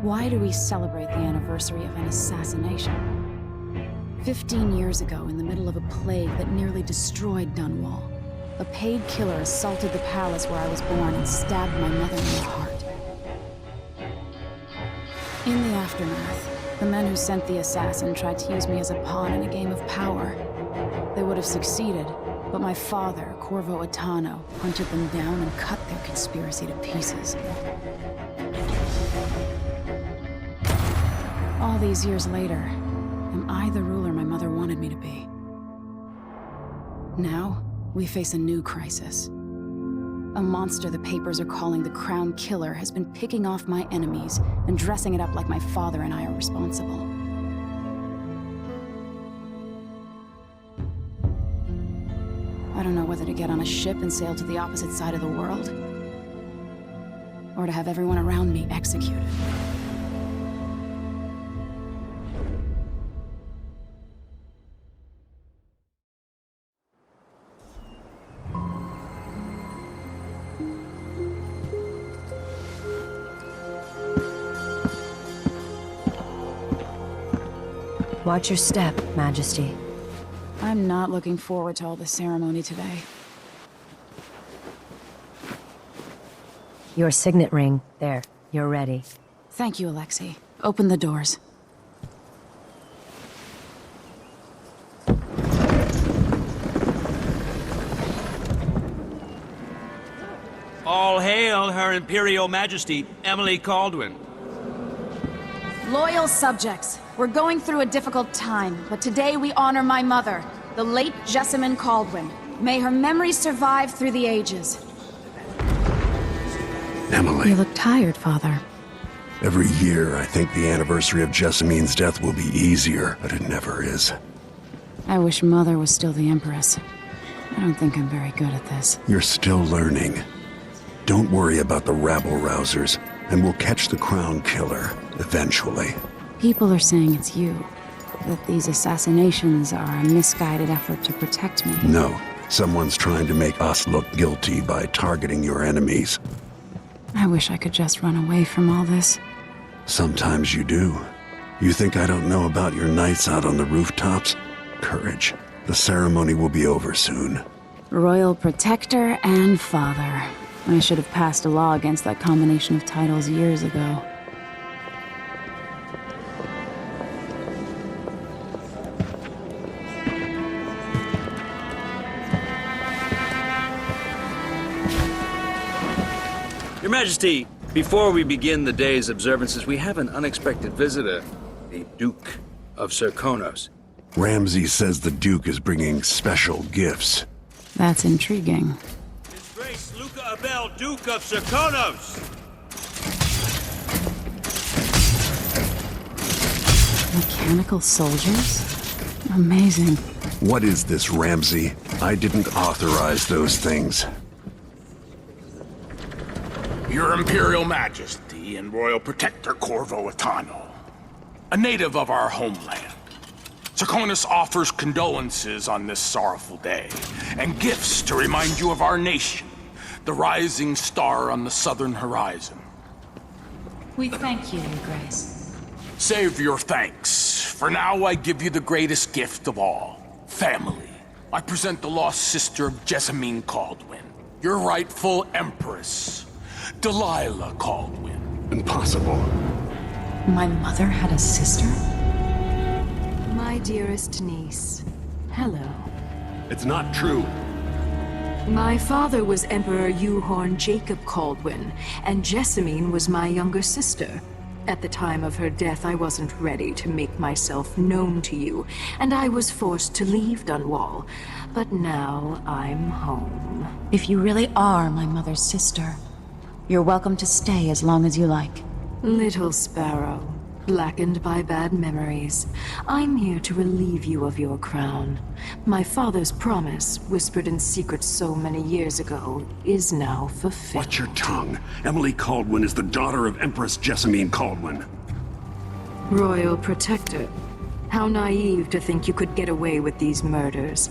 Why do we celebrate the anniversary of an assassination? 15 years ago, in the middle of a plague that nearly destroyed Dunwall, a paid killer assaulted the palace where I was born and stabbed my mother in the heart. In the aftermath, the men who sent the assassin tried to use me as a pawn in a game of power. They would have succeeded, but my father, Corvo Attano, hunted them down and cut their conspiracy to pieces. All these years later, am I the ruler my mother wanted me to be? Now, we face a new crisis. A monster the papers are calling the Crown Killer has been picking off my enemies and dressing it up like my father and I are responsible. I don't know whether to get on a ship and sail to the opposite side of the world, or to have everyone around me executed. Watch your step, Majesty. I'm not looking forward to all the ceremony today. Your signet ring. There. You're ready. Thank you, Alexei. Open the doors. All hail Her Imperial Majesty, Emily Kaldwin. Loyal subjects, we're going through a difficult time, but today we honor my mother, the late Jessamine Kaldwin. May her memory survive through the ages. Emily. You look tired, Father. Every year, I think the anniversary of Jessamine's death will be easier, but it never is. I wish Mother was still the Empress. I don't think I'm very good at this. You're still learning. Don't worry about the rabble-rousers, and we'll catch the Crown Killer, eventually. People are saying it's you. That these assassinations are a misguided effort to protect me. No. Someone's trying to make us look guilty by targeting your enemies. I wish I could just run away from all this. Sometimes you do. You think I don't know about your nights out on the rooftops? Courage. The ceremony will be over soon. Royal Protector and Father. I should have passed a law against that combination of titles years ago. Your Majesty, before we begin the day's observances, we have an unexpected visitor, the Duke of Serkonos. Ramsay says the Duke is bringing special gifts. That's intriguing. His Grace Luca Abel, Duke of Serkonos! Mechanical soldiers? Amazing. What is this, Ramsay? I didn't authorize those things. Your Imperial Majesty and Royal Protector Corvo Attano, a native of our homeland. Serkonos offers condolences on this sorrowful day, and gifts to remind you of our nation, the rising star on the southern horizon. We thank you, Your Grace. Save your thanks. For now, I give you the greatest gift of all, family. I present the lost sister of Jessamine Kaldwin, your rightful Empress, Delilah Kaldwin. Impossible. My mother had a sister? My dearest niece, hello. It's not true. My father was Emperor Euhorn Jacob Kaldwin, and Jessamine was my younger sister. At the time of her death, I wasn't ready to make myself known to you, and I was forced to leave Dunwall. But now I'm home. If you really are my mother's sister, you're welcome to stay as long as you like. Little sparrow, blackened by bad memories, I'm here to relieve you of your crown. My father's promise, whispered in secret so many years ago, is now fulfilled. Watch your tongue. Emily Kaldwin is the daughter of Empress Jessamine Kaldwin. Royal Protector, how naive to think you could get away with these murders.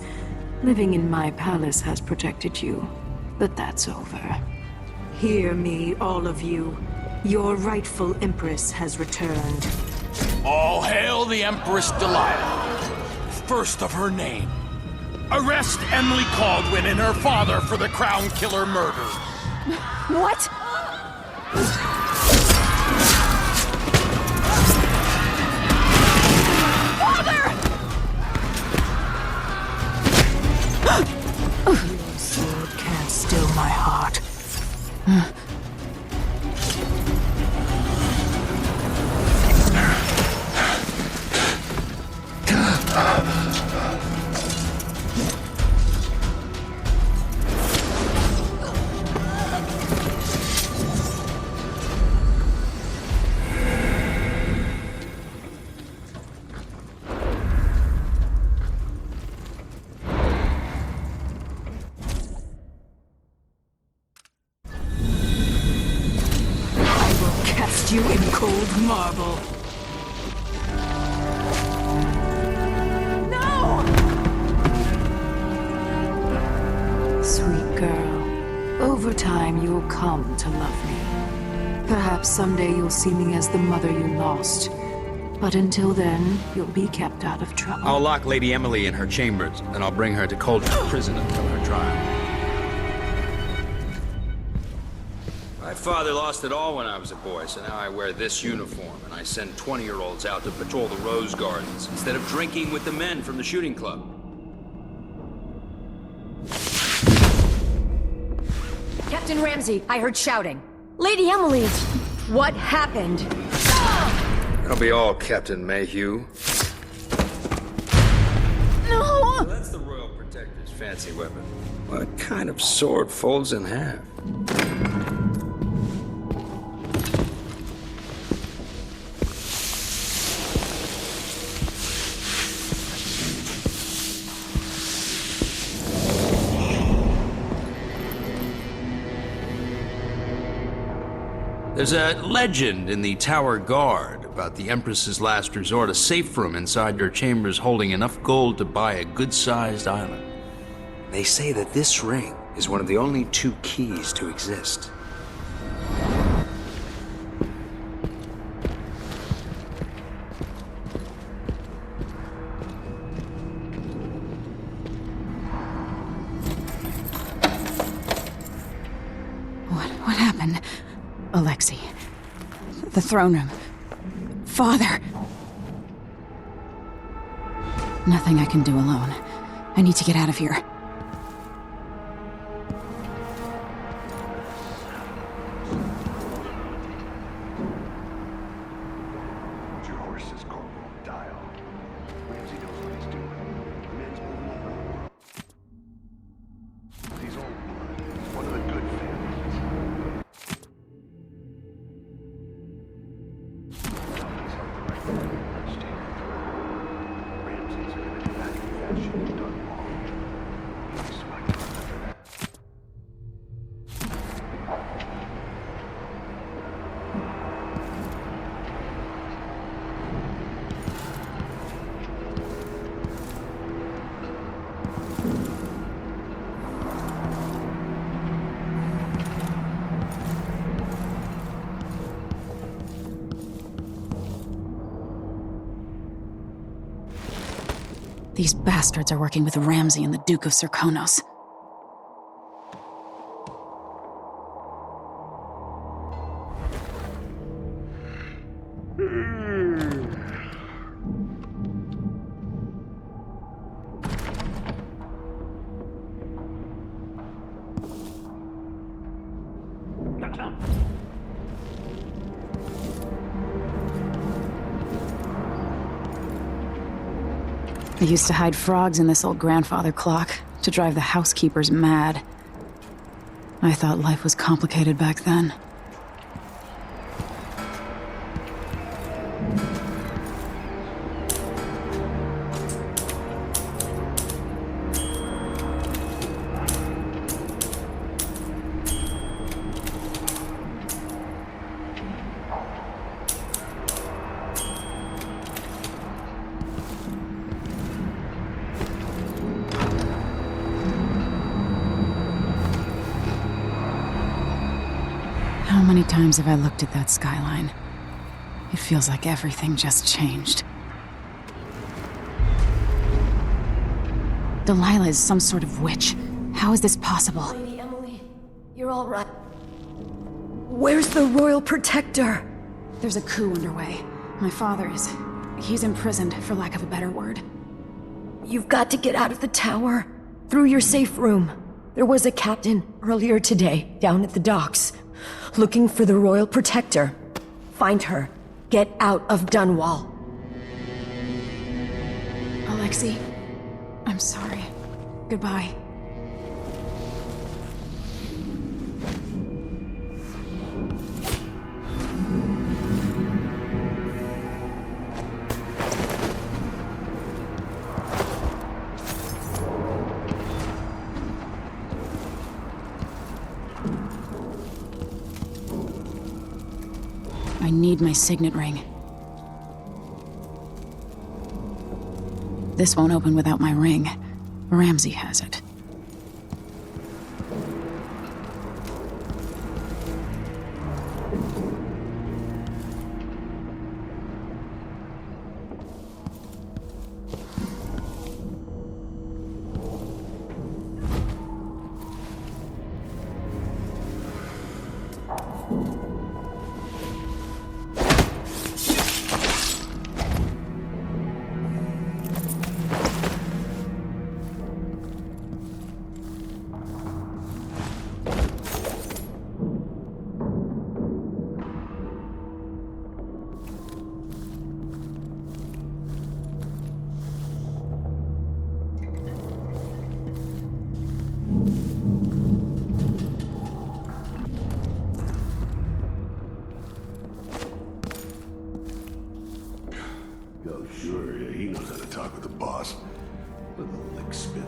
Living in my palace has protected you, but that's over. Hear me, all of you. Your rightful Empress has returned. All hail the Empress Delilah, first of her name. Arrest Emily Kaldwin and her father for the Crown Killer murder. What? Your sword can't still my heart. You in cold marble. No! Sweet girl, over time you'll come to love me. Perhaps someday you'll see me as the mother you lost. But until then, you'll be kept out of trouble. I'll lock Lady Emily in her chambers, then I'll bring her to Cauldron prison until her trial. My father lost it all when I was a boy, so now I wear this uniform, and I send 20-year-olds out to patrol the rose gardens instead of drinking with the men from the shooting club. Captain Ramsey, I heard shouting. Lady Emily, what happened? That'll be all, Captain Mayhew. No! That's the Royal Protector's fancy weapon. What kind of sword folds in half? There's a legend in the Tower Guard about the Empress's last resort, a safe room inside your chambers holding enough gold to buy a good-sized island. They say that this ring is one of the only 2 keys to exist. What happened? Alexei. The throne room. Father. Nothing I can do alone. I need to get out of here. Your horses, Corvo. Dial. Ramsey knows what he's doing. The man's moving up in the world. He's old blood. One of the good families. He's held the right to stay on the throne. Ramsey's gonna do that fashion in Dunwall. He's smiling after that. These bastards are working with Ramsey and the Duke of Serkonos. I used to hide frogs in this old grandfather clock to drive the housekeepers mad. I thought life was complicated back then. How many times have I looked at that skyline? It feels like everything just changed. Delilah is some sort of witch. How is this possible? Lady Emily, you're all right. Where's the Royal Protector? There's a coup underway. My father is... he's imprisoned, for lack of a better word. You've got to get out of the tower. Through your safe room. There was a captain earlier today, down at the docks, looking for the Royal Protector. Find her. Get out of Dunwall. Alexei, I'm sorry. Goodbye. I need my signet ring. This won't open without my ring. Ramsey has it. He knows how to talk with the boss. With a lick spittle.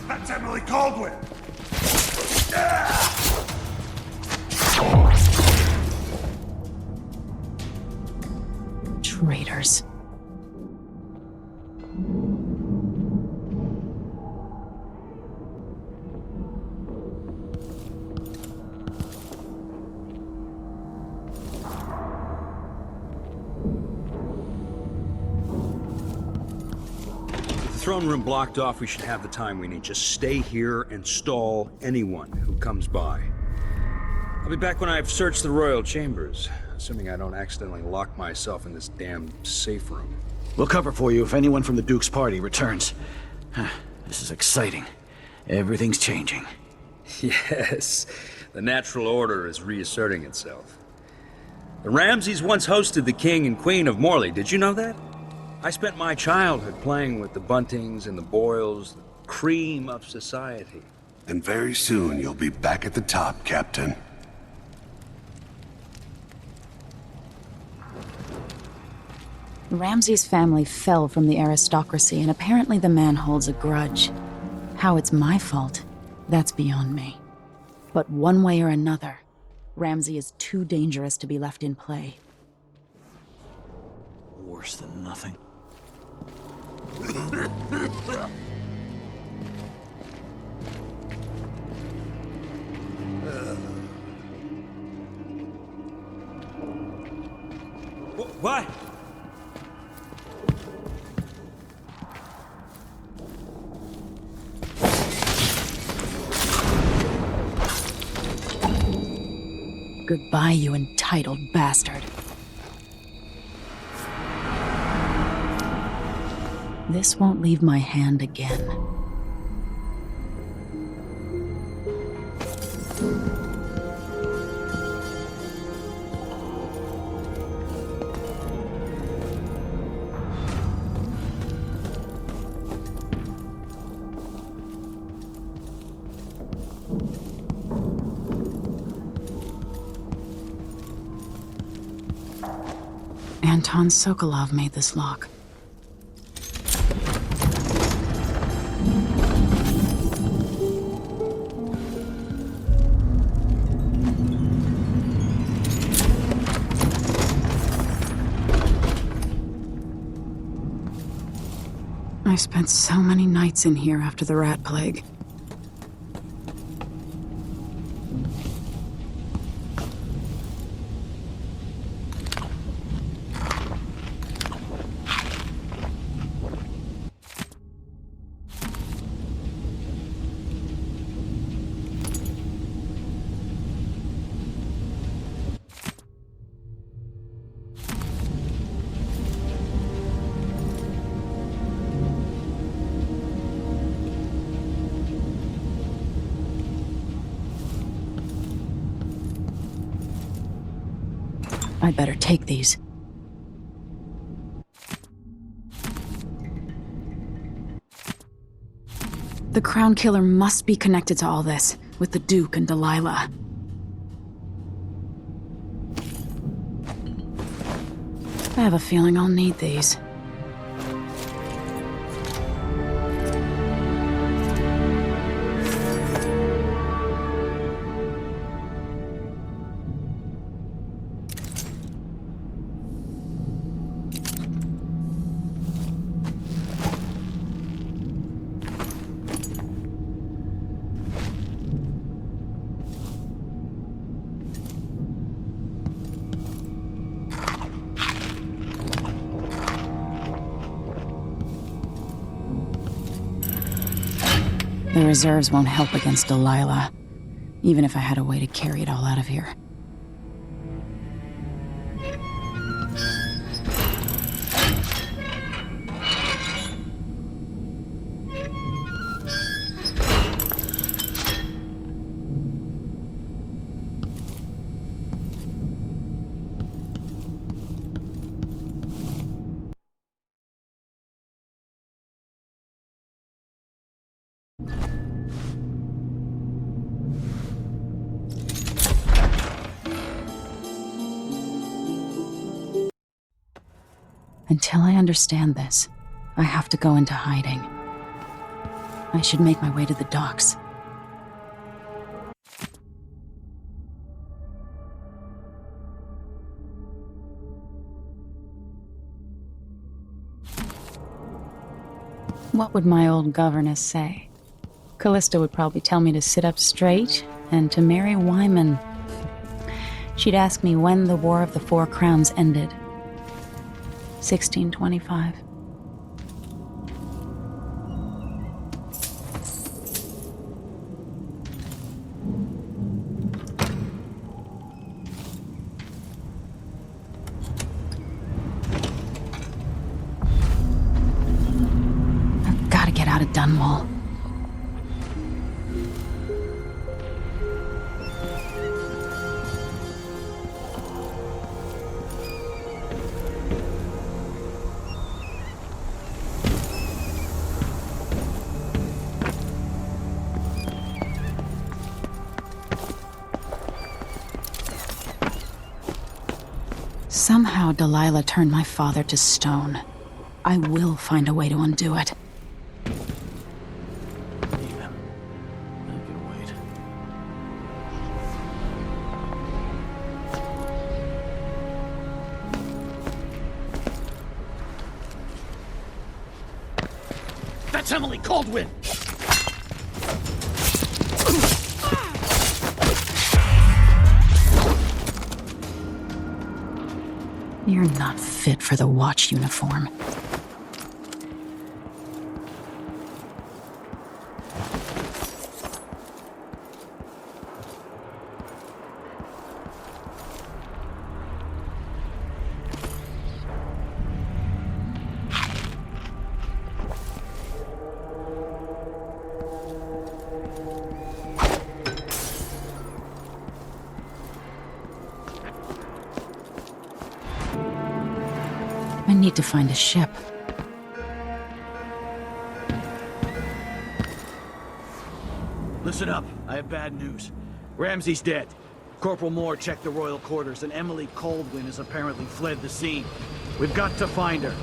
That's Emily Kaldwin! Traitors. Throne room blocked off, we should have the time we need. Just stay here and stall anyone who comes by. I'll be back when I've searched the royal chambers, assuming I don't accidentally lock myself in this damn safe room. We'll cover for you if anyone from the Duke's party returns. This is exciting. Everything's changing. Yes, the natural order is reasserting itself. The Ramseys once hosted the King and Queen of Morley, did you know that? I spent my childhood playing with the Buntings and the Boyles, the cream of society. And very soon you'll be back at the top, Captain. Ramsey's family fell from the aristocracy, and apparently the man holds a grudge. How it's my fault, that's beyond me. But one way or another, Ramsey is too dangerous to be left in play. Worse than nothing. What? Goodbye, you entitled bastard. This won't leave my hand again. Anton Sokolov made this lock. I spent so many nights in here after the rat plague. I'd better take these. The Crown Killer must be connected to all this, with the Duke and Delilah. I have a feeling I'll need these. The reserves won't help against Delilah, even if I had a way to carry it all out of here. Until I understand this, I have to go into hiding. I should make my way to the docks. What would my old governess say? Callista would probably tell me to sit up straight and to marry Wyman. She'd ask me when the War of the Four Crowns ended. 1625. I've got to get out of Dunwall. Somehow Delilah turned my father to stone. I will find a way to undo it. Leave him. I can wait. That's Emily Kaldwin! You're not fit for the watch uniform. I need to find a ship. Listen up. I have bad news. Ramsey's dead. Corporal Moore checked the royal quarters, and Emily Kaldwin has apparently fled the scene. We've got to find her.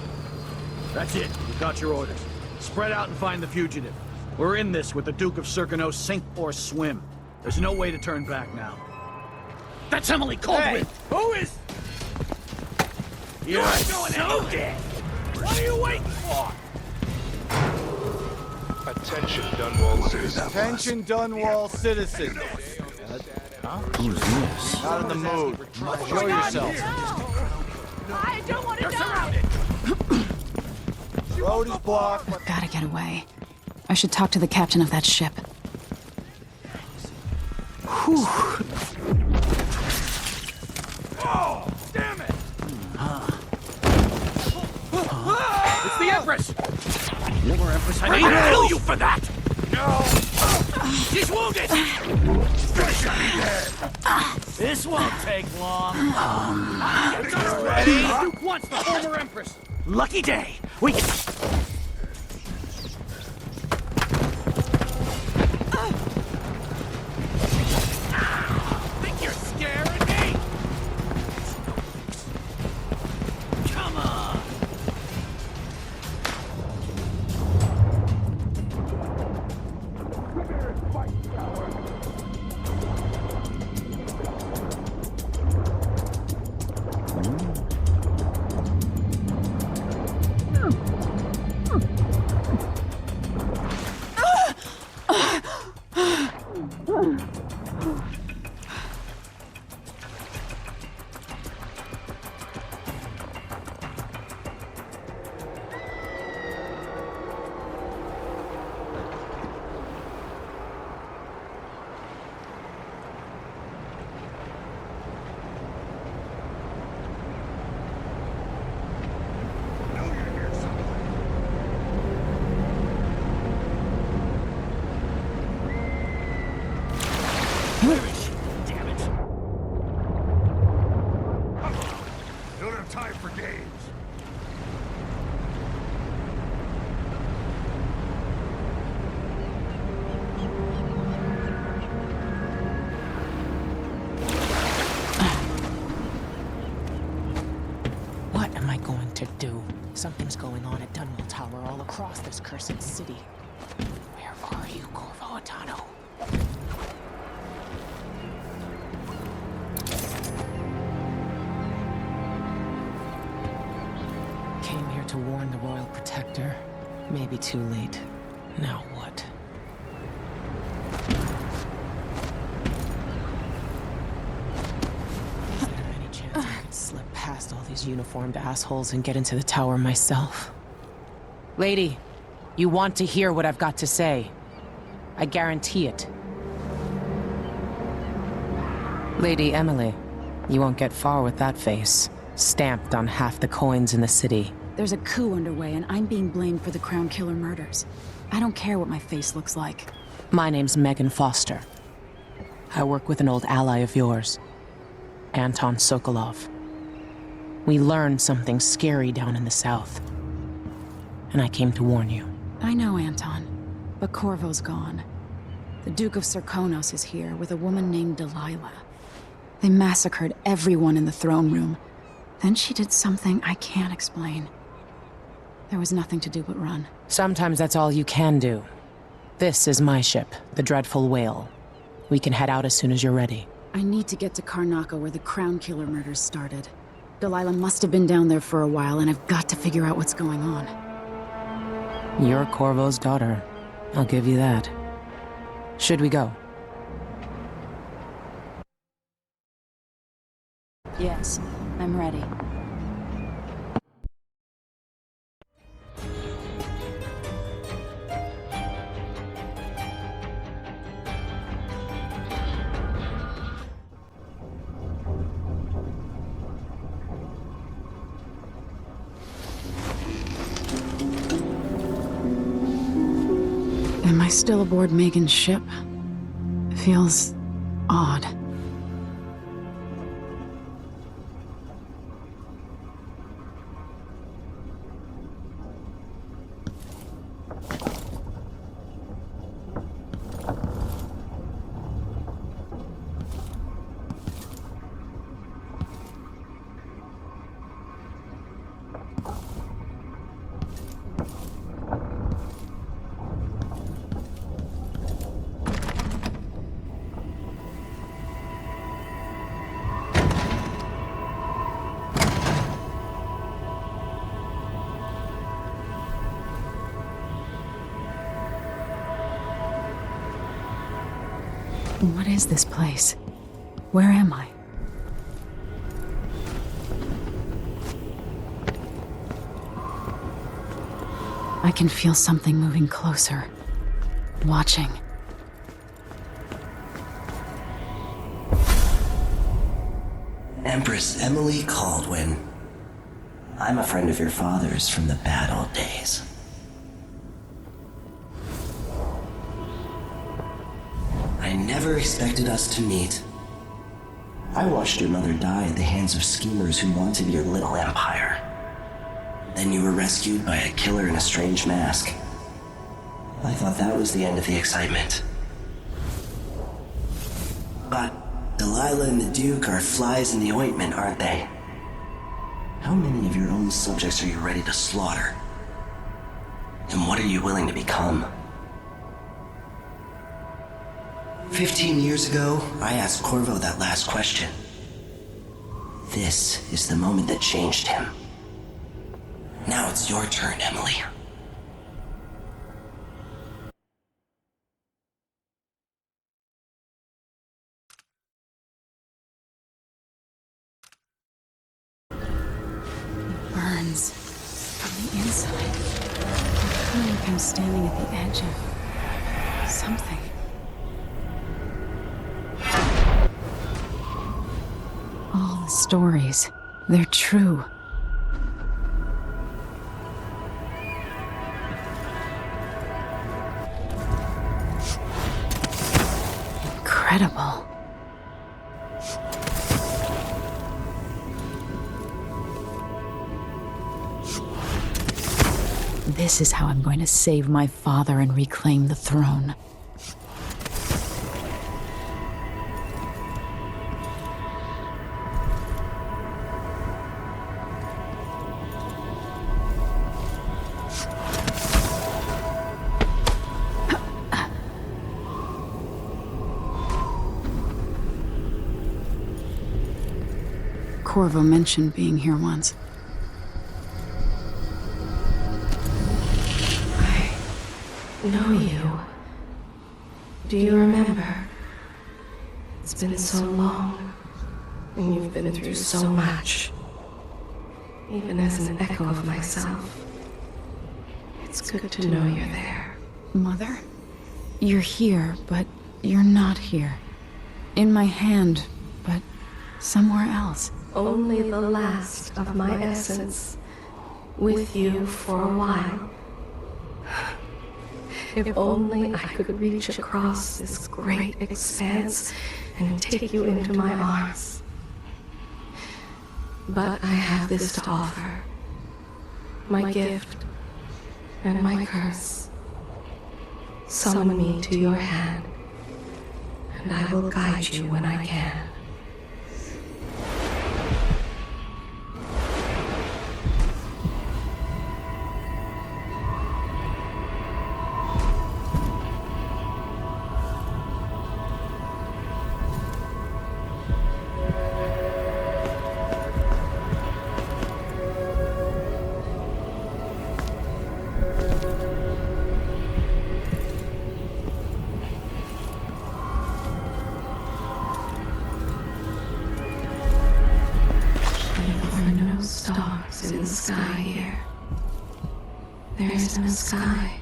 That's it. We've got your orders. Spread out and find the fugitive. We're in this with the Duke of Serkano, sink or swim. There's no way to turn back now. That's Emily Kaldwin! Hey, who is... You're so dead! What are you waiting for? Attention, Dunwall citizens. Attention, Dunwall citizens. Who's this? Not in the mood. Show yourself. I don't want to You're die! surrounded! Road is blocked. Gotta get away. I should talk to the captain of that ship. Whew. Oh, damn it! It's the Empress! Former Empress, I I need need to help! kill you for that! No! She's wounded! This won't take long. Ready? Duke wants the former Empress. Lucky day. We can... Think you're scaring me? Come on. Damn it. Don't have time for games. What am I going to do? Something's going on at Dunwall Tower all across this cursed city. Where are you, Corvo Attano? Came here to warn the Royal Protector. Maybe too late. Now what? Is there any chance I could slip past all these uniformed assholes and get into the tower myself? Lady, you want to hear what I've got to say. I guarantee it. Lady Emily, you won't get far with that face. Stamped on half the coins in the city. There's a coup underway, and I'm being blamed for the Crown Killer murders. I don't care what my face looks like. My name's Megan Foster. I work with an old ally of yours, Anton Sokolov. We learned something scary down in the south, and I came to warn you. I know Anton, but Corvo's gone. The Duke of Serkonos is here with a woman named Delilah. They massacred everyone in the throne room. Then she did something I can't explain. There was nothing to do but run. Sometimes that's all you can do. This is my ship, the Dreadful Whale. We can head out as soon as you're ready. I need to get to Karnaca where the Crown Killer murders started. Delilah must have been down there for a while, and I've got to figure out what's going on. You're Corvo's daughter. I'll give you that. Should we go? Yes, I'm ready. Am I still aboard Megan's ship? Feels odd. What is this place? Where am I? I can feel something moving closer. Watching. Empress Emily Kaldwin. I'm a friend of your father's from the bad old days. I never expected us to meet. I watched your mother die at the hands of schemers who wanted your little empire. Then you were rescued by a killer in a strange mask. I thought that was the end of the excitement. But Delilah and the Duke are flies in the ointment, aren't they? How many of your own subjects are you ready to slaughter? And what are you willing to become? 15 years ago, I asked Corvo that last question. This is the moment that changed him. Now it's your turn, Emily. It burns from the inside. I feel like I'm standing at the edge of something. All the stories, they're true. Incredible. This is how I'm going to save my father and reclaim the throne. Corvo mentioned being here once. I know you. Do you remember? It's been so long, and you've been through so much. Even as an echo of myself, it's good to know you're there. Mother? You're here, but you're not here. In my hand, but somewhere else. Only the last of my essence, with you for a while. If only I could reach across this great expanse and take you into my arms. But I have this to offer. My gift and my curse. Summon me to your hand, and I will guide you when I can. Stars in the sky here. There isn't a sky.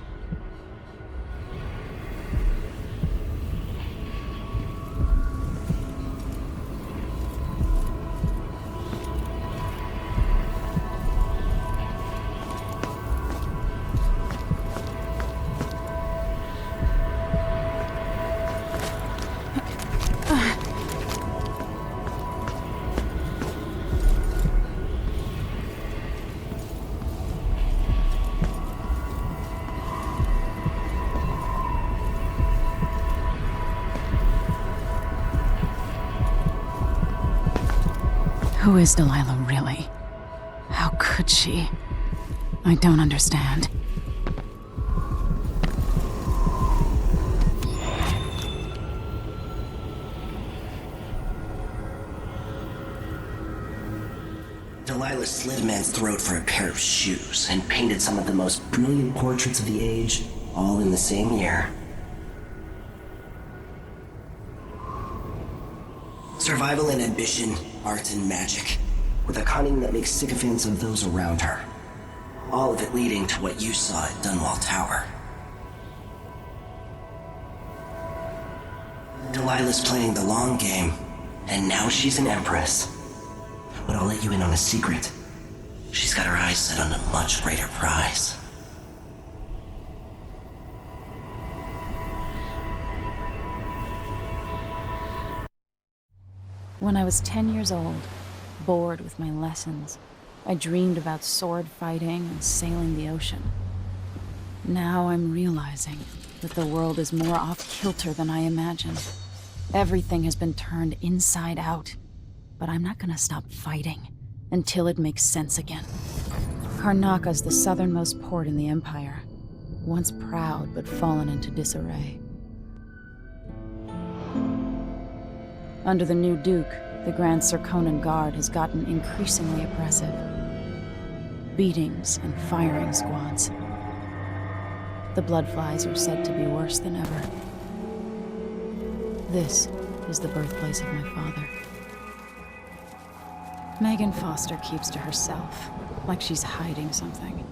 Who is Delilah really? How could could she? I don't understand. Delilah slit a man's throat for a pair of shoes and painted some of the most brilliant portraits of the age, all in the same year. Survival and ambition, art and magic, with a cunning that makes sycophants of those around her. All of it leading to what you saw at Dunwall Tower. Delilah's playing the long game, and now she's an empress. But I'll let you in on a secret. She's got her eyes set on a much greater prize. When I was 10 years old, bored with my lessons, I dreamed about sword fighting and sailing the ocean. Now I'm realizing that the world is more off-kilter than I imagined. Everything has been turned inside out, but I'm not gonna stop fighting until it makes sense again. Karnaca's the southernmost port in the Empire, once proud but fallen into disarray. Under the new Duke, the Grand Serkonan Guard has gotten increasingly oppressive. Beatings and firing squads. The Bloodflies are said to be worse than ever. This is the birthplace of my father. Megan Foster keeps to herself, like she's hiding something.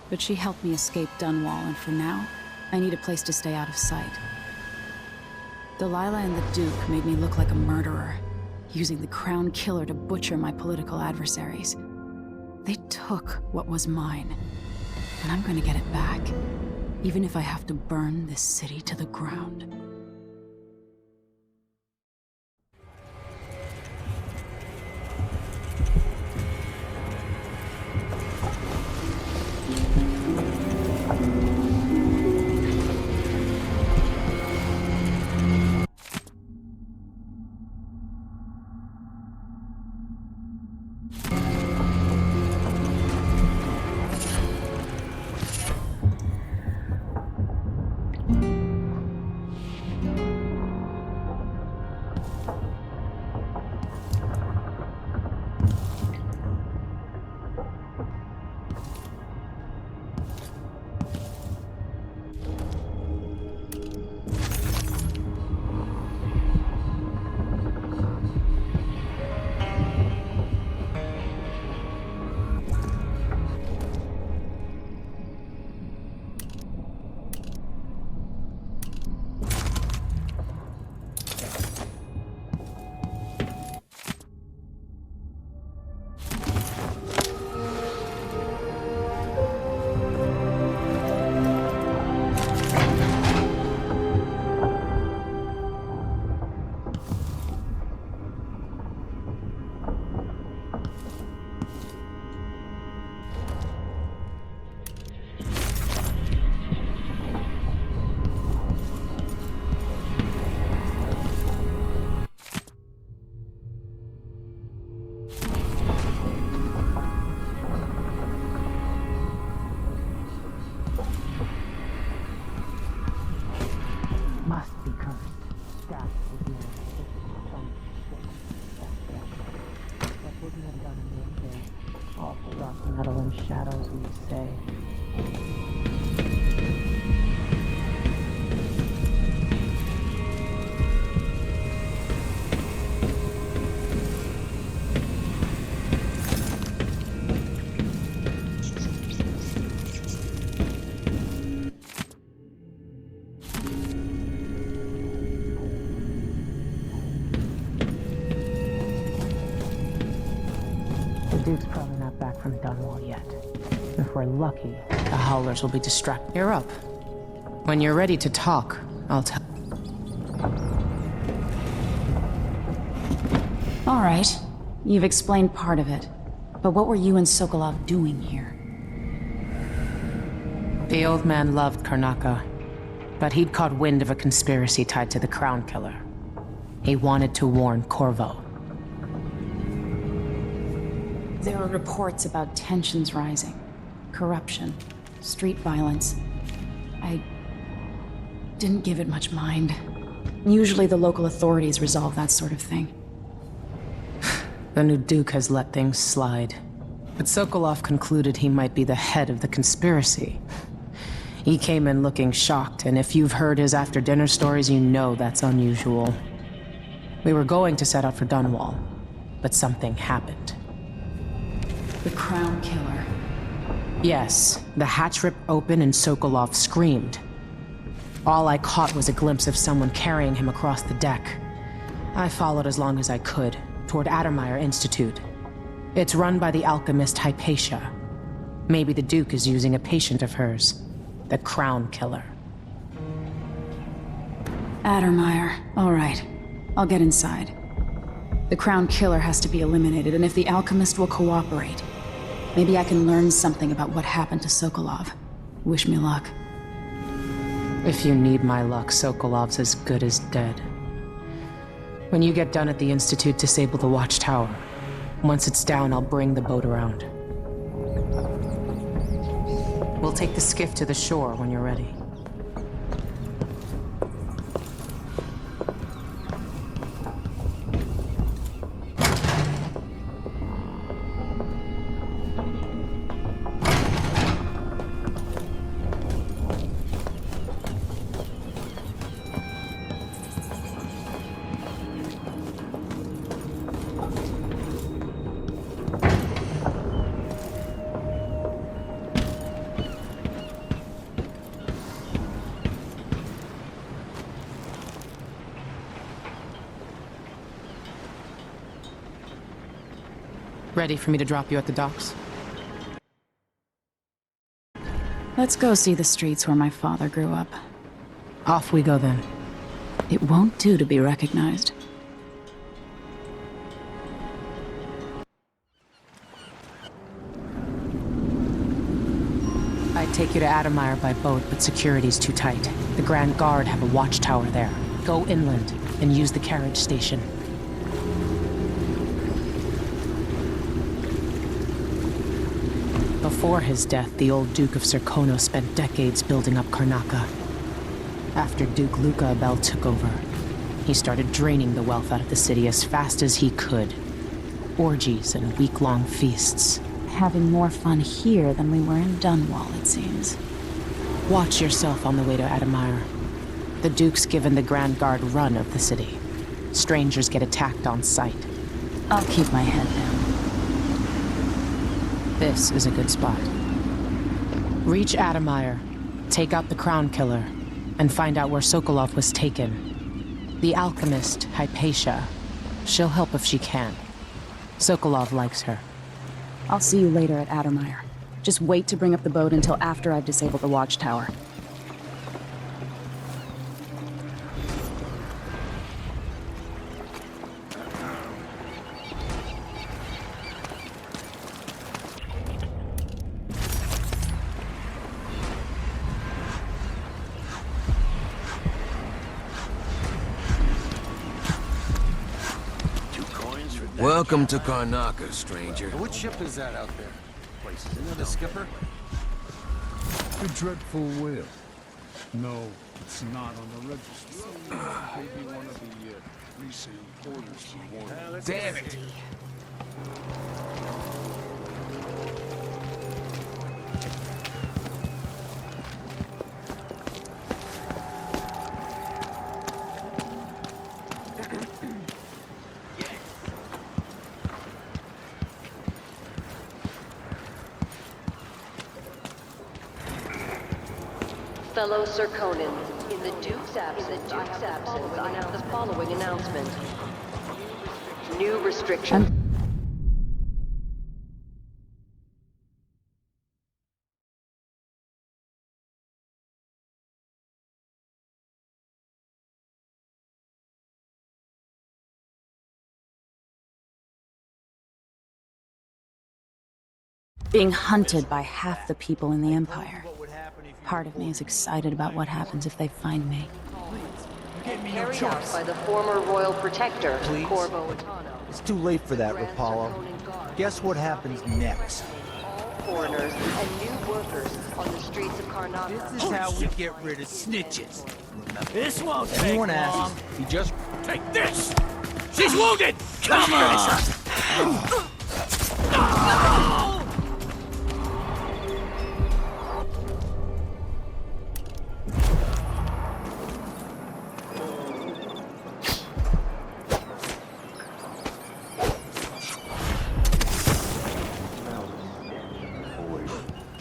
But she helped me escape Dunwall, and for now, I need a place to stay out of sight. Delilah and the Duke made me look like a murderer, using the Crown Killer to butcher my political adversaries. They took what was mine, and I'm gonna get it back, even if I have to burn this city to the ground. Shadows, we say. The Duke's probably not back from Dunwall yet. If we're lucky, the Howlers will be distracted. You're up. When you're ready to talk, I'll tell. All right. You've explained part of it. But what were you and Sokolov doing here? The old man loved Karnaca, but he'd caught wind of a conspiracy tied to the Crown Killer. He wanted to warn Corvo. There are reports about tensions rising, corruption, street violence. I didn't give it much mind. Usually the local authorities resolve that sort of thing. The new Duke has let things slide. But Sokolov concluded he might be the head of the conspiracy. He came in looking shocked, and if you've heard his after-dinner stories, you know that's unusual. We were going to set out for Dunwall, but something happened. The Crown Killer. Yes, the hatch ripped open and Sokolov screamed. All I caught was a glimpse of someone carrying him across the deck. I followed as long as I could, toward Addermire Institute. It's run by the alchemist Hypatia. Maybe the Duke is using a patient of hers, the Crown Killer. Addermire. All right. I'll get inside. The Crown Killer has to be eliminated, and if the alchemist will cooperate, maybe I can learn something about what happened to Sokolov. Wish me luck. If you need my luck, Sokolov's as good as dead. When you get done at the Institute, disable the watchtower. Once it's down, I'll bring the boat around. We'll take the skiff to the shore when you're ready. Ready for me to drop you at the docks? Let's go see the streets where my father grew up. Off we go then. It won't do to be recognized. I'd take you to Addermire by boat, but security's too tight. The Grand Guard have a watchtower there. Go inland and use the carriage station. Before his death, the old Duke of Serkono spent decades building up Karnaca. After Duke Luca Abel took over, he started draining the wealth out of the city as fast as he could. Orgies and week-long feasts. Having more fun here than we were in Dunwall, it seems. Watch yourself on the way to Addermire. The Duke's given the Grand Guard run of the city. Strangers get attacked on sight. I'll keep my head down. This is a good spot. Reach Addermire, take out the Crown Killer, and find out where Sokolov was taken. The alchemist, Hypatia. She'll help if she can. Sokolov likes her. I'll see you later at Addermire. Just wait to bring up the boat until after I've disabled the watchtower. Welcome to Karnaca, stranger. What ship is that out there? Isn't it a skipper? The dreadful whale. No, it's not on the register. Maybe one of the resale porters will warn. Damn it! Fellow Serkonans, in the Duke's absence, I have the following announcement. New restrictions. Being hunted by half the people in the Empire. Part of me is excited about what happens if they find me. Carried out by the former royal protector, Corvo Attano. It's too late for that, Rapallo. Guess what happens next? Foreigners and new workers on the streets of Karnaca. This is how we get rid of snitches. This won't take Anyone long. asks, he just... Take this! She's wounded! Come on!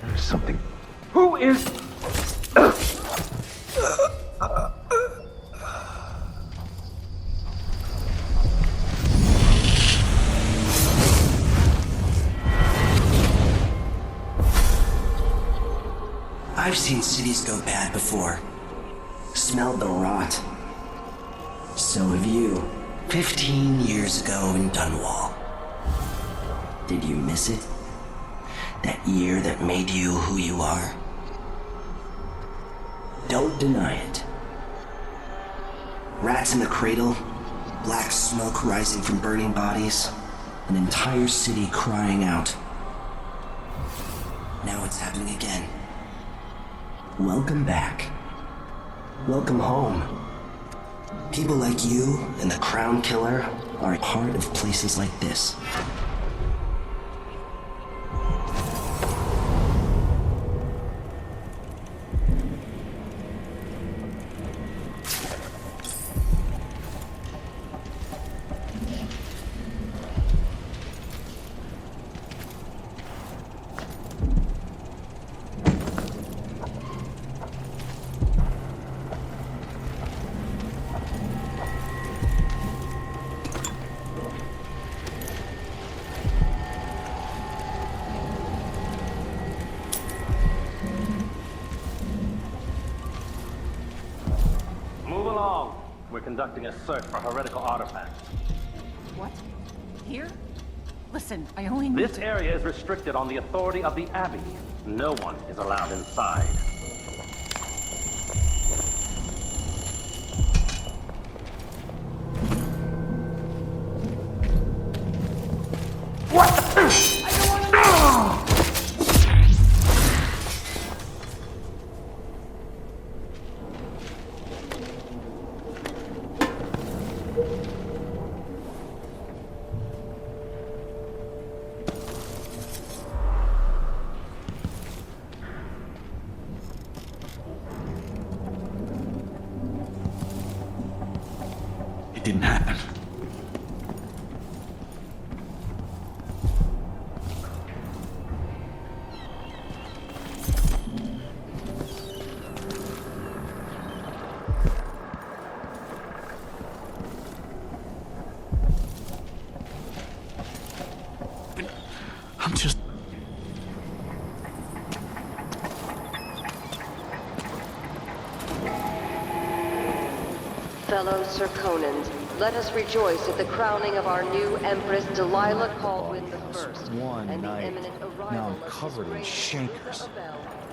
There's something. Who is... I've seen cities go bad before. Smelled the rot. So have you. 15 years ago in Dunwall. Did you miss it? That year that made you who you are? Don't deny it. Rats in the cradle, black smoke rising from burning bodies, an entire city crying out. Now it's happening again. Welcome back. Welcome home. People like you and the Crown Killer are part of places like this. We're conducting a search for heretical artifacts. What? Here? Listen, I only need This area is restricted on the authority of the Abbey. No one is allowed inside. What? I don't want to know! It didn't happen. I'm just... Fellow Serkonans, let us rejoice at the crowning of our new Empress Delilah Kaldwin I, One and the night. imminent arrival Now I'm of covered in His shankers. Grace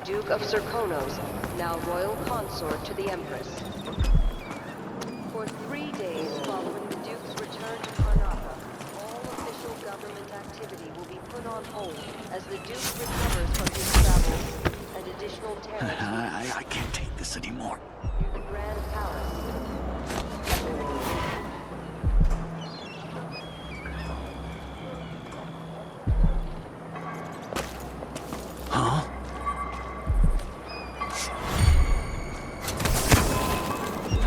Duke of Serkonos, now royal consort to the Empress. For 3 days following the Duke's return to Karnaca, all official government activity will be put on hold as the Duke recovers from his travels and additional terrors. I can't take this anymore. Near the Grand Palace. Huh?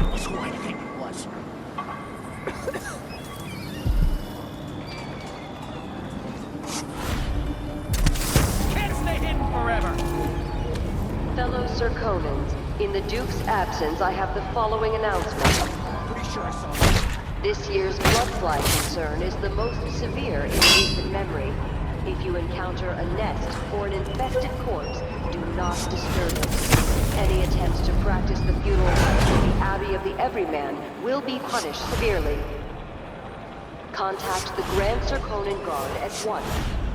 That's who I think it was. Can't stay hidden forever! Fellow Serkonans, in the Duke's absence, I have the following announcement. Pretty sure I saw it. This year's bloodfly concern is the most severe in recent memory. If you encounter a nest or an infested corpse, do not disturb it. Any attempts to practice the funeral rites at the Abbey of the Everyman will be punished severely. Contact the Grand Serkonan Guard at once.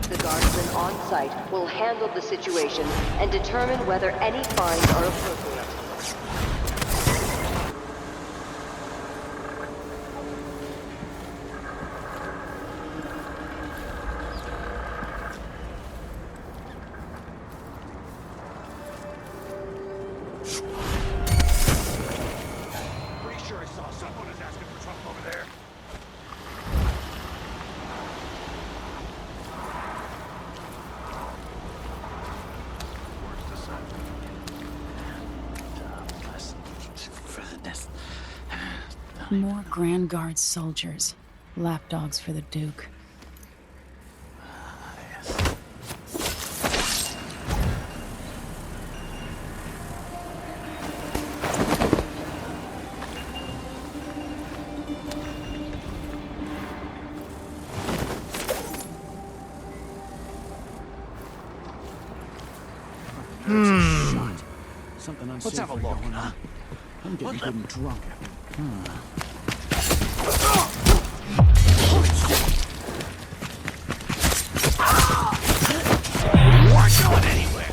The guardsmen on site will handle the situation and determine whether any fines are appropriate. More Grand Guard soldiers. Lapdogs for the Duke. Something unsafe. Let's have a look, huh? I'm getting good and drunk. We're going anywhere.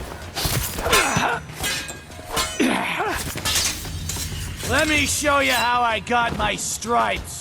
Let me show you how I got my stripes.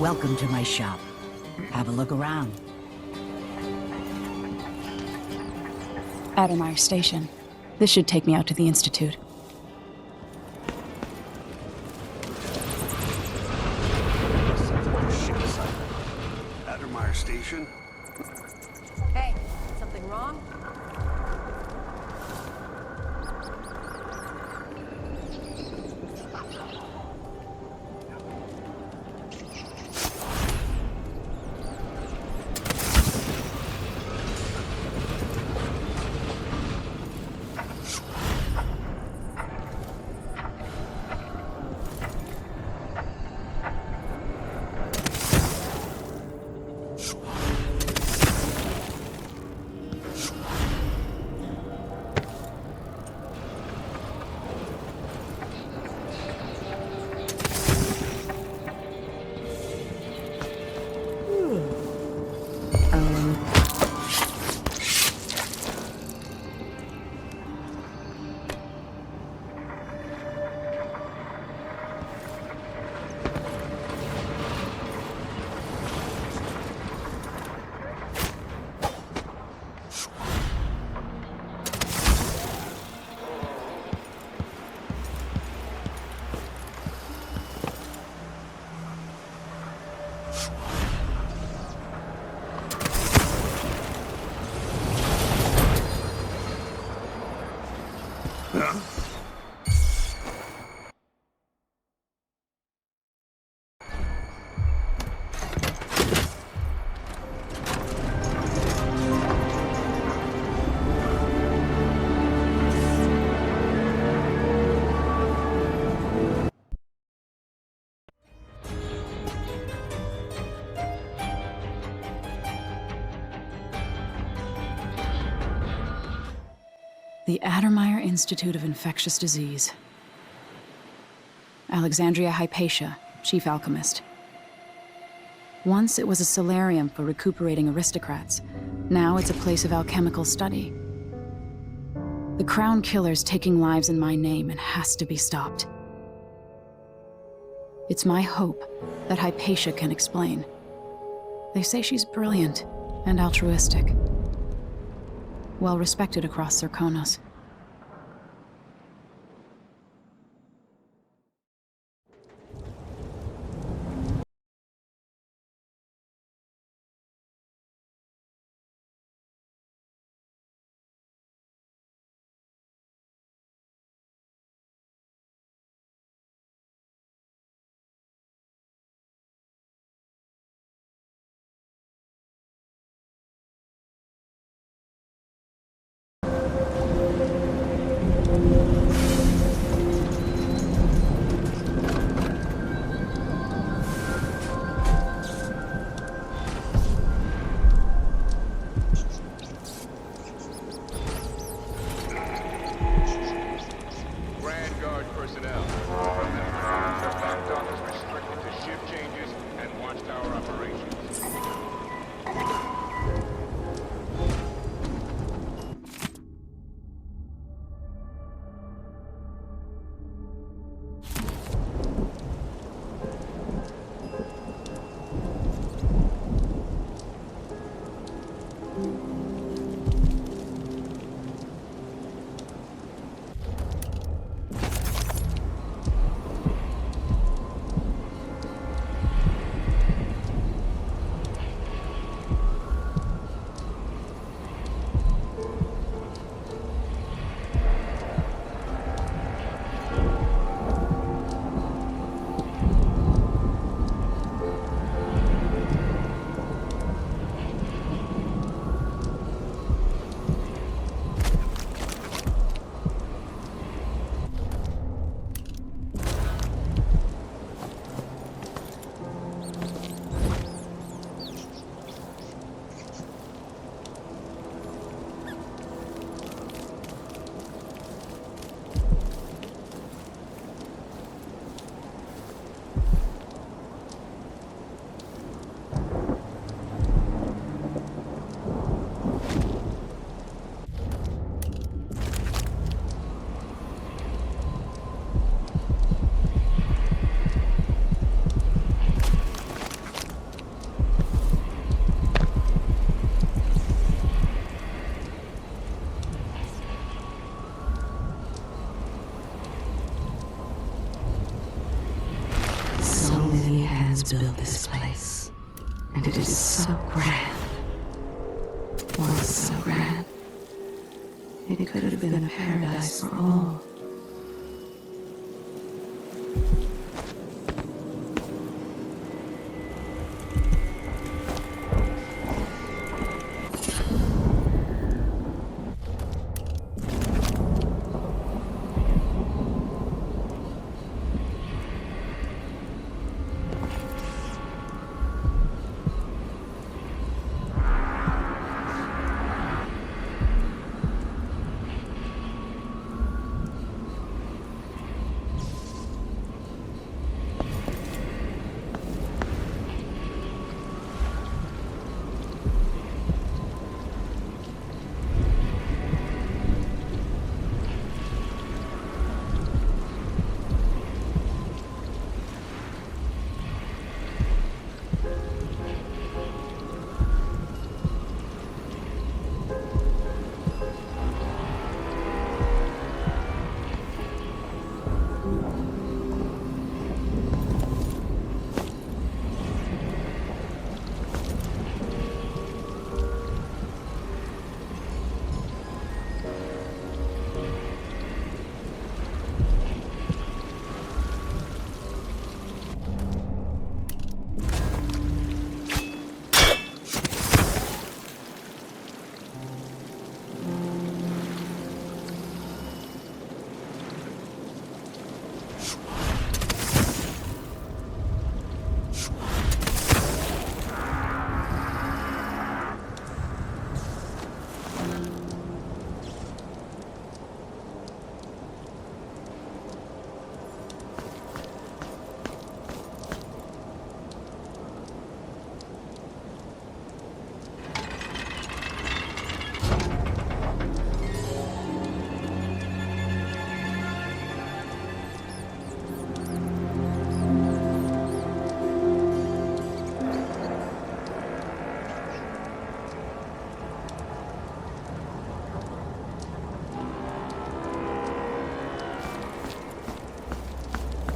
Welcome to my shop. Have a look around. Addermire Station. This should take me out to the Institute. Addermire Station? Hey, something wrong? The Addermire Institute of Infectious Disease. Alexandria Hypatia, chief alchemist. Once it was a solarium for recuperating aristocrats. Now it's a place of alchemical study. The Crown Killer's taking lives in my name and has to be stopped. It's my hope that Hypatia can explain. They say she's brilliant and altruistic. Well respected across Serkonos. Built this place, and it is so grand. Was so grand. It could have been a paradise for all.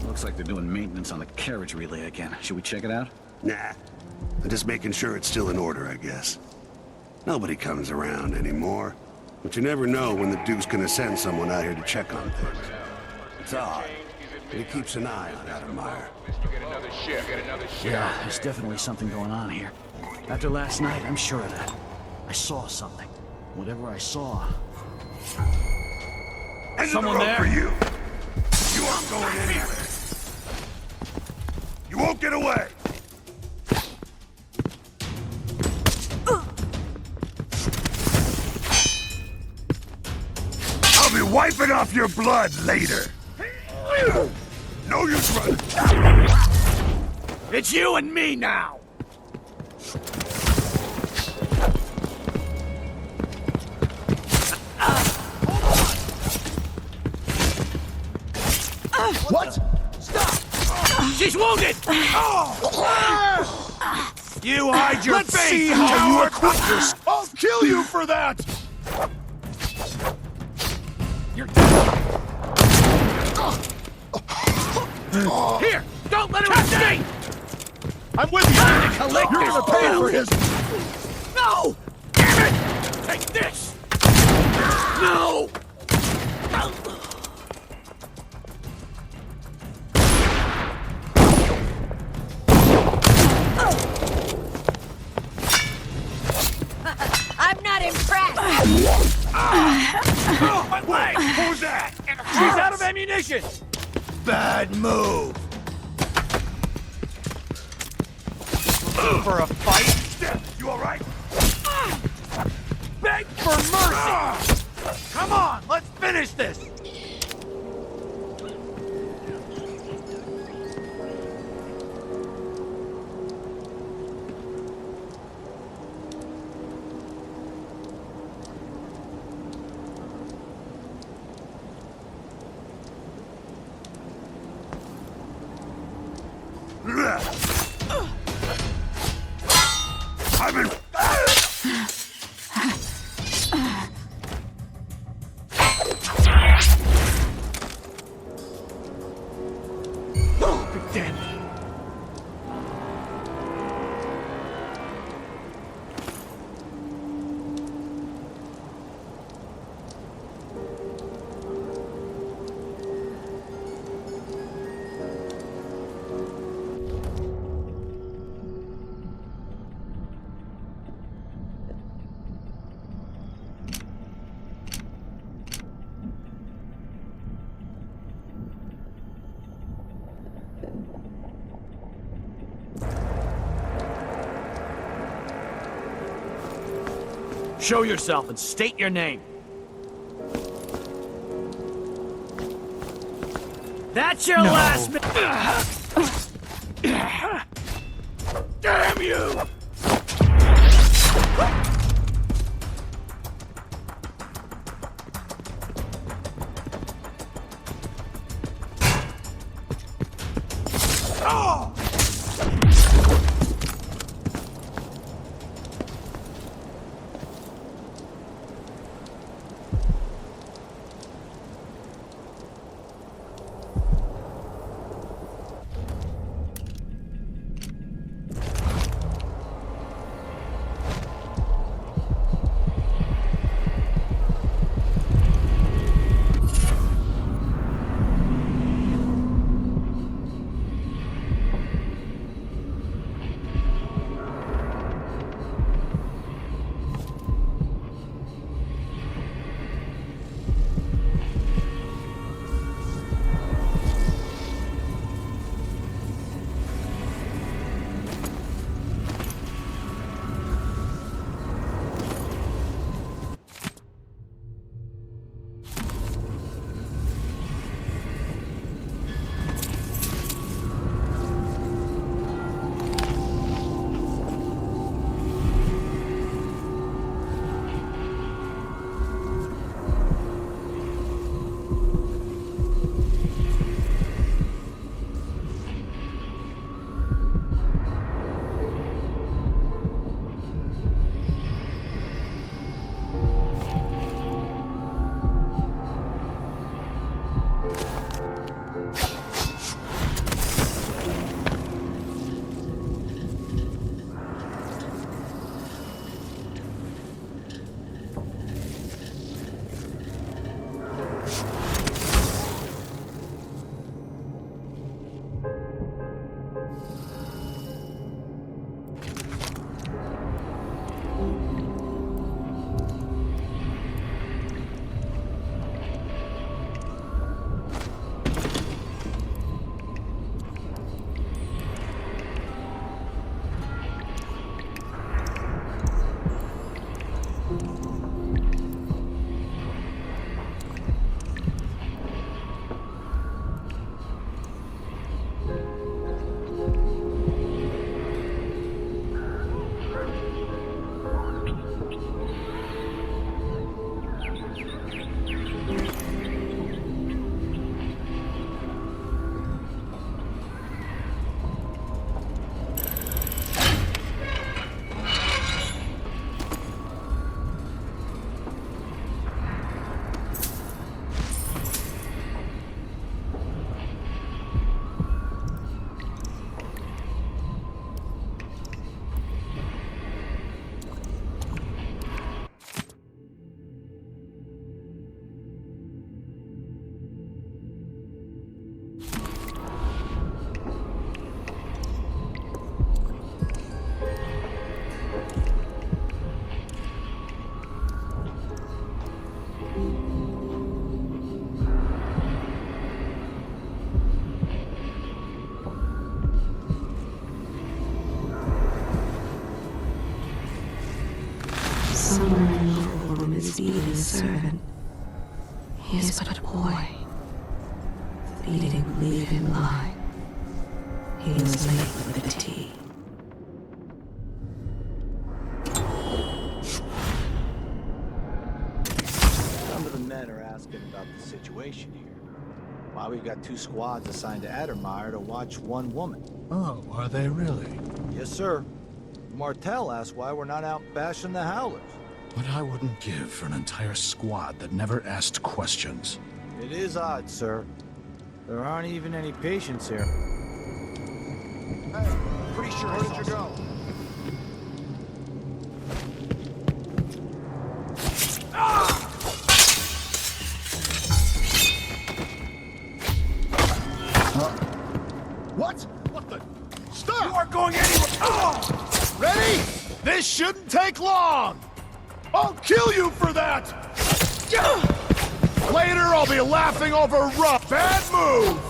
Looks like they're doing maintenance on the carriage relay again. Should we check it out? Nah. I'm just making sure it's still in order, I guess. Nobody comes around anymore. But you never know when the Duke's gonna send someone out here to check on things. It's odd. But he keeps an eye on Addermire. Yeah, there's definitely something going on here. After last night, I'm sure of that. I saw something. Whatever I saw. Someone there? For you. You aren't going anywhere. You won't get away. I'll be wiping off your blood later. No use running. It's you and me now. What? Stop! She's wounded! You hide your Let's face, see how you coward! acquit yourself. I'll kill you for that! You're dead. Here! Don't let her escape! I'm with you! You're gonna pay for his... No! Damn it! Take this! No! I'm not impressed! My leg! Who's that? She's out of ammunition! Bad move! For a fight? You alright? Beg for mercy! Come on, let's finish this! Show yourself and state your name. That's your last Damn you! Oh! somewhere in form is even servant. He is but a boy. The beating will leave him blind. He is late with the tea. Some of the men are asking about the situation here. Why we've got 2 squads assigned to Addermire to watch one woman. Oh, are they really? Yes, sir. Martel asked why we're not out bashing the Howlers. What I wouldn't give for an entire squad that never asked questions. It is odd, sir. There aren't even any patients here. Hey, pretty sure where did you go? What? What the? Stop! You aren't going anywhere! Oh! Ready? This shouldn't take long! I'll kill you for that! Later, I'll be laughing over rough. Bad move!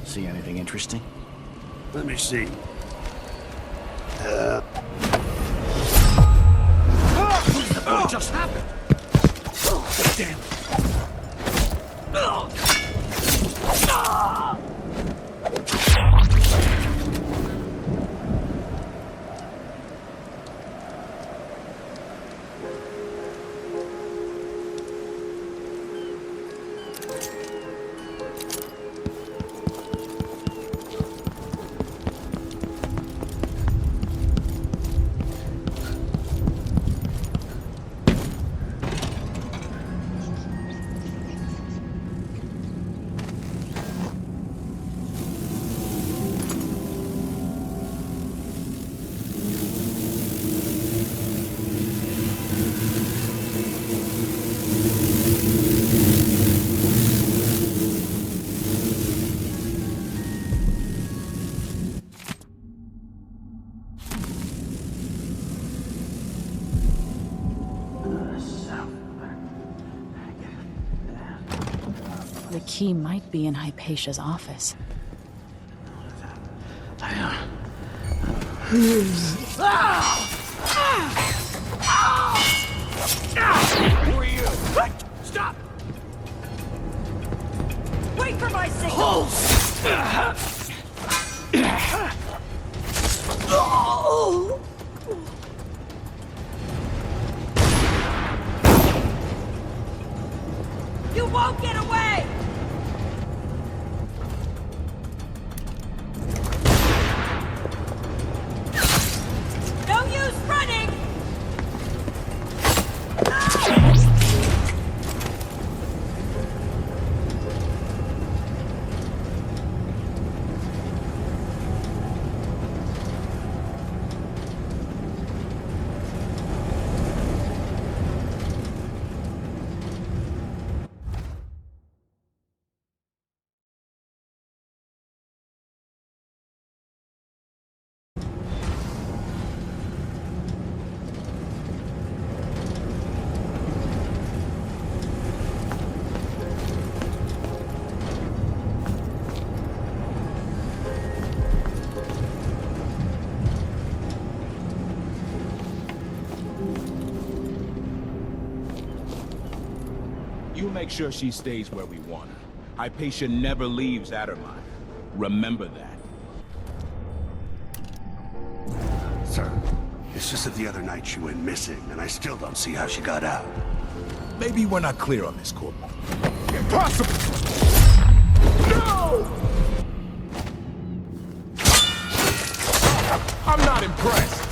See anything interesting? Let me see. What just happened? Damn. The key might be in Hypatia's office. Who are you? Stop! Wait for my signal! You won't get away! No use running! make sure she stays where we want her. Hypatia never leaves Addermire. Remember that. Sir, it's just that the other night she went missing, and I still don't see how she got out. Maybe we're not clear on this, Corvo. Impossible! No! I'm not impressed.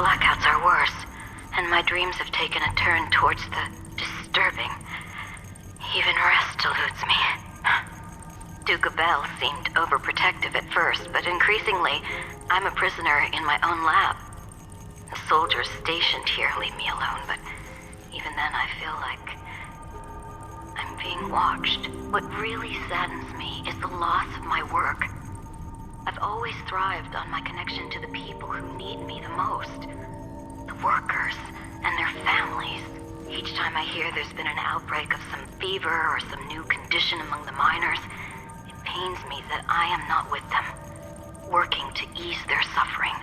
Blackouts are worse, and my dreams have taken a turn towards the disturbing. Even rest eludes me. Duke Bell seemed overprotective at first, but increasingly, I'm a prisoner in my own lab. The soldiers stationed here leave me alone, but even then I feel like I'm being watched. What really saddens me is the loss of my work. I've always thrived on my connection to the people who need me the most. The workers and their families. Each time I hear there's been an outbreak of some fever or some new condition among the miners, it pains me that I am not with them, working to ease their suffering.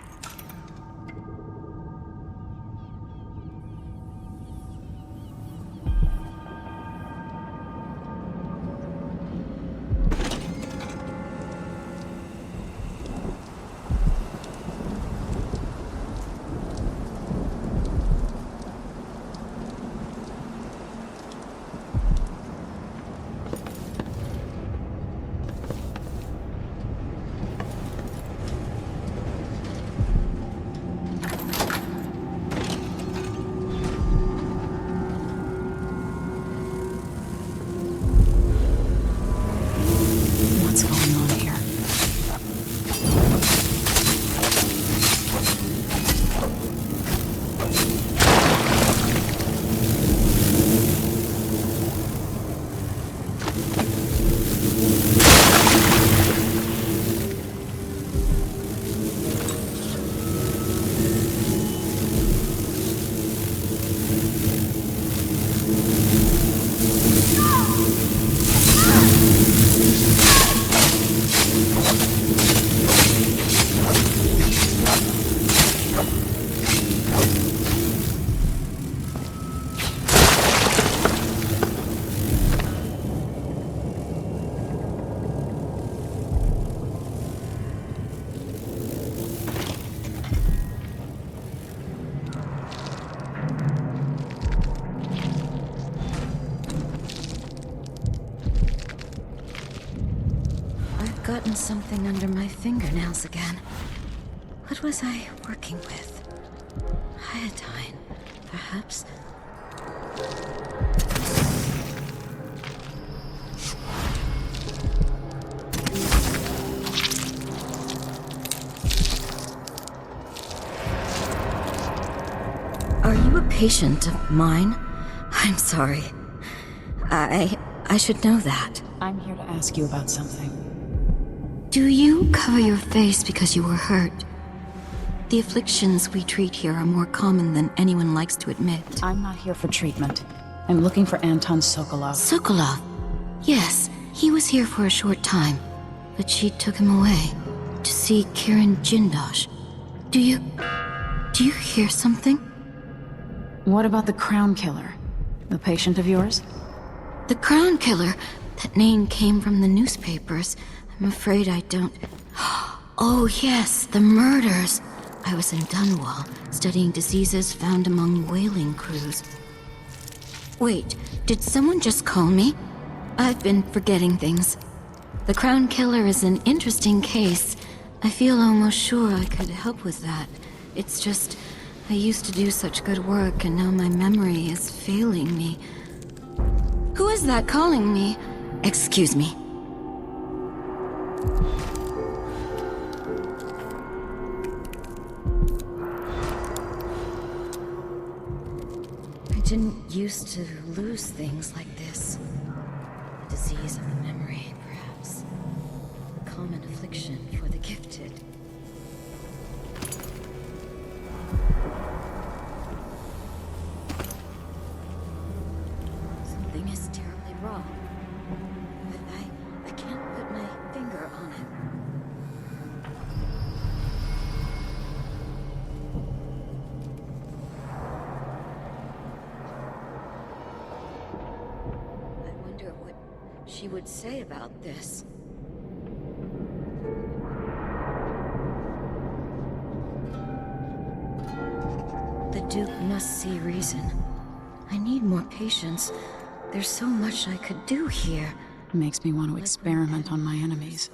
Gotten something under my fingernails again. What was I working with? Iodine, perhaps? Are you a patient of mine? I'm sorry. I should know that. I'm here to ask you about something. Do you cover your face because you were hurt? The afflictions we treat here are more common than anyone likes to admit. I'm not here for treatment. I'm looking for Anton Sokolov. Sokolov? Yes, he was here for a short time, but she took him away to see Kirin Jindosh. Do you hear something? What about the Crown Killer? The patient of yours? The Crown Killer? That name came from the newspapers. I'm afraid I don't... Oh yes, the murders. I was in Dunwall, studying diseases found among whaling crews. Wait, did someone just call me? I've been forgetting things. The Crown Killer is an interesting case. I feel almost sure I could help with that. It's just, I used to do such good work and now my memory is failing me. Who is that calling me? Excuse me. I didn't used to lose things like this. A disease of the memory, perhaps. A common affliction for the gifted. Something is terribly wrong. But I can't put my finger on it. I wonder what she would say about this. The Duke must see reason. I need more patience. There's so much I could do here. Makes me want to experiment on my enemies.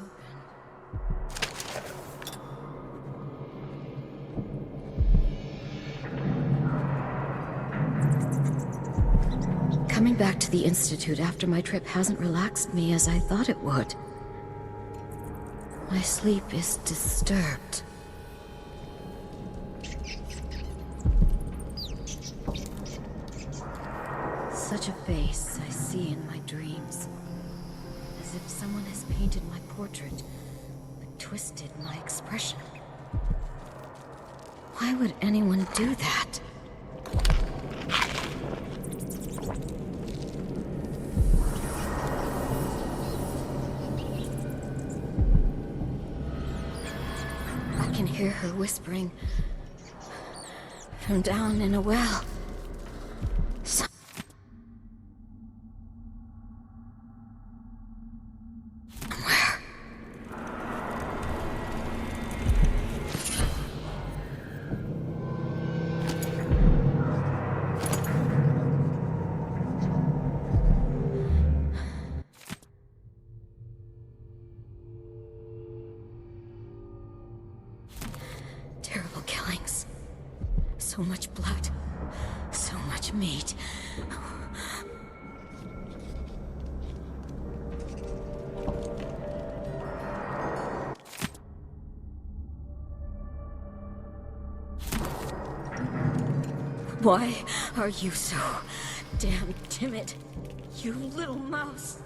Coming back to the Institute after my trip hasn't relaxed me as I thought it would. My sleep is disturbed. Such a face I see in my dreams. As if someone has painted my portrait, but twisted my expression. Why would anyone do that? I can hear her whispering from down in a well. Terrible killings. So much blood. So much meat. Why are you so damn timid, you little mouse?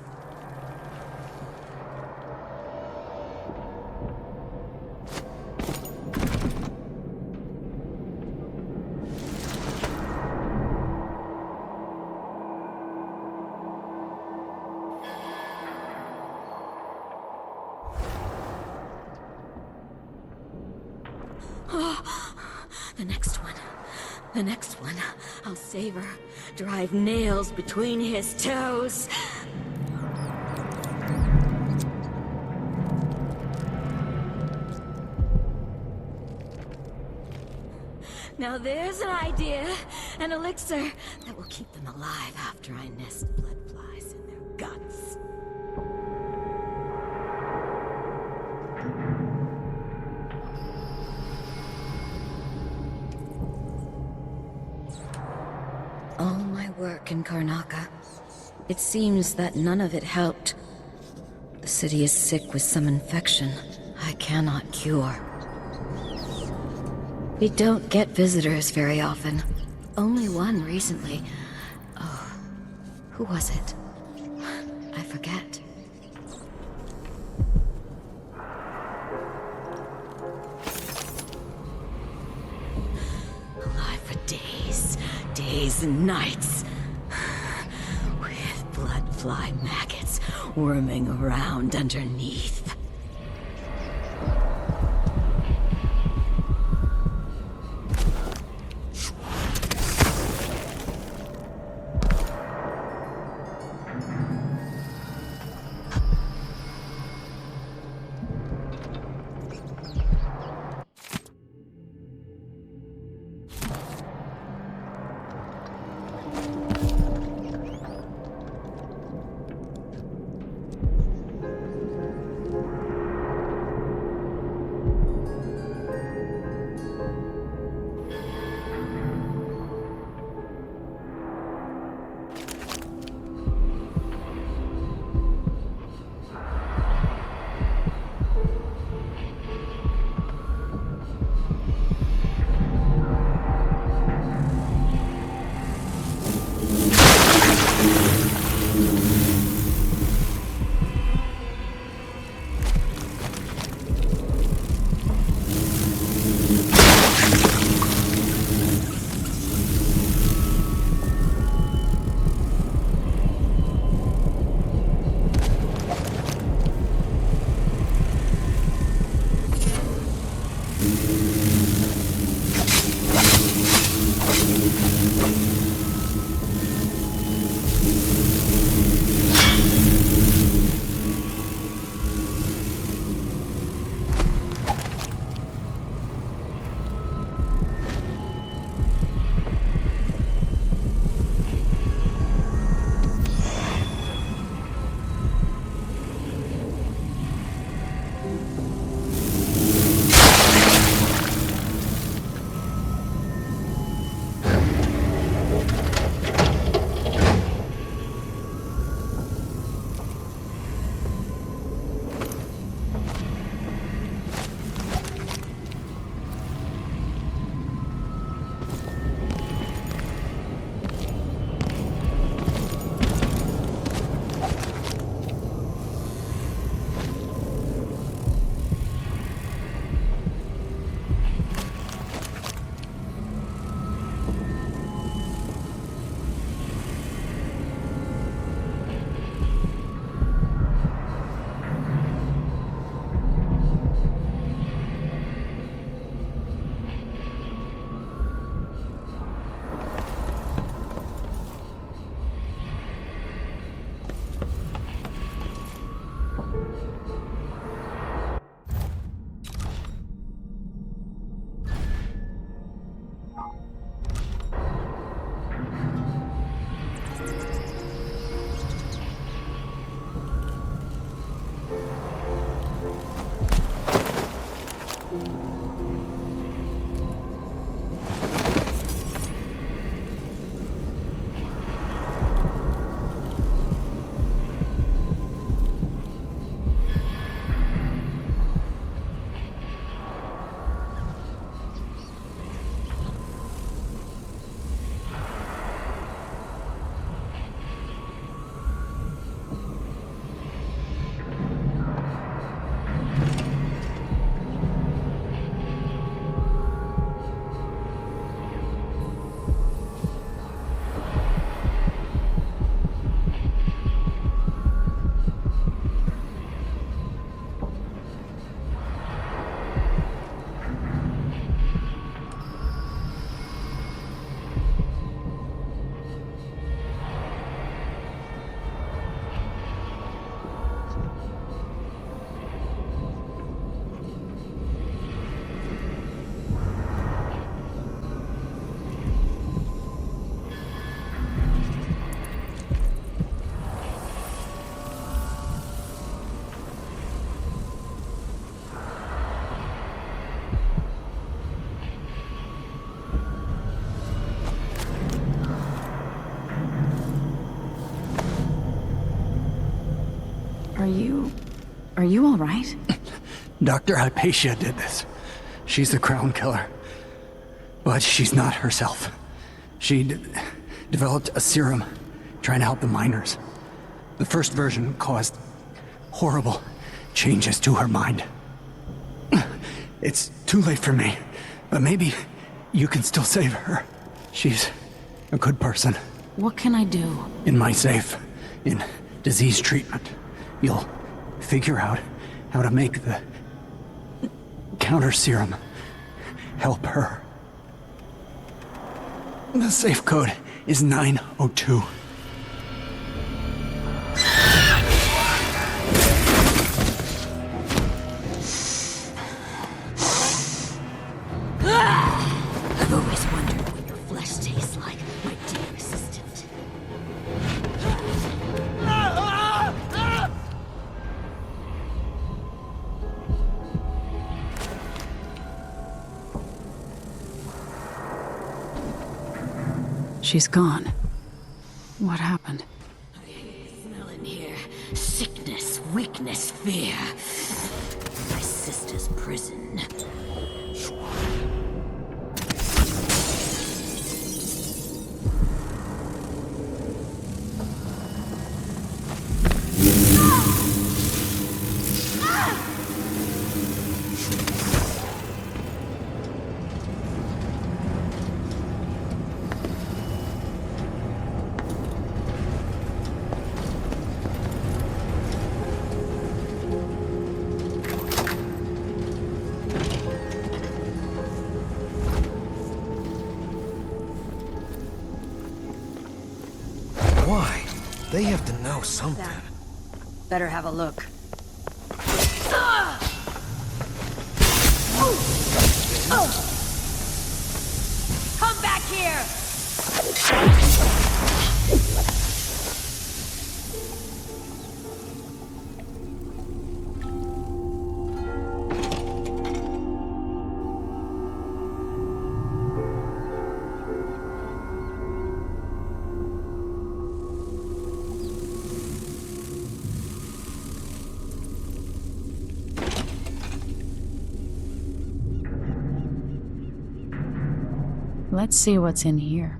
The next one, I'll save her. Drive nails between his toes. Now there's an idea, an elixir that will keep them alive after I nest blood flies in their guts. All my work in Karnaca. It seems that none of it helped. The city is sick with some infection I cannot cure. We don't get visitors very often. Only one recently. Oh, who was it? I forget. Alive for days and nights. With blood fly maggots worming around underneath. Are you all right? Dr. Hypatia did this. She's the crown killer. But she's not herself. She developed a serum trying to help the miners. The first version caused horrible changes to her mind. It's too late for me, but maybe you can still save her. She's a good person. What can I do? In my safe, in disease treatment, you'll figure out how to make the counter serum help her. The safe code is 902. I've always wondered what your flesh tastes like, my dear assistant. She's gone. What happened? Smell in here. Sickness, weakness, fear. My sister's prison. Why? They have to know something. Better have a look. Come back here! Let's see what's in here.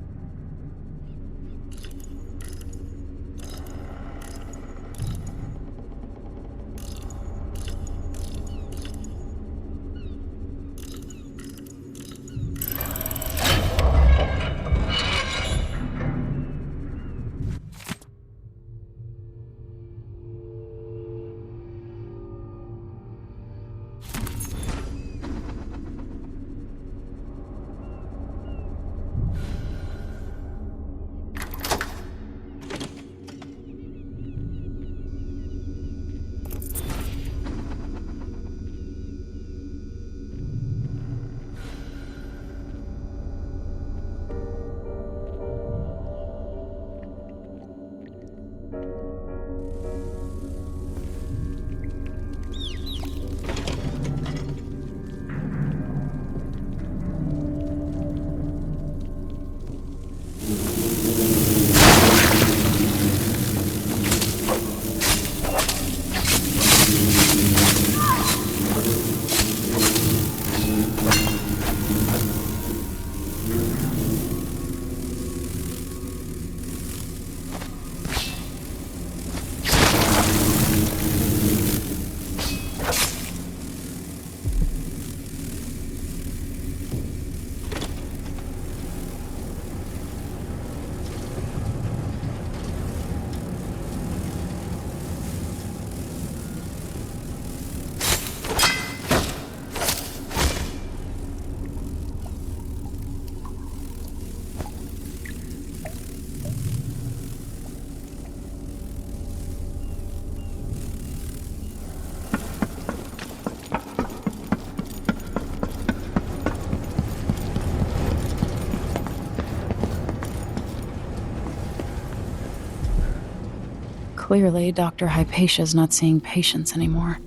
Clearly, Dr. Hypatia's not seeing patients anymore.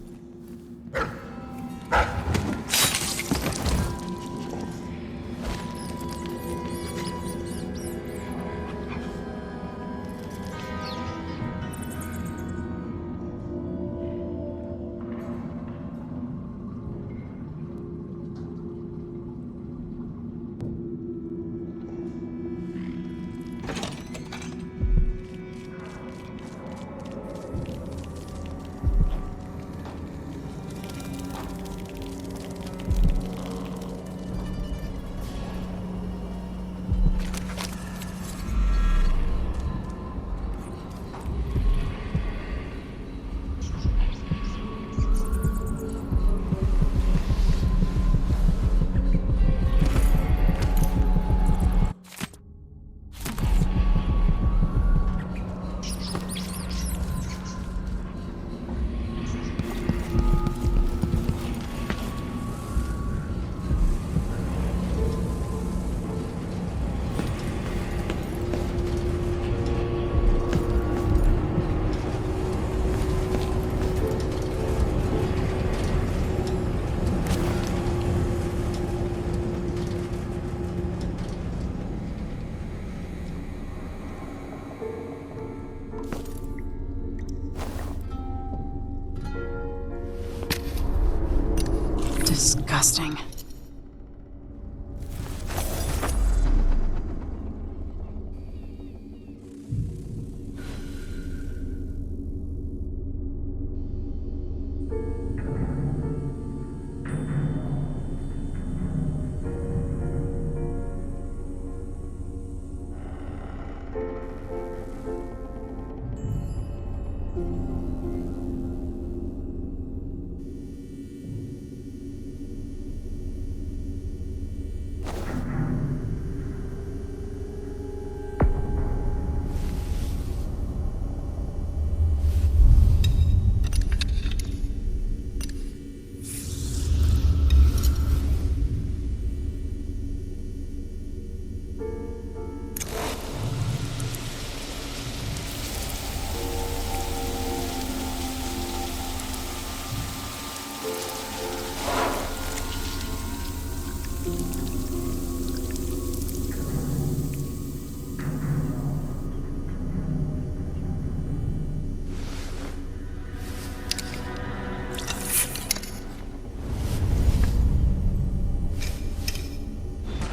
disgusting.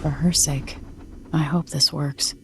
For her sake, I hope this works.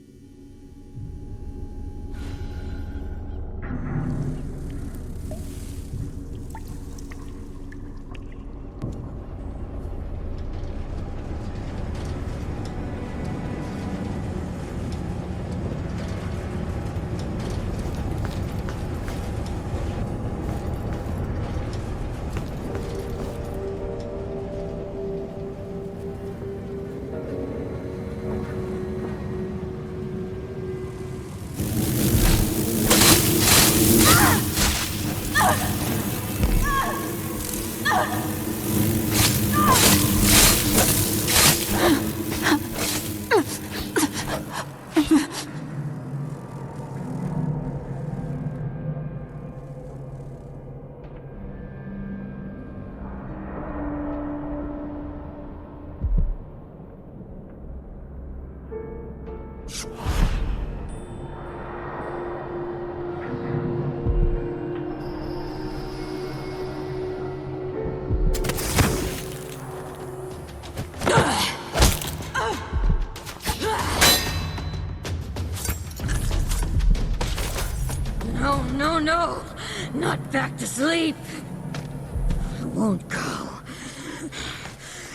No, not back to sleep. I won't go.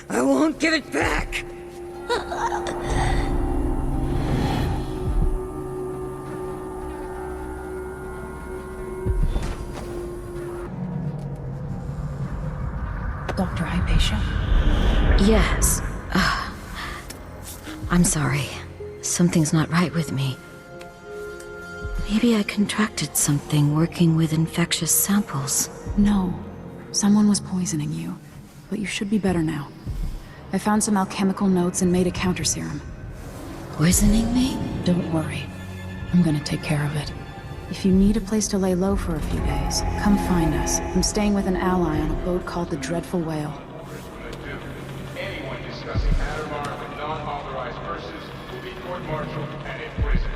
I won't give it back. Dr. Hypatia? Yes. I'm sorry. Something's not right with me. Maybe I contracted something working with infectious samples. No. Someone was poisoning you. But you should be better now. I found some alchemical notes and made a counter serum. Poisoning me? Don't worry. I'm gonna take care of it. If you need a place to lay low for a few days, come find us. I'm staying with an ally on a boat called the Dreadful Whale. Anyone discussing Addermire with non-authorized persons will be court-martialed and imprisoned.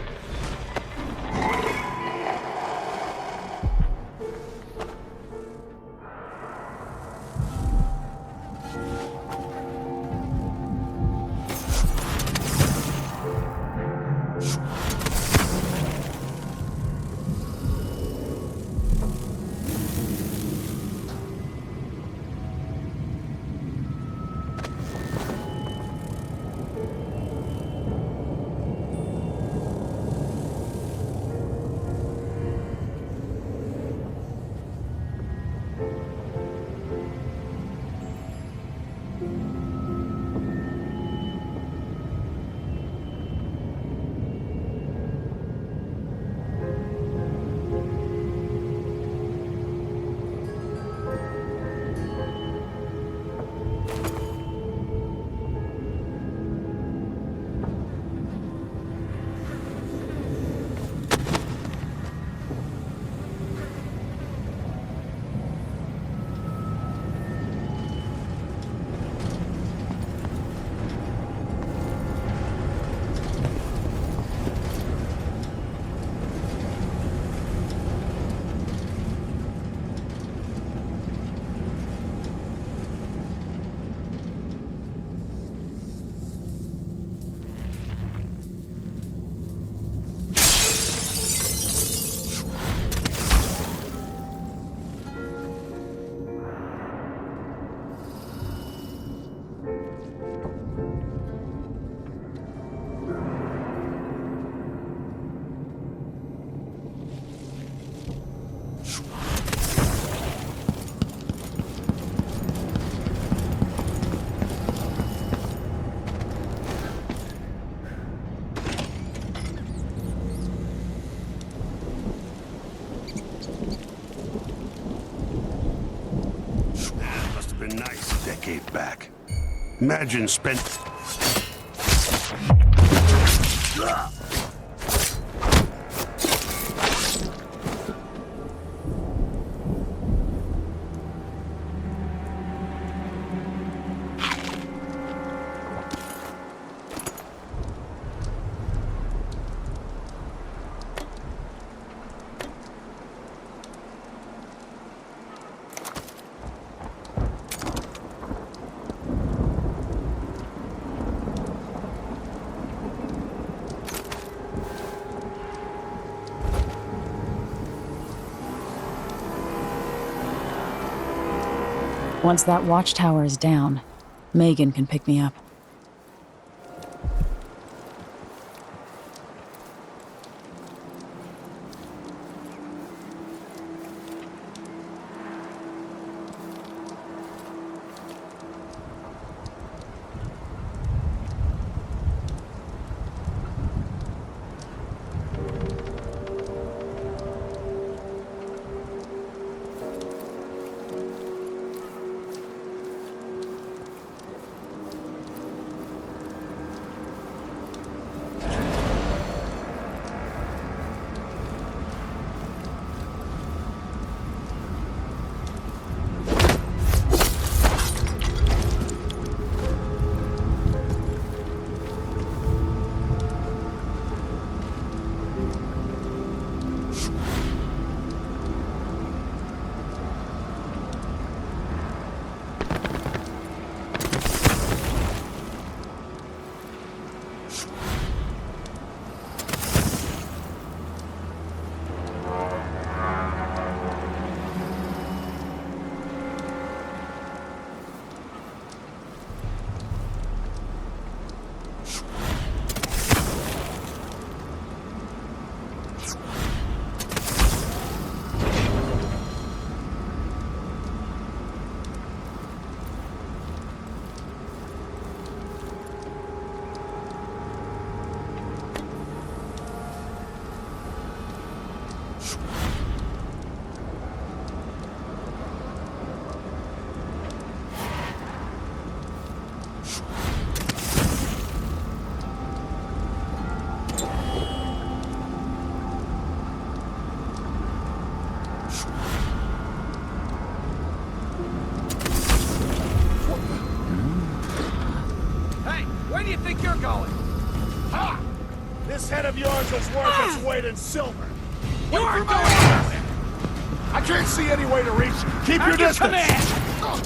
decade back. Imagine spent... Once that watchtower is down, Megan can pick me up. This head of yours is worth its weight in silver. Wait for my orders! I can't see any way to reach you. Keep your distance. No!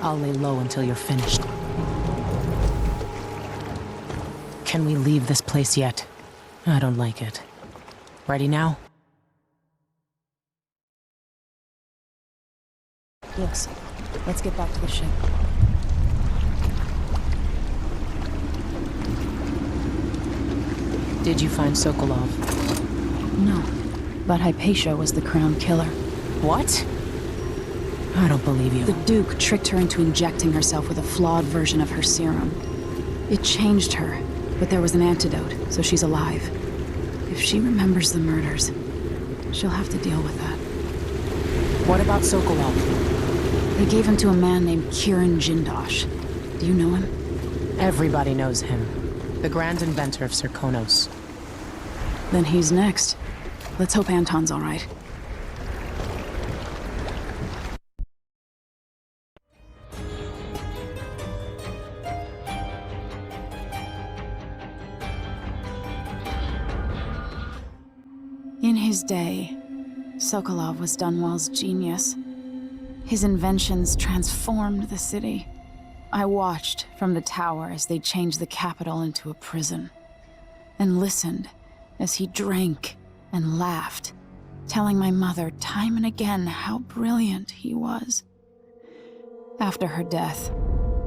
I'll lay low until you're finished. Can we leave this place yet? I don't like it. Ready now? Yes. Let's get back to the ship. Did you find Sokolov? No. But Hypatia was the crown killer. What? I don't believe you. The Duke tricked her into injecting herself with a flawed version of her serum. It changed her, but there was an antidote, so she's alive. If she remembers the murders, she'll have to deal with that. What about Sokolov? They gave him to a man named Kiran Jindosh. Do you know him? Everybody knows him. The grand inventor of Serkonos. Then he's next. Let's hope Anton's all right. his day, Sokolov was Dunwall's genius. His inventions transformed the city. I watched from the tower as they changed the capital into a prison, and listened as he drank and laughed, telling my mother time and again how brilliant he was. After her death,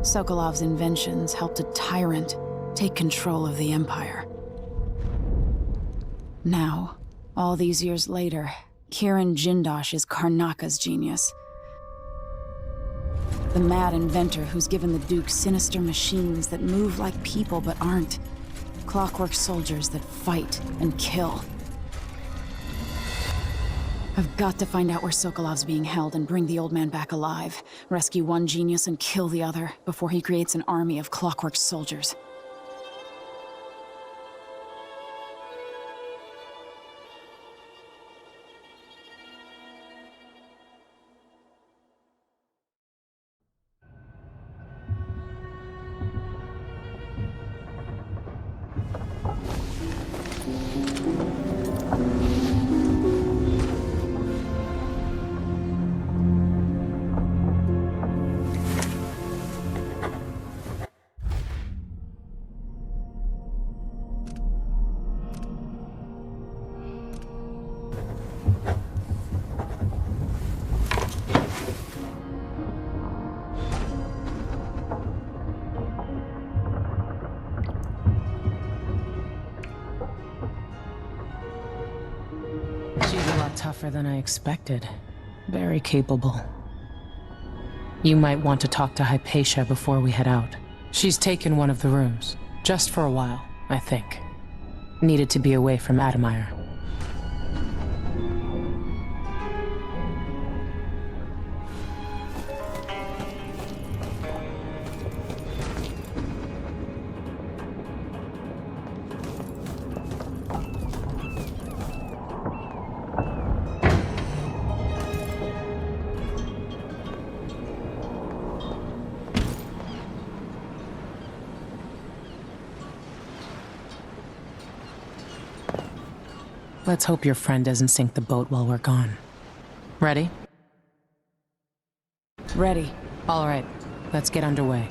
Sokolov's inventions helped a tyrant take control of the Empire. Now, all these years later, Kirin Jindosh is Karnaca's genius. The mad inventor who's given the Duke sinister machines that move like people but aren't. Clockwork soldiers that fight and kill. I've got to find out where Sokolov's being held and bring the old man back alive. Rescue one genius and kill the other before he creates an army of Clockwork soldiers. Tougher than I expected. Very capable. You might want to talk to Hypatia before we head out. She's taken one of the rooms. Just for a while, I think. Needed to be away from Addermire. Let's hope your friend doesn't sink the boat while we're gone. Ready? Ready. All right, let's get underway.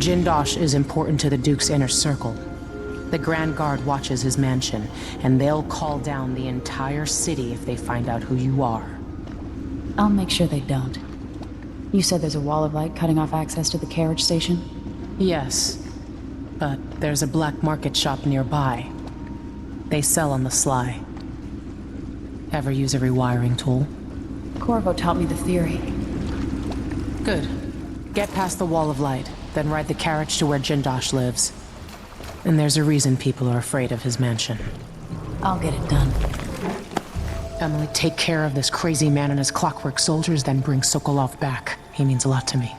Jindosh is important to the Duke's inner circle. The Grand Guard watches his mansion, and they'll call down the entire city if they find out who you are. I'll make sure they don't. You said there's a wall of light cutting off access to the carriage station? Yes, but there's a black market shop nearby. They sell on the sly. Ever use a rewiring tool? Corvo taught me the theory. Good. Get past the wall of light, then ride the carriage to where Jindosh lives. And there's a reason people are afraid of his mansion. I'll get it done. Emily, take care of this crazy man and his Clockwork soldiers, then bring Sokolov back. He means a lot to me.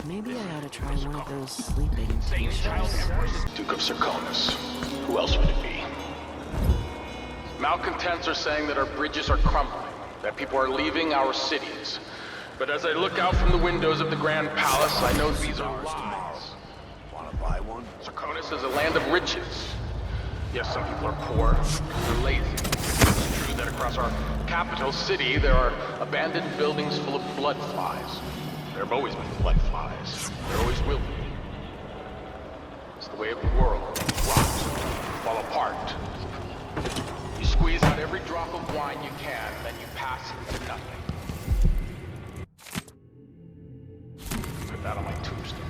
Maybe I ought to try one of those sleeping Duke of Serkonos. Who else would it be? Malcontents are saying that our bridges are crumbling, that people are leaving our cities. But as I look out from the windows of the Grand Palace, I know these are lies. Wanna buy one? Serkonos is a land of riches. Yes, some people are poor, they're lazy. It's true that across our capital city, there are abandoned buildings full of blood flies. There have always been blood flies. There always will be. It's the way of the world. Rot. Fall apart. You squeeze squeeze out every drop of wine you can, then you pass into nothing. Put that on my tombstone.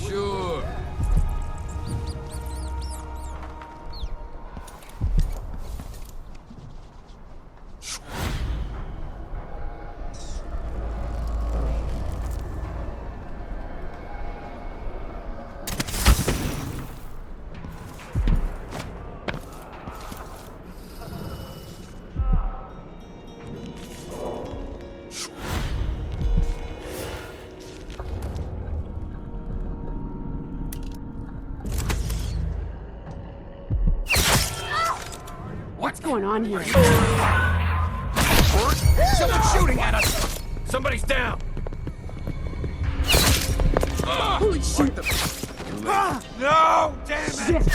Sure. What's going on here? Someone's shooting at us! Somebody's down! Holy shit! No! Damn it!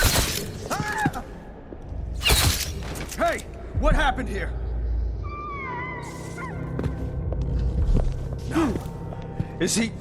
Hey! What happened here? No. Is he...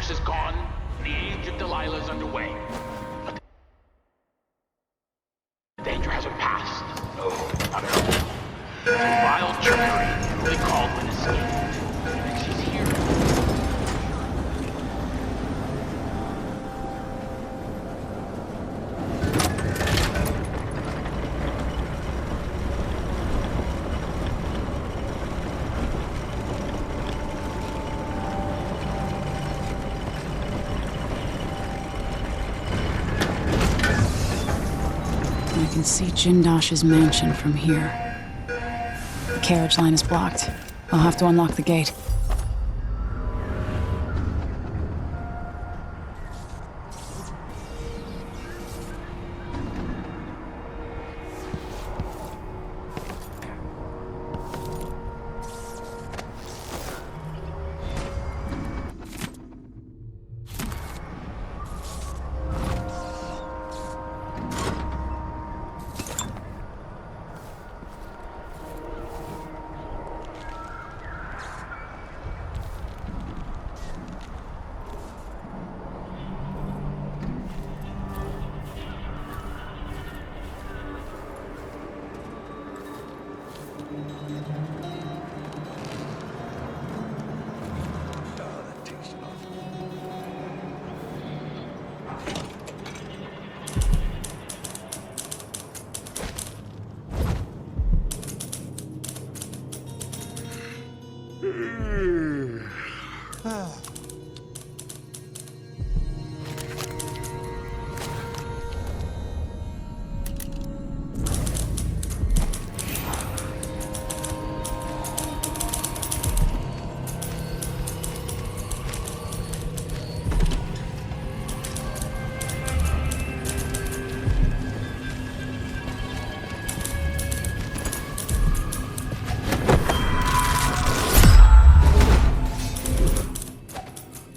Empress is gone, and the Age of Delilah is underway. But the danger hasn't passed. No, not at all. Through vile trickery, Emily Kaldwin escaped. And she's here. I can see Jindosh's mansion from here. The carriage line is blocked. I'll have to unlock the gate.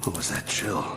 What was that chill?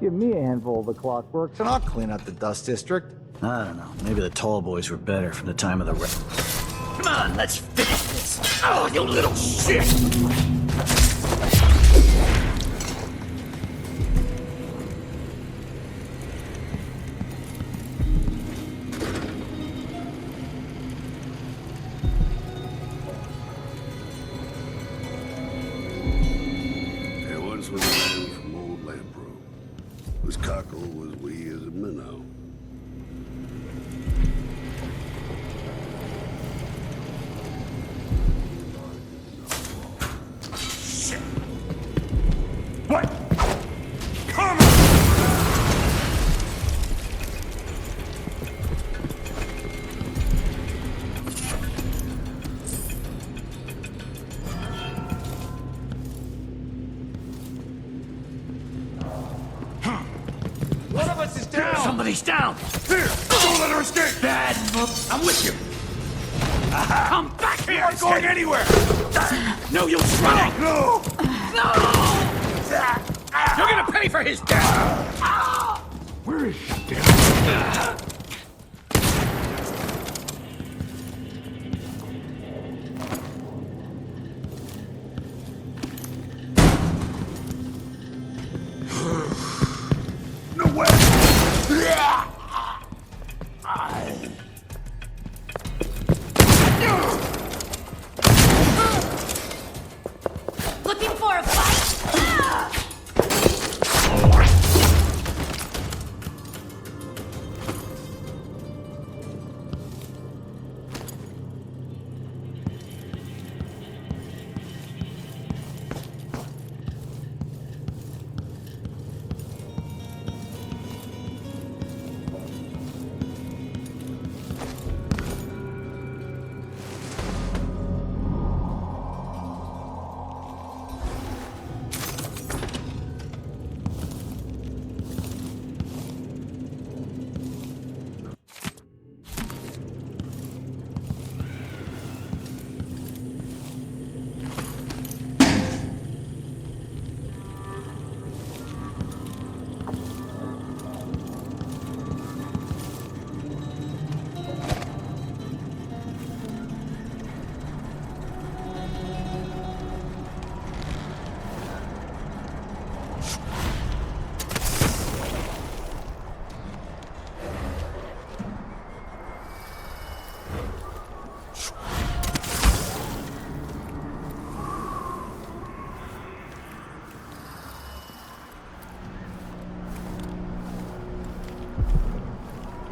Give me a handful of the Clockworks and I'll clean up the dust district. I don't know. Maybe the tall boys were better from the time of the Come on, let's finish this. Oh, you little shit! There once was a man from old Lampro, whose cockle was wee as a minnow. What? Come! One of us is down! Somebody's down! Here! Don't let her escape! Bad! I'm with you! Come back here! You're not going anywhere! No use running! No! No! You're gonna pay for his death! Where is she?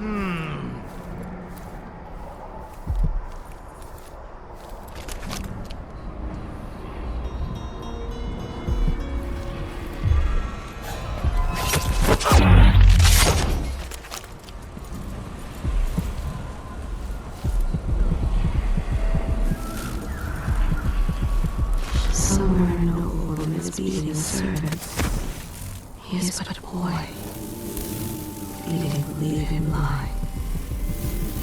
Somewhere an old woman is beating servants. He is but a boy. He didn't leave him lie.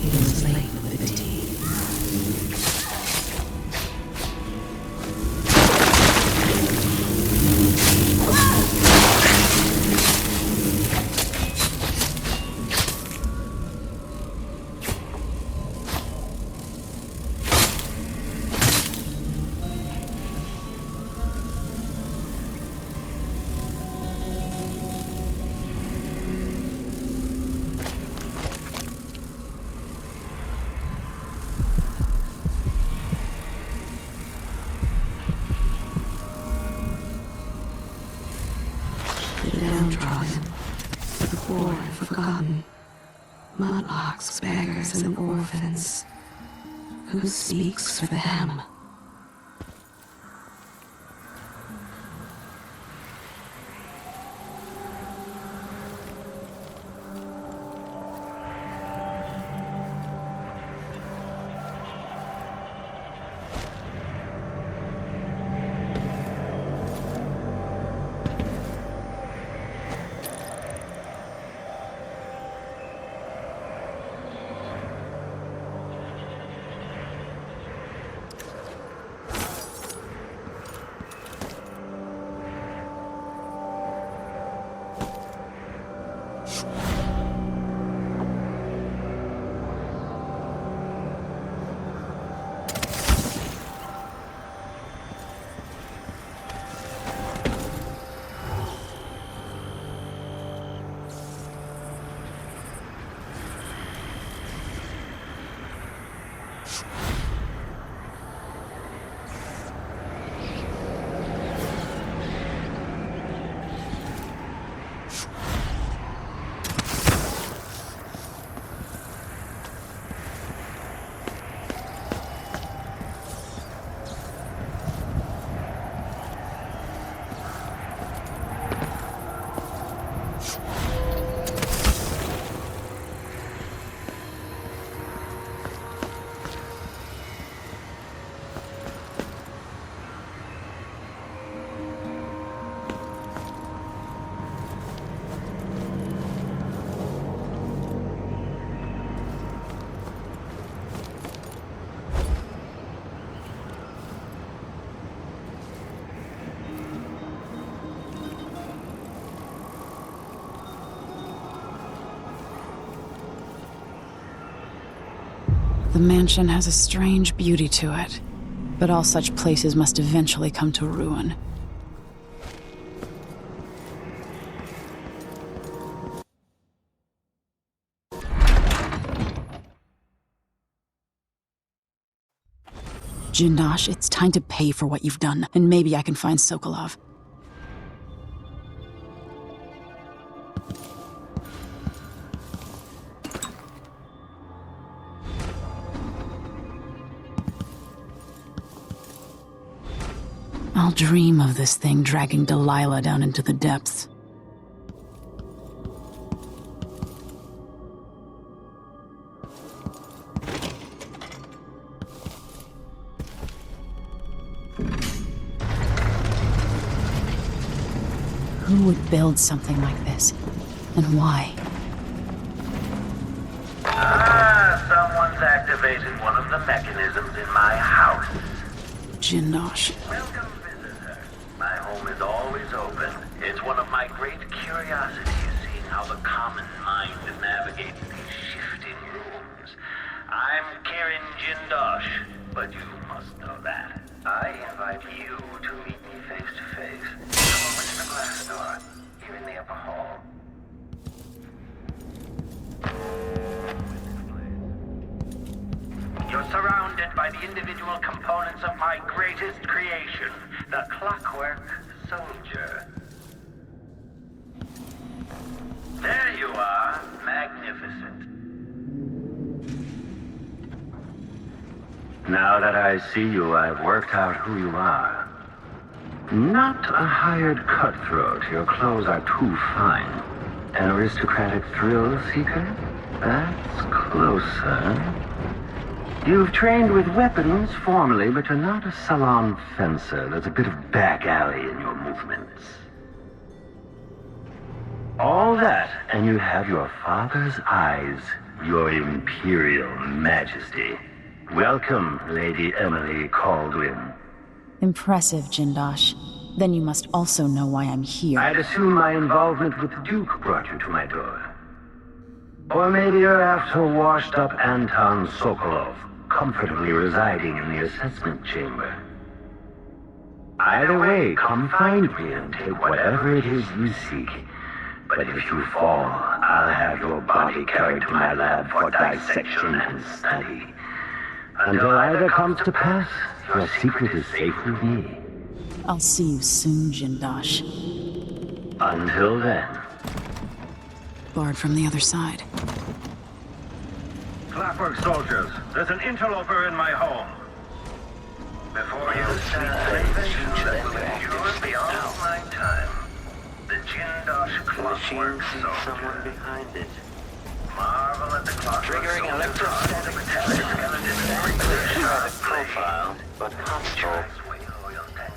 He was late with the tea. The downtrodden, the poor and forgotten, mutlocks, beggars, and orphans. Who speaks for them? The mansion has a strange beauty to it, but all such places must eventually come to ruin. Jindosh, it's time to pay for what you've done, and maybe I can find Sokolov. I'll dream of this thing dragging Delilah down into the depths. Who would build something like this? And why? Someone's activated one of the mechanisms in my house. Jindosh. Welcome, visitor. My home is always open. It's one of my great curiosities, seeing how the common mind navigates these shifting rooms. I'm Karen Jindosh, but you must know that. I invite you to meet me face to face. Come over to the glass door, here in the upper hall. You're surrounded by the individual components of my greatest creation, the Clockwork Soldier. There you are, magnificent. Now that I see you, I've worked out who you are. Not a hired cutthroat. Your clothes are too fine. An aristocratic thrill seeker? That's closer. You've trained with weapons formally, but you're not a salon fencer. There's a bit of back alley in your movements. All that, and you have your father's eyes, your imperial majesty. Welcome, Lady Emily Kaldwin. Impressive, Jindosh. Then you must also know why I'm here. I'd assume my involvement with the Duke brought you to my door. Or maybe you're after washed-up Anton Sokolov, comfortably residing in the assessment chamber. Either way, come find me and take whatever it is you seek. But if you fall, I'll have your body carried to my lab for dissection and study. Until either comes to pass, your secret is safe with me. I'll see you soon, Jindosh. Until then. Barred from the other side. Clockwork soldiers, there's an interloper in my home. Before you stand anything that will endure beyond my time. The Jindosh Clockwork soldiers. Someone behind it. Marvel at the Clockwork triggering electrostatic metallic skeleton. Profile, but hostile.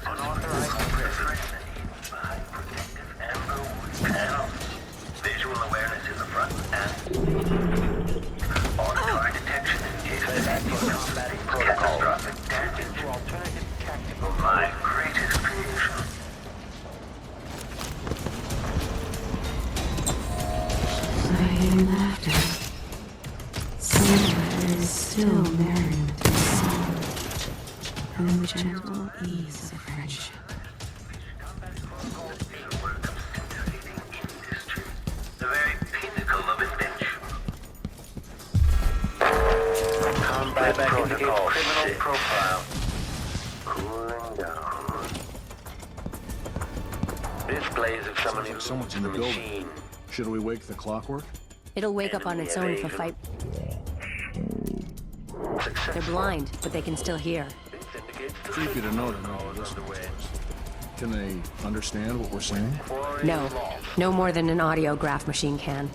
Unauthorized presence. Behind protective amber wood panels. Visual awareness in the front and auditory detection in case of combating catastrophic damage. Alternative tactical. My greatest creation. Sighing laughter. Somewhere is still merriment and song. And the gentle ease of friendship. The very pinnacle of invention. Combat protocol criminal profile. Cooling down. Displays of someone's in the machine. Should we wake the Clockwork? It'll wake up on its own if a fight. They're blind, but they can still hear. Creepy to know all this. Can they understand what we're saying? No more than an audiograph machine can.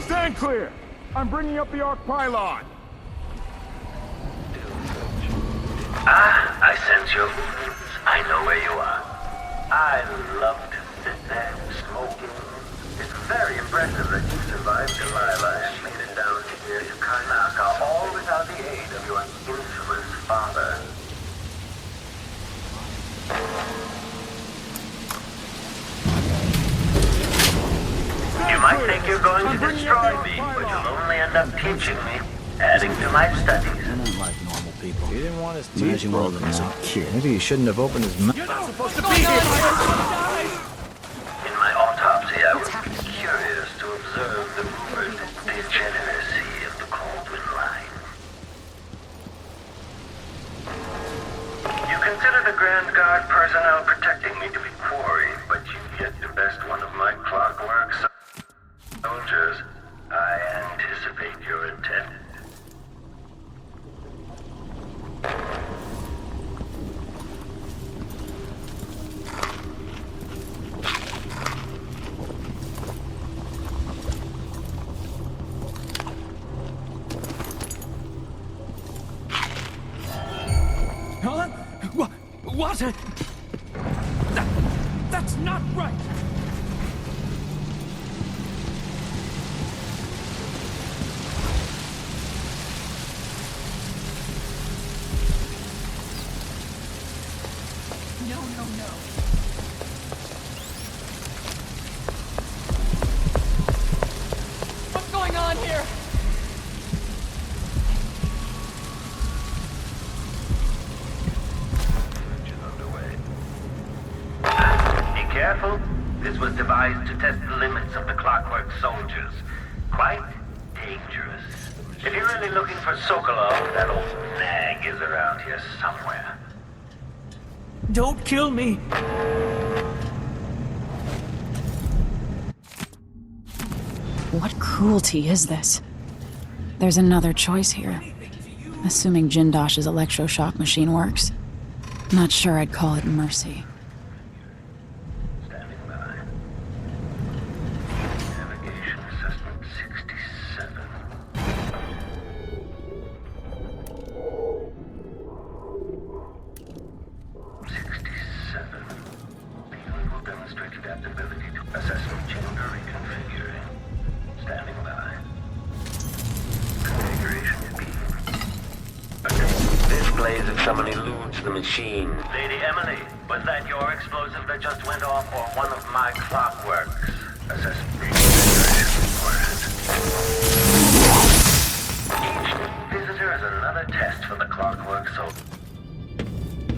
Stand clear! I'm bringing up the arc pylon! I sense your movements. I know where you are. I love to sit there smoking. It's very impressive that you survived Delilah and made it down here to Karnaca, all without the aid of your infamous father. You might think you're going to destroy me, but you'll only end up teaching me, adding to my studies. They're not like normal people. He didn't want his teeth broken out. Maybe he shouldn't have opened his mouth. You're not supposed to be here! In my autopsy, I was curious to observe the rumored degeneracy of the Kaldwin line. You consider the Grand Guard personnel protecting me to be quarry, but you've yet to best one of my Clockwork soldiers. I anticipate your intent. Huh? What? That's not right! No. What's going on here? Be careful. This was devised to test the limits of the Clockwork soldiers. Quite dangerous. If you're really looking for Sokolov, that old nag is around here somewhere. Don't kill me! What cruelty is this? There's another choice here. Assuming Jindosh's electroshock machine works. Not sure I'd call it mercy. Standing by. Navigation assessment 67. The unit will demonstrate adaptability to assessment chamber reconfiguring. Standing by. Configuration is B. Displays if someone eludes the machine. Lady Emily, was that your explosive that just went off or one of my clockworks? Assessment reconfiguration required. Each visitor is another test for the clockwork soldier.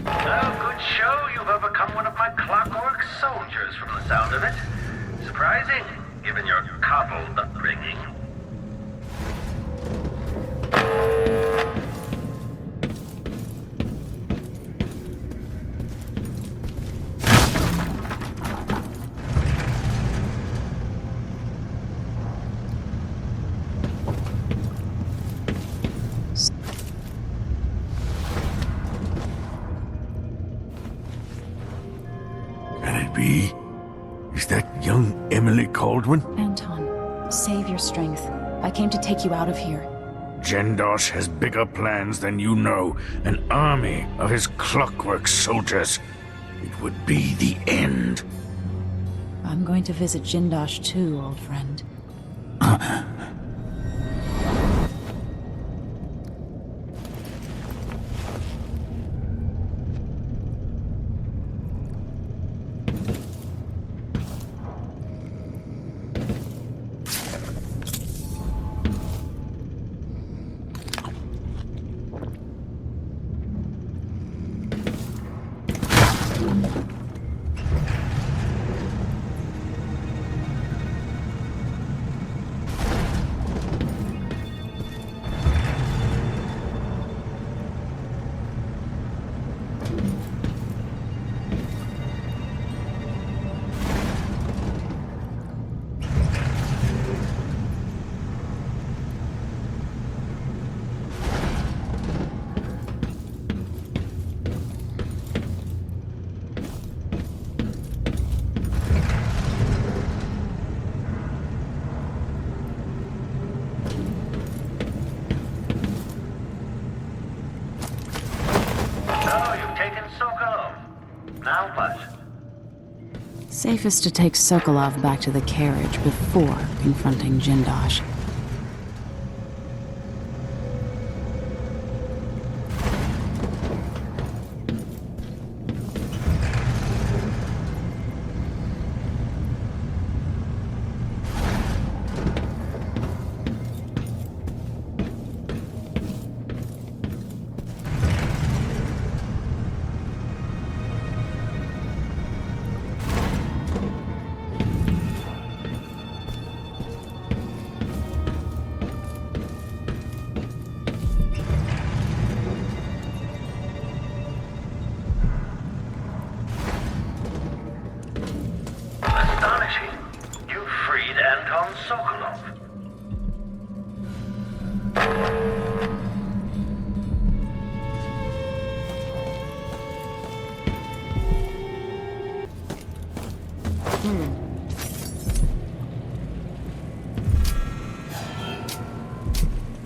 Oh, good show. You've overcome one of my clockwork soldiers from the sound of it. Surprising, given your cobbled upbringing. Be? Is that young Emily Kaldwin? Anton, save your strength. I came to take you out of here. Jindosh has bigger plans than you know. An army of his clockwork soldiers. It would be the end. I'm going to visit Jindosh too, old friend. Now what? Safest to take Sokolov back to the carriage before confronting Jindosh.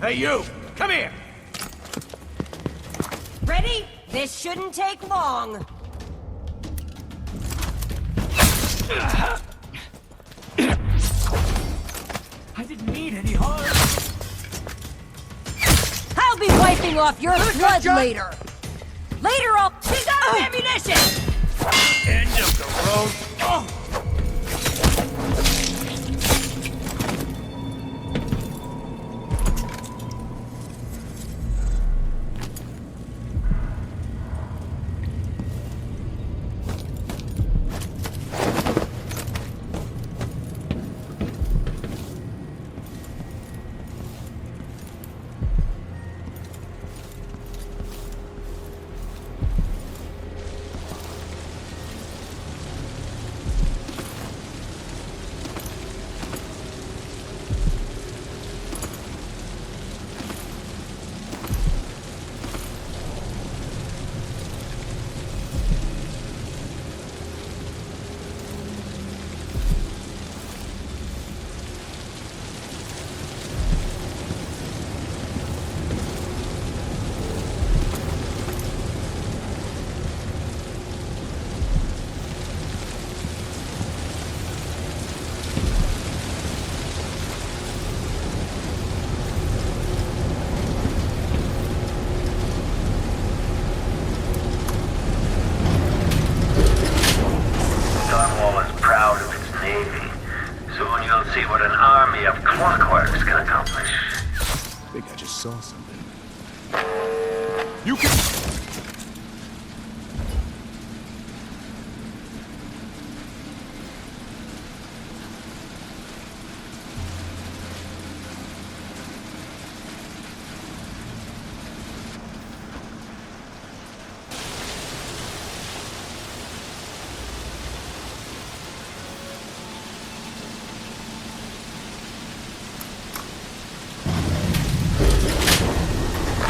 Hey, you! Come here! Ready? This shouldn't take long. I didn't mean any harm. I'll be wiping off your blood later. Later I'll pick up ammunition! End of the road. Oh. proud of its navy. Soon you'll see what an army of Clockworks can accomplish. I think I just saw something. You can...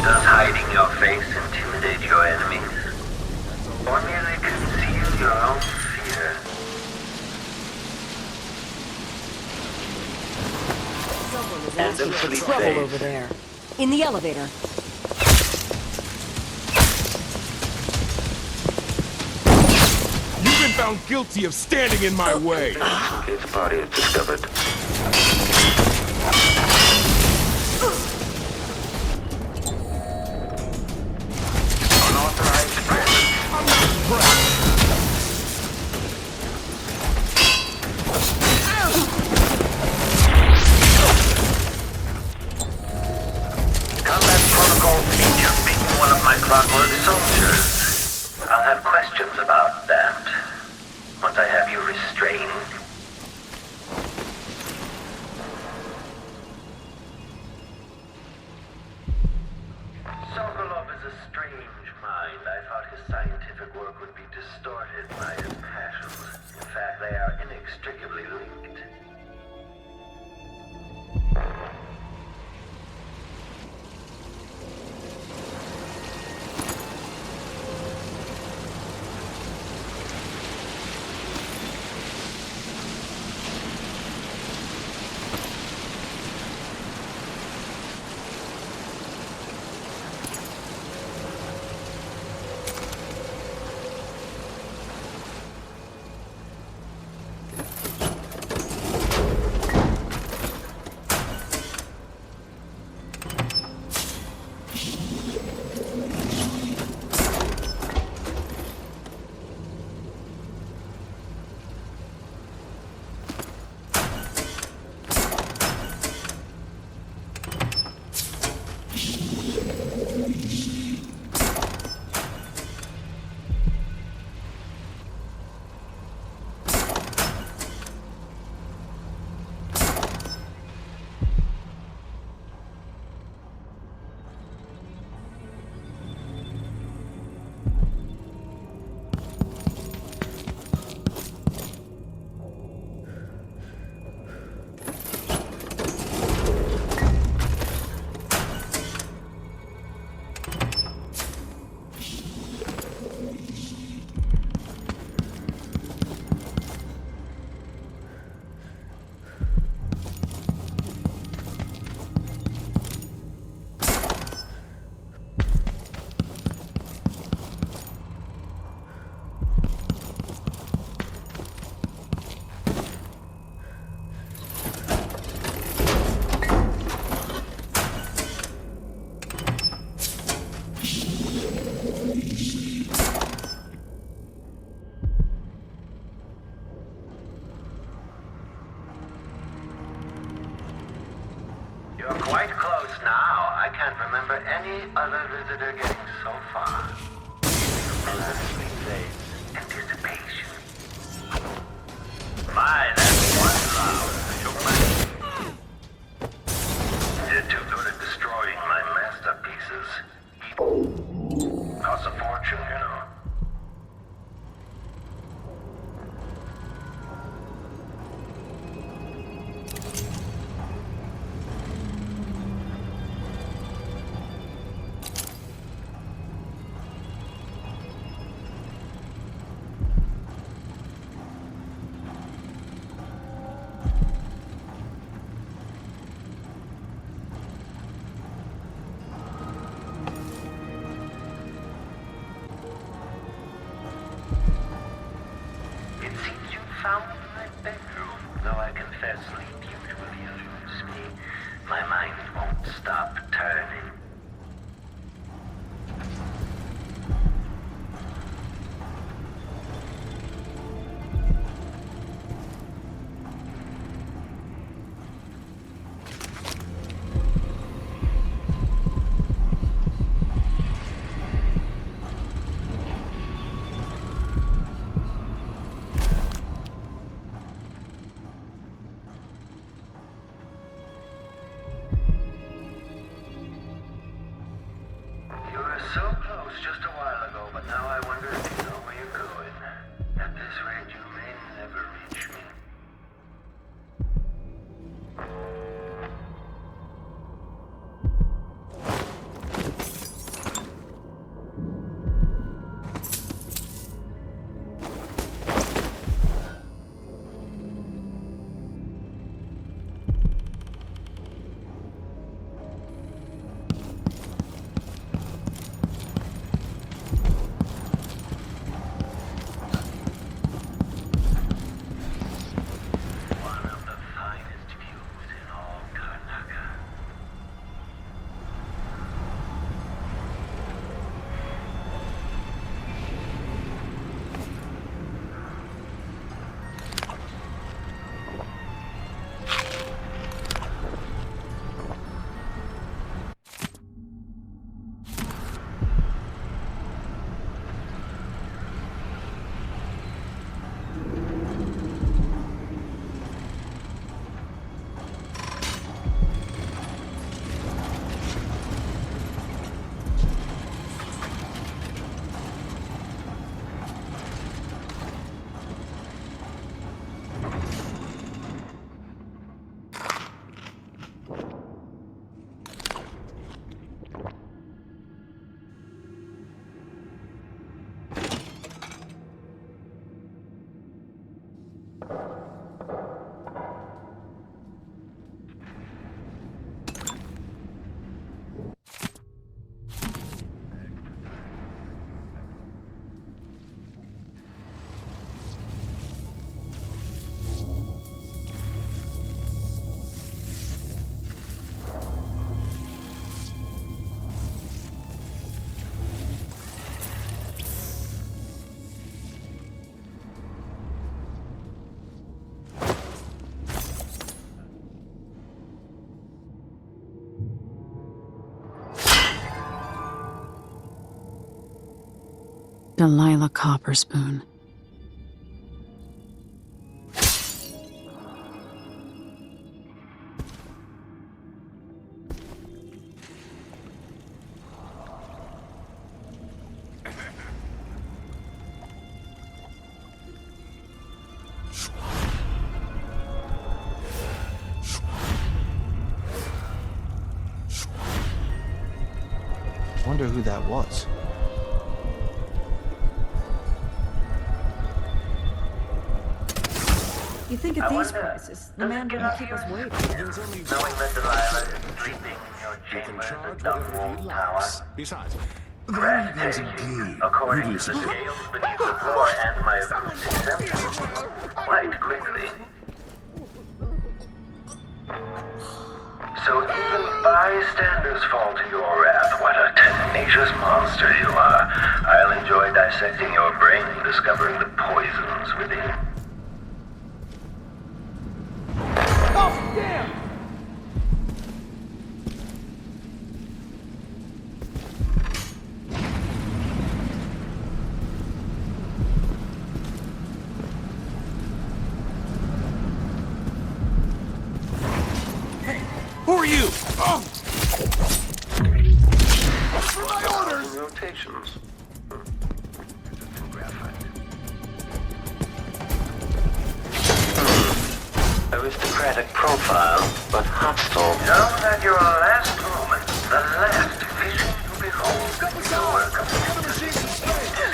Does hiding your face intimidate your enemies? Or merely conceal your own fear? Someone is And asking for Philippe trouble says, over there. In the elevator. You've been found guilty of standing in my way. Its body is discovered. Unauthorized presence. I'm not impressed. Combat protocol feature being one of my Clockwork soldiers. I'll have questions about that once I have you restrained. Sokolov is a strange mind. I thought his scientific work would be distorted by his passions. In fact, they are inextricably linked. You're quite close now. I can't remember any other visitor getting so far. Pleasantly safe. Anticipation. My, that's one loud. You're too good at destroying my masterpieces. Costs a fortune, you know. Found my bedroom, though I confess sleep usually eludes me. My mind won't stop turning. Delilah Copperspoon. Wonder who that was. You think at these prices, the man wouldn't keep us waiting. Knowing that Delilah is sleeping in your chamber in the Dunwall Tower. Besides, Breathtaking, according to the scales beneath the floor and my perception, quite quickly. So even bystanders fall to your wrath. What a tenacious monster you are. I'll enjoy dissecting your brain and discovering the poisons within. Oh, damn! Who are you? Oh! My orders! Rotations. Aristocratic profile, but hostile. Know that your last moment, the last vision you behold, your work of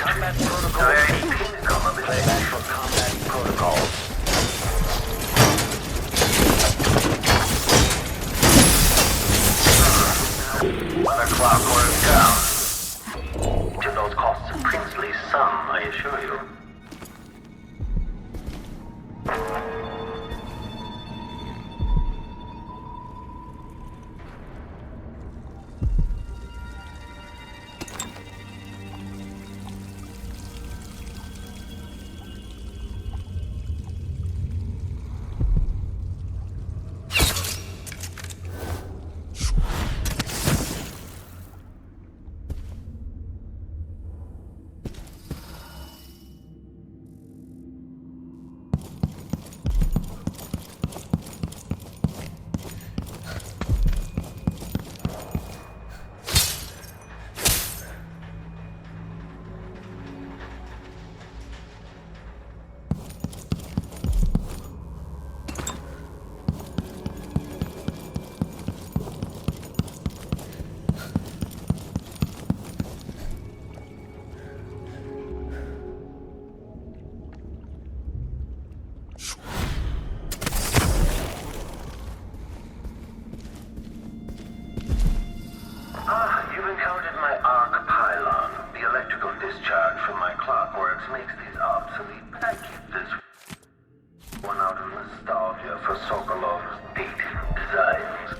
combat protocol. Very pinnacle of it. For combat protocols. When the Clockwork comes, to those costs a princely sum, I assure you. You've encountered my arc pylon. The electrical discharge from my clockworks makes these obsolete. I keep this one out of nostalgia for Sokolov's dated designs.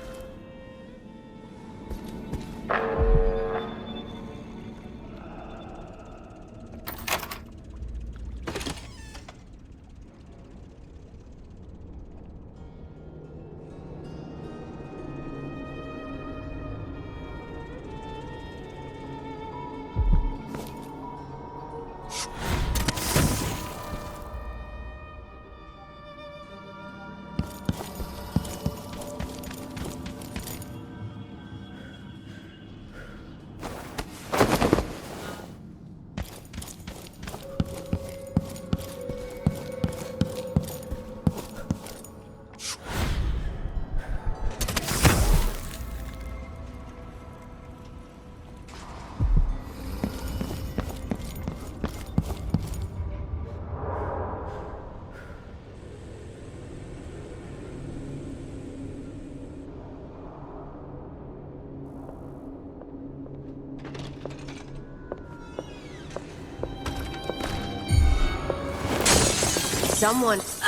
Someone... Sneaky.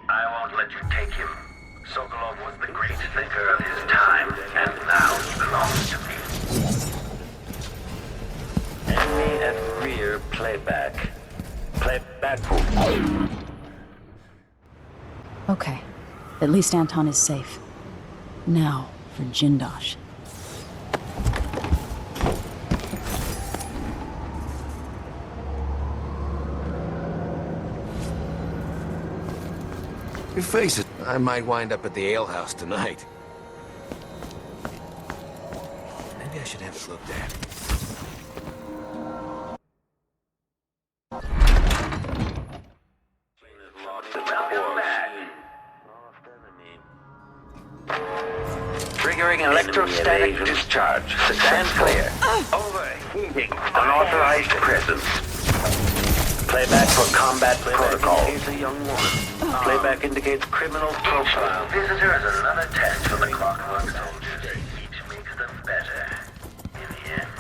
I won't let you take him. Sokolov was the great thinker of his time, and now he belongs to me. Enemy at rear playback. Playback. Okay. At least Anton is safe. Now, for Jindosh. You face it, I might wind up at the alehouse tonight. Maybe I should have it looked at. Triggering electrostatic discharge. Stand clear. Overheating. Unauthorized presence. Playback for combat protocol. Indicates a young woman. Playback indicates criminal profile. Visitor is another test for the Clockwork soldiers. Each makes them better. In the end.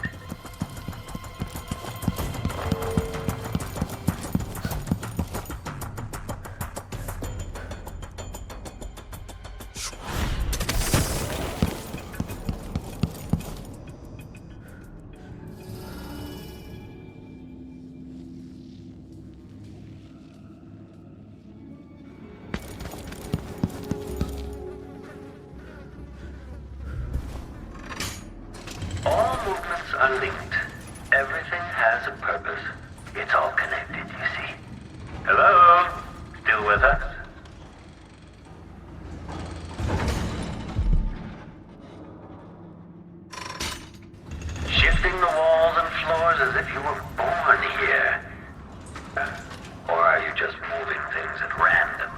All movements are linked. Everything has a purpose. It's all connected, you see. Hello? Still with us? Shifting the walls and floors as if you were born here. Or are you just moving things at random?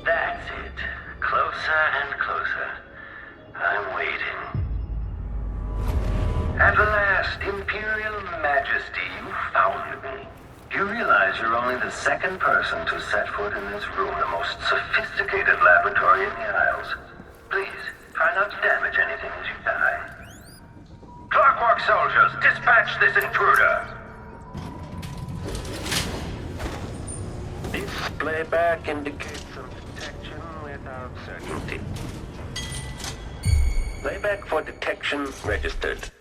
That's it. Closer and closer. I'm waiting. At last, Imperial Majesty, you found me. You realize you're only the second person to set foot in this room, the most sophisticated laboratory in the Isles. Please, try not to damage anything as you die. Clockwork soldiers, dispatch this intruder! This playback indicates some detection without certainty. Playback for detection registered.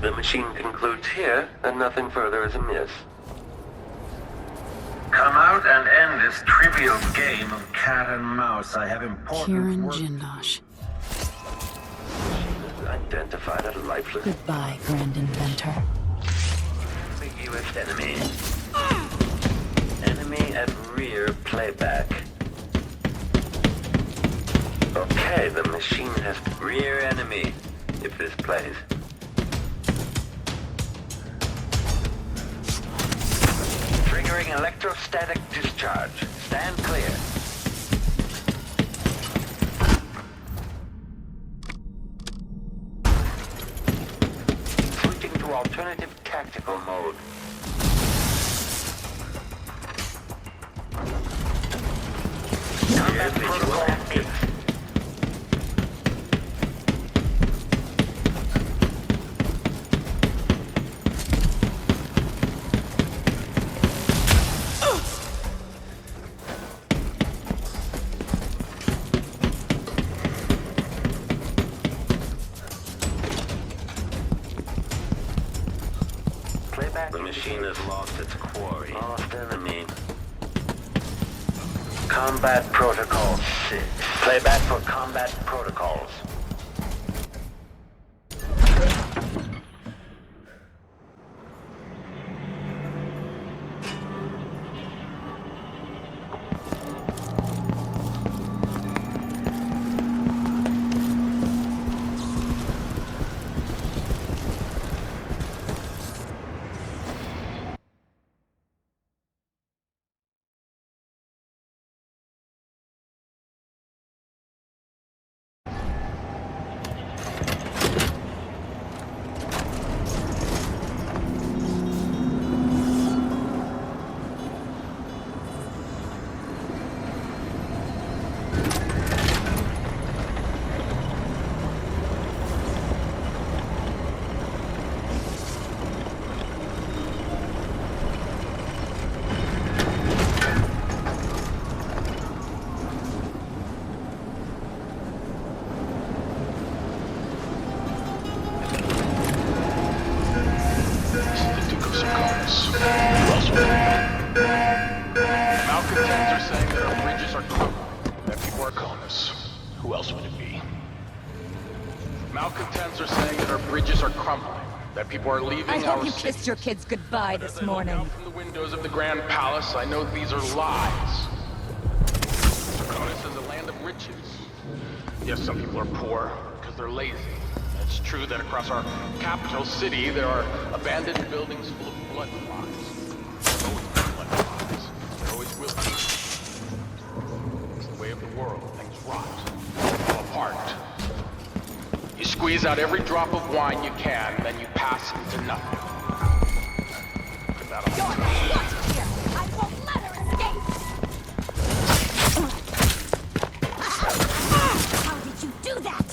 The machine concludes here that nothing further is amiss. Come out and end this trivial game of cat and mouse. I have important Kieran work. Jindosh. Identified as lifeless. Goodbye, Grand Inventor. Ambiguous enemy. Enemy at rear playback. Okay, the machine has rear enemy, if this plays. Triggering electrostatic discharge. Stand clear. Switching to alternative tactical mode. Combat protocol active. The machine has lost its quarry. Lost enemy. Combat protocols. Playback for combat protocols. People are leaving. I hope you kissed your kids goodbye this morning. From the windows of the Grand Palace, I know these are lies. This is a land of riches. Yes, some people are poor because they're lazy. It's true that across our capital city, there are abandoned buildings full of blood flies. There always been blood flies. There always will be. It's the way of the world. Things rot, fall apart. You squeeze out every drop of wine you can, then you pass into nothing. I won't let her escape! How did you do that?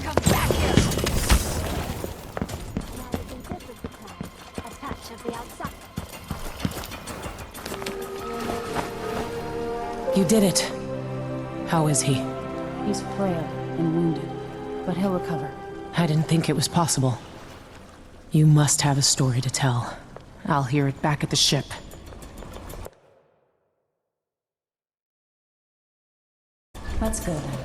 Come back here! A touch of the outside. You did it. How is he? He's frail and wounded, but he'll recover. I didn't think it was possible. You must have a story to tell. I'll hear it back at the ship. Let's go then.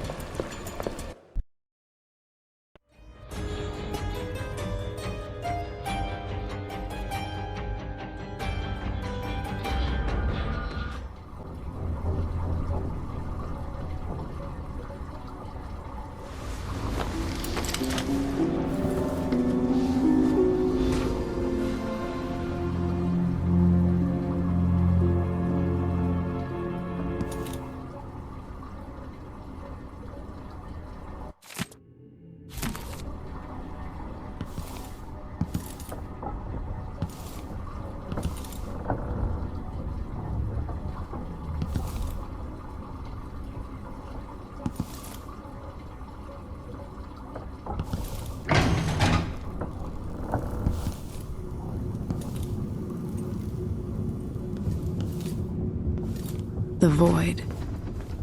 The void,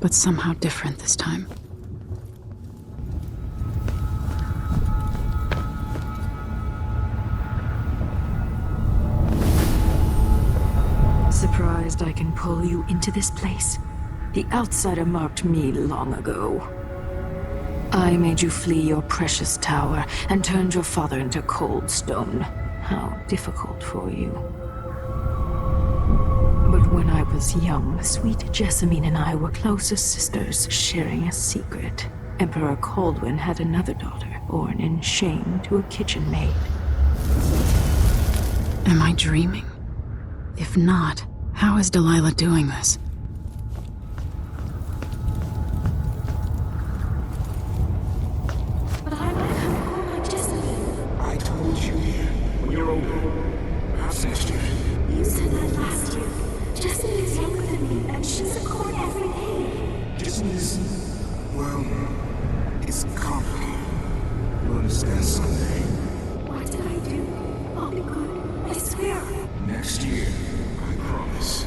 but somehow different this time. Surprised I can pull you into this place? The outsider marked me long ago. I made you flee your precious tower and turned your father into cold stone. How difficult for you. But when I was young, sweet Jessamine and I were close as sisters, sharing a secret. Emperor Kaldwin had another daughter, born in shame to a kitchen maid. Am I dreaming? If not, how is Delilah doing this? But I want to come home like Jessamine. I told you when you're older. Perhaps next year. You said that last year. Jessamine is younger than me, and she's a court every day. Jessamine is, well, it's complicated. We'll understand someday. What did I do? I'll be good. I swear. Next year, I promise.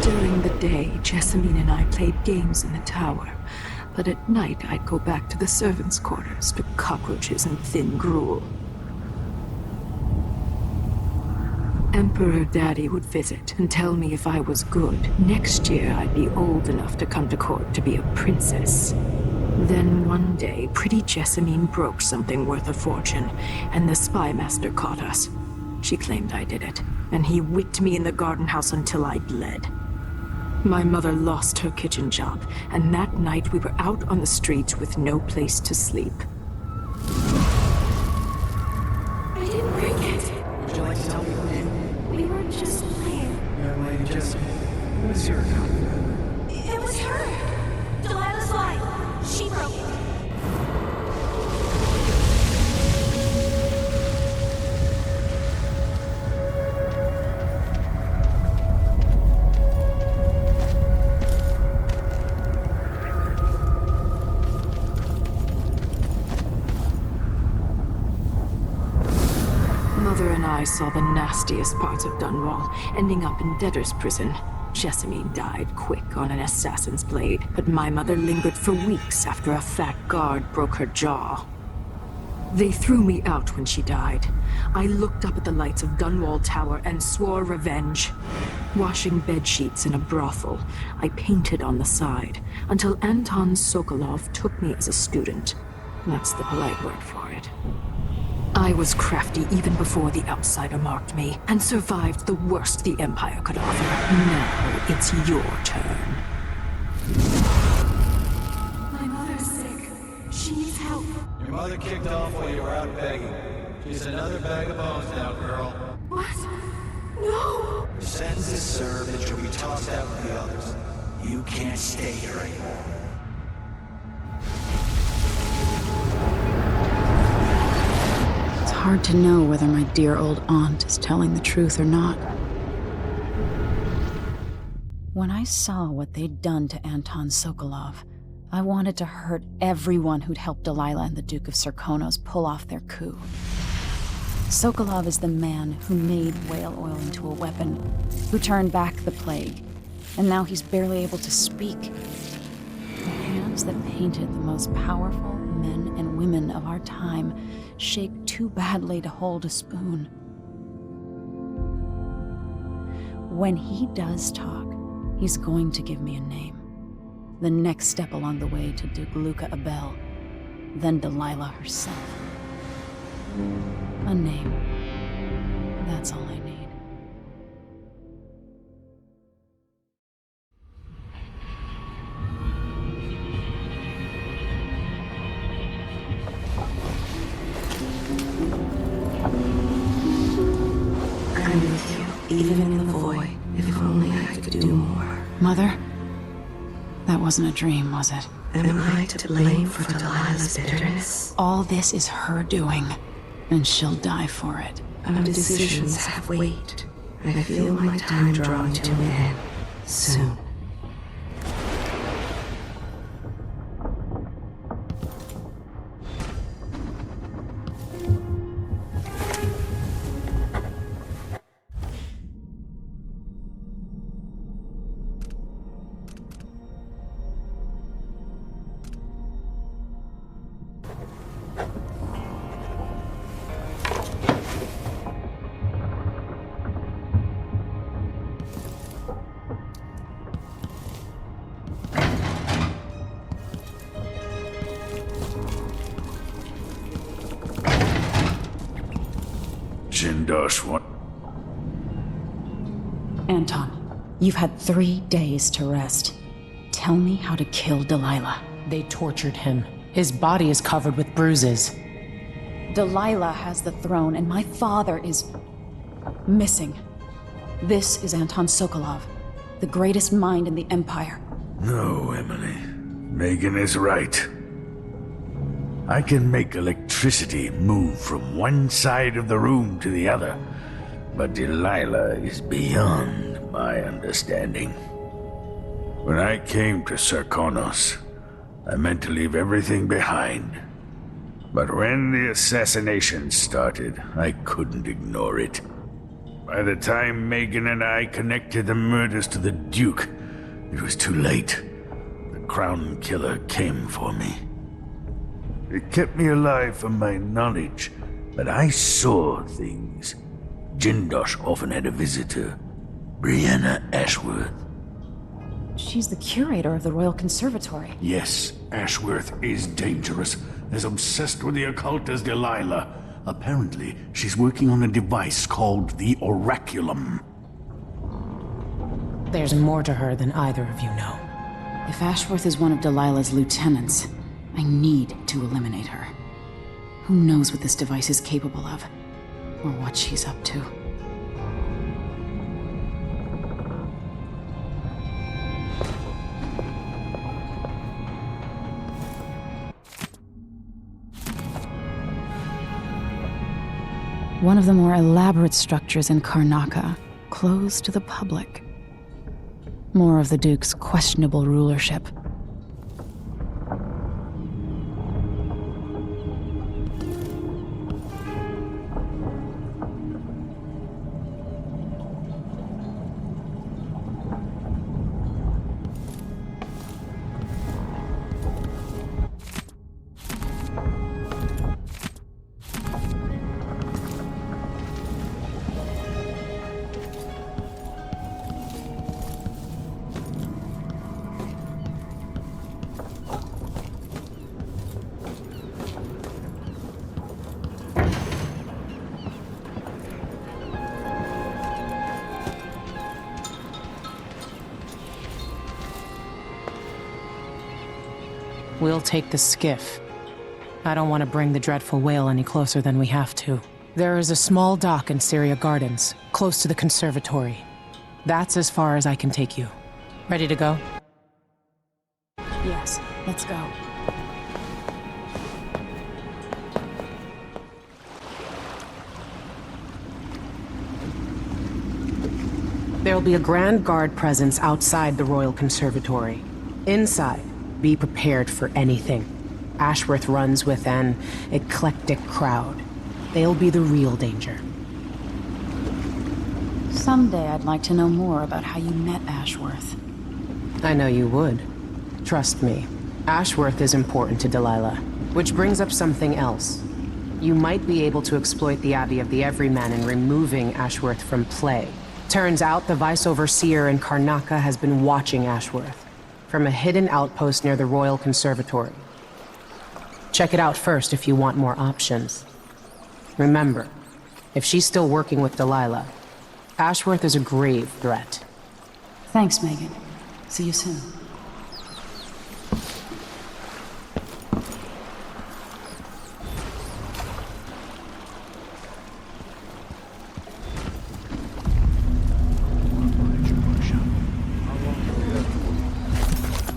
During the day, Jessamine and I played games in the tower. But at night, I'd go back to the servants' quarters to cockroaches and thin gruel. Emperor Daddy would visit and tell me if I was good. Next year, I'd be old enough to come to court to be a princess. Then one day, pretty Jessamine broke something worth a fortune, and the spy master caught us. She claimed I did it, and he whipped me in the garden house until I bled. My mother lost her kitchen job, and that night we were out on the streets with no place to sleep. I didn't break it. Would you like to tell me who did? We were just playing. Young lady Jessamine. What is your account of that? It was her. Delilah's lie. She broke it. Mother and I saw the nastiest parts of Dunwall, ending up in debtor's prison. Jessamine died quick on an assassin's blade, but my mother lingered for weeks after a fat guard broke her jaw. They threw me out when she died. I looked up at the lights of Dunwall Tower and swore revenge. Washing bedsheets in a brothel, I painted on the side, until Anton Sokolov took me as a student. That's the polite word for it. I was crafty even before the outsider marked me, and survived the worst the Empire could offer. Now it's your turn. My mother's sick. She needs help. Your mother kicked off while you were out begging. She's another bag of bones now, girl. What? No! Your sentence is served and you'll be tossed out with the others. You can't stay here anymore. It's hard to know whether my dear old aunt is telling the truth or not. When I saw what they'd done to Anton Sokolov, I wanted to hurt everyone who'd helped Delilah and the Duke of Serkonos pull off their coup. Sokolov is the man who made whale oil into a weapon, who turned back the plague, and now he's barely able to speak. The hands that painted the most powerful men and women of our time shaped too badly to hold a spoon. When he does talk, he's going to give me a name. The next step along the way to Duke Luca Abel, then Delilah herself. A name. That's all I need. I'm with you, even in the void. If only I could do more. Mother? That wasn't a dream, was it? Am I to blame for Delilah's bitterness? All this is her doing, and she'll die for it. Our decisions have weight. I feel my time drawing to an end. Soon. Jindosh one. Anton, you've had 3 days to rest. Tell me how to kill Delilah. They tortured him. His body is covered with bruises. Delilah has the throne, and my father is missing. This is Anton Sokolov, the greatest mind in the Empire. No, Emily. Megan is right. I can make electricity move from one side of the room to the other, but Delilah is beyond my understanding. When I came to Sarkonos, I meant to leave everything behind. But when the assassination started, I couldn't ignore it. By the time Megan and I connected the murders to the Duke, it was too late. The Crown Killer came for me. It kept me alive from my knowledge, but I saw things. Jindosh often had a visitor, Brianna Ashworth. She's the curator of the Royal Conservatory. Yes, Ashworth is dangerous, as obsessed with the occult as Delilah. Apparently, she's working on a device called the Oraculum. There's more to her than either of you know. If Ashworth is one of Delilah's lieutenants, I need to eliminate her. Who knows what this device is capable of, or what she's up to. One of the more elaborate structures in Karnaca, closed to the public. More of the Duke's questionable rulership. We'll take the skiff. I don't want to bring the dreadful whale any closer than we have to. There is a small dock in Syria Gardens, close to the conservatory. That's as far as I can take you. Ready to go? Yes, let's go. There'll be a Grand Guard presence outside the Royal Conservatory. Inside, be prepared for anything. Ashworth runs with an eclectic crowd. They'll be the real danger. Someday I'd like to know more about how you met Ashworth. I know you would. Trust me. Ashworth is important to Delilah. Which brings up something else. You might be able to exploit the Abbey of the Everyman in removing Ashworth from play. Turns out the Vice Overseer in Karnaca has been watching Ashworth from a hidden outpost near the Royal Conservatory. Check it out first if you want more options. Remember, if she's still working with Delilah, Ashworth is a grave threat. Thanks, Megan. See you soon.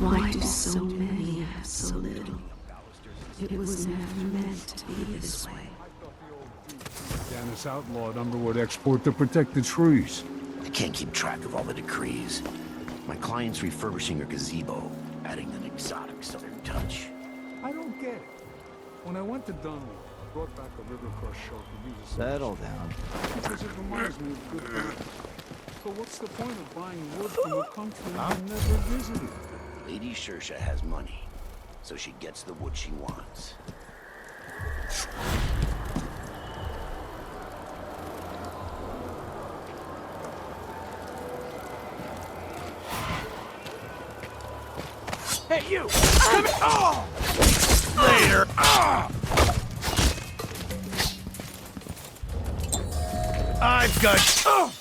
Why do so many have so little? It was never meant to be this way. Janice outlawed Underwood export to protect the trees. I can't keep track of all the decrees. My client's refurbishing her gazebo, adding an exotic southern touch. I don't get it. When I went to Dunwall, I brought back a river crush shelter. Settle down. Because it reminds me of good times. So what's the point of buying wood from a country I never visited? Lady Shersha has money, so she gets the wood she wants. Hey, you! Come here! Oh! Later! Ah! I've got... Oh!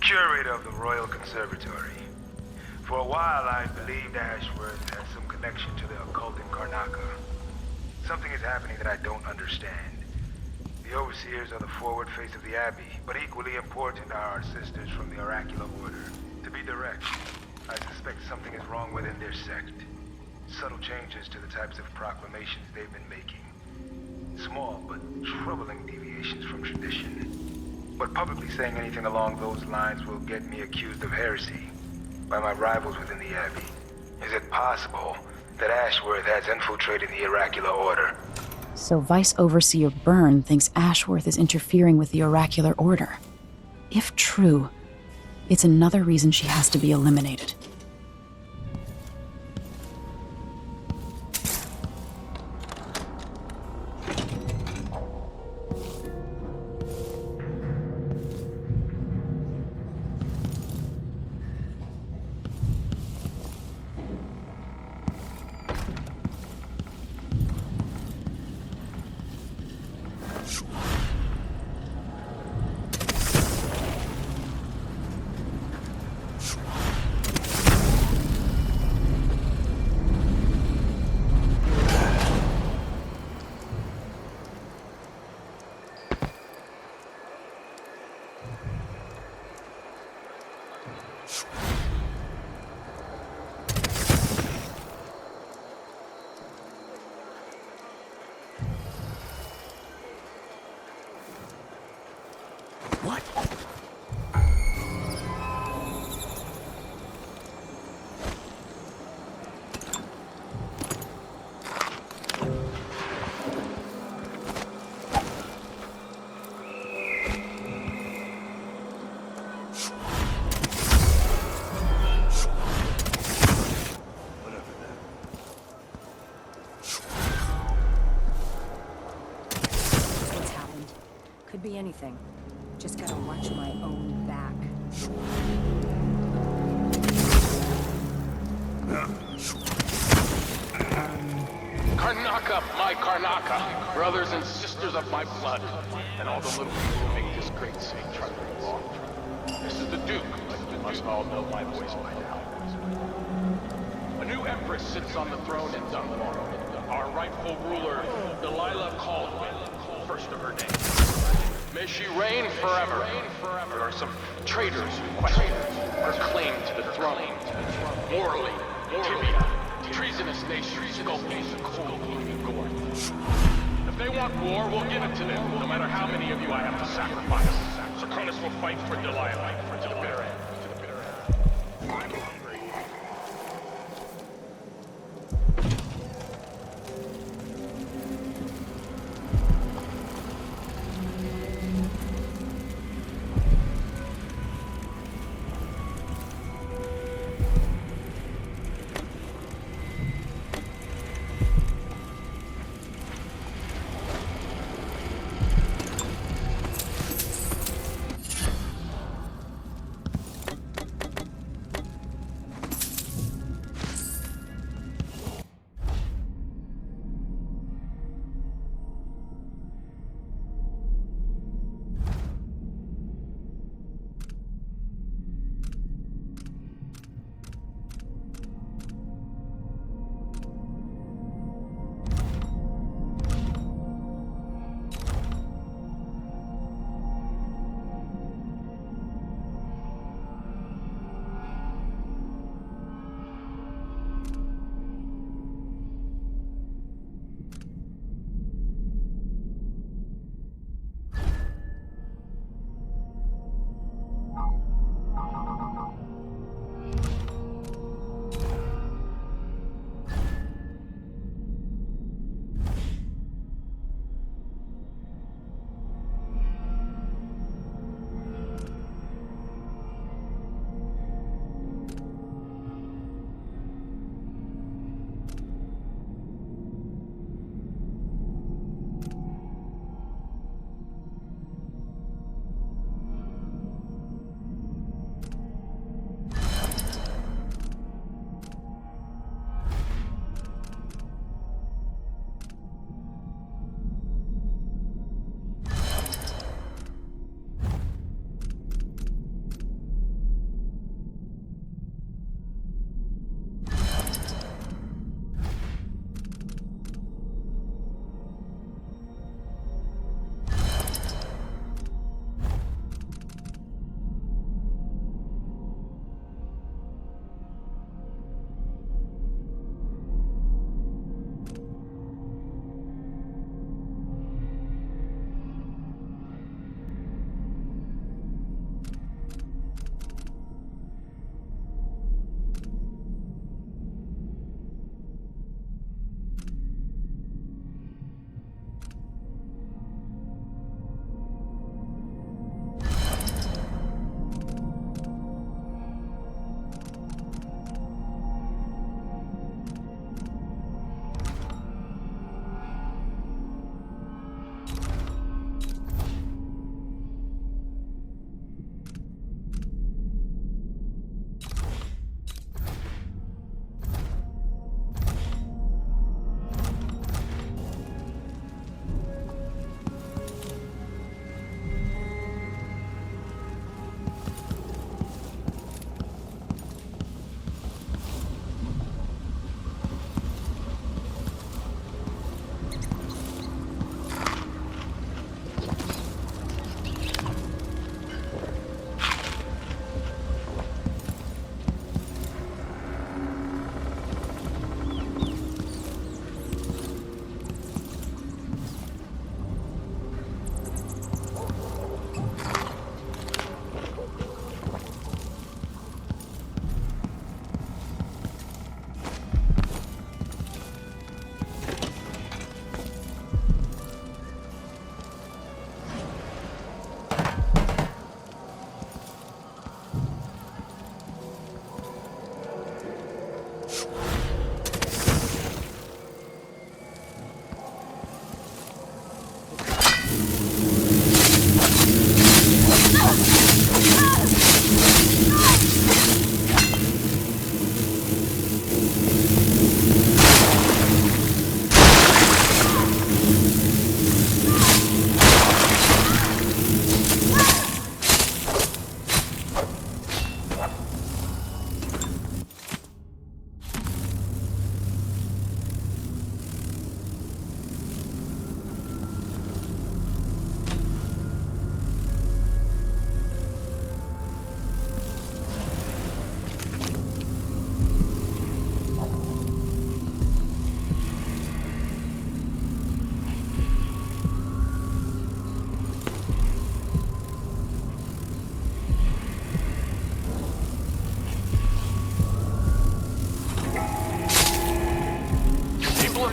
Curator of the Royal Conservatory. For a while, I believed Ashworth had some connection to the occult in Karnaca. Something is happening that I don't understand. The Overseers are the forward face of the Abbey, but equally important are our sisters from the Oracular Order. To be direct, I suspect something is wrong within their sect. Subtle changes to the types of proclamations they've been making. Small, but troubling deviations from tradition. But publicly saying anything along those lines will get me accused of heresy by my rivals within the Abbey. Is it possible that Ashworth has infiltrated the Oracular Order? So Vice Overseer Byrne thinks Ashworth is interfering with the Oracular Order. If true, it's another reason she has to be eliminated. Could be anything. Just gotta watch my own back. Karnaca, my Karnaca, brothers and sisters of my blood, and all the little people who make this great city trudge along. This is the Duke. You must all know my voice by now. A new Empress sits on the throne in Dunwall. Our rightful ruler, Delilah Kaldwin, first of her name. May she reign forever. There are some traitors who question her claim to the throne. Morally, tibia, treasonous nations skulking the cold gloomy gore. If they want war, we'll give it to them, no matter how many of you I have to sacrifice. Serkonis will fight for Delilah to the bitter end. I'm hungry.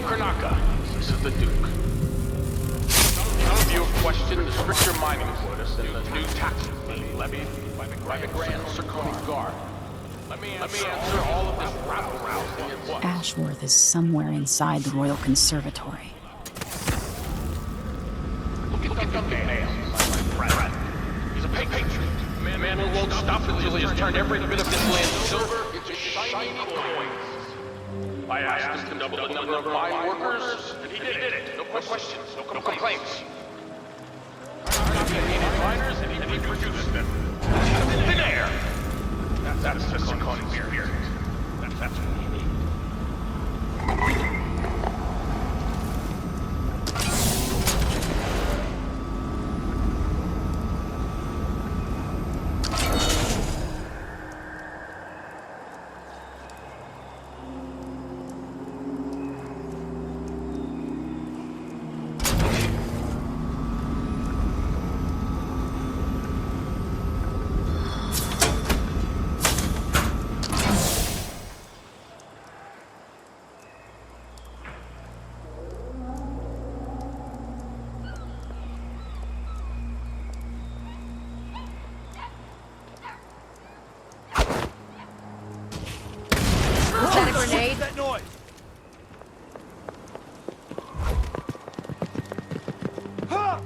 Karnaca. This is the Duke. Some of you have questioned the stricter mining quotas and the new taxes levied by the Grand Circonian Guard. Let me answer all of this rabble-rousing at once. Ashworth is somewhere inside the Royal Conservatory. Look at the man, my friend. He's a patriot. Man who won't stop until he has turned every bit of this land silver into shiny coins. I asked him to double the number of mine workers, and he did it. No questions, no complaints. Karnaca needed miners, and he produced them. Thin air. That's the Circonian spirit. That's what we need. Grenade? That noise! Ha!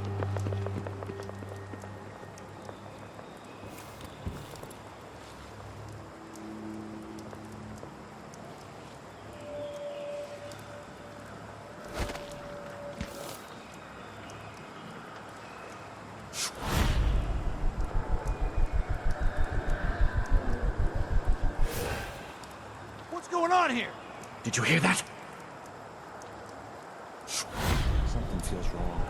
What's going on here? Did you hear that? Something feels wrong.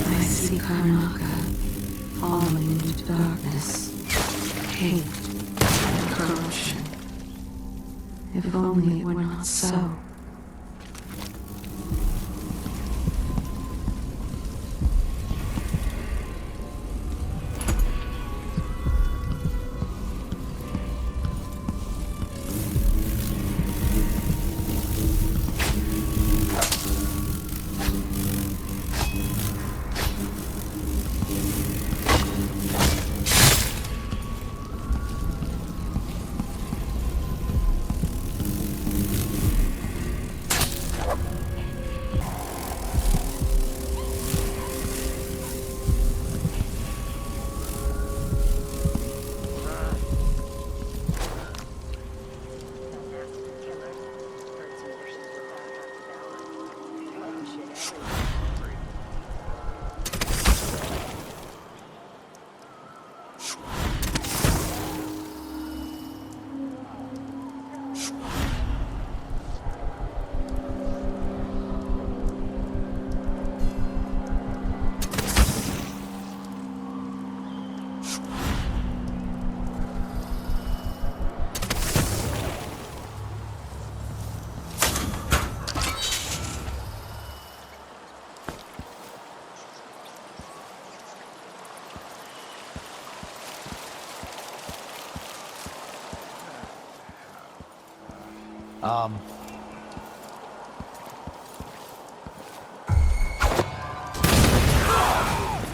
I see Karnaca falling into darkness, hate, and corruption. If only it were not so.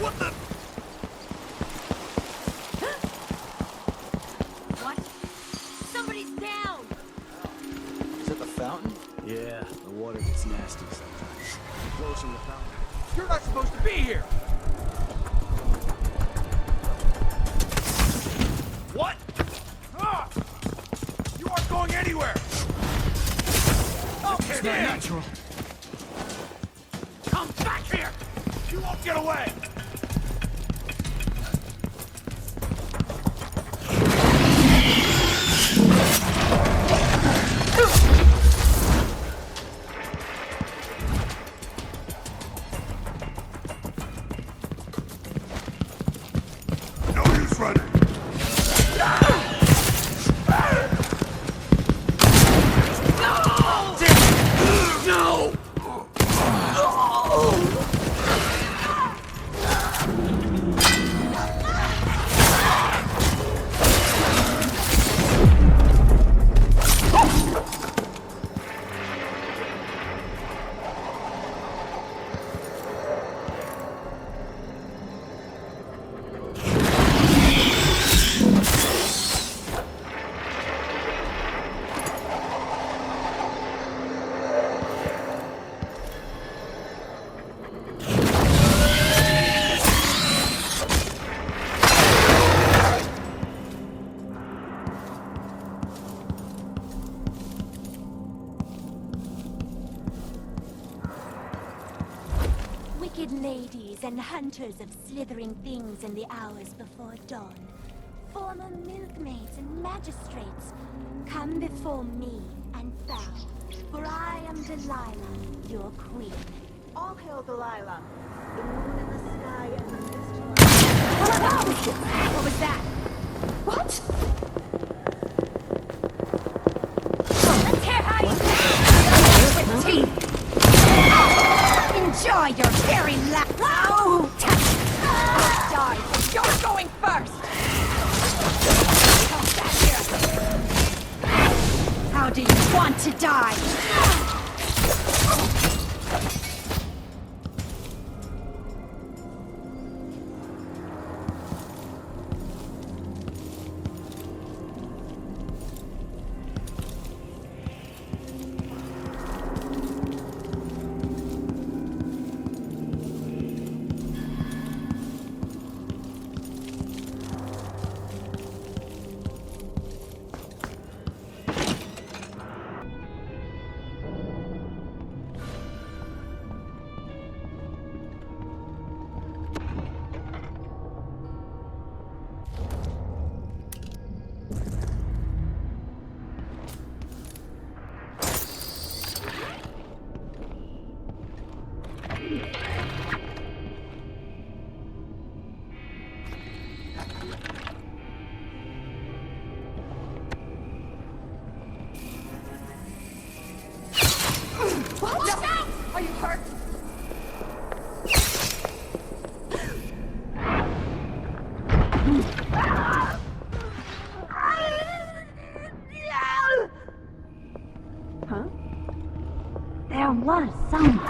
What the? What? Somebody's down! Is it the fountain? Yeah, the water gets nasty sometimes. Closing the fountain. You're not supposed to be here! What? Ah! You aren't going anywhere! Okay, It's not natural. Come back here! You won't get away! No use running. No! Wicked ladies and hunters of slithering things in the hours before dawn. Former milkmaids and magistrates, come before me and bow, for I am Delilah, your queen. All hail Delilah, the moon in the sky and the mist. What was that? What? Let's hear how you with teeth! Enjoy your very laugh! Oh! Die! You're going first! Come back here! How do you want to die? Are you hurt? Huh? There was something.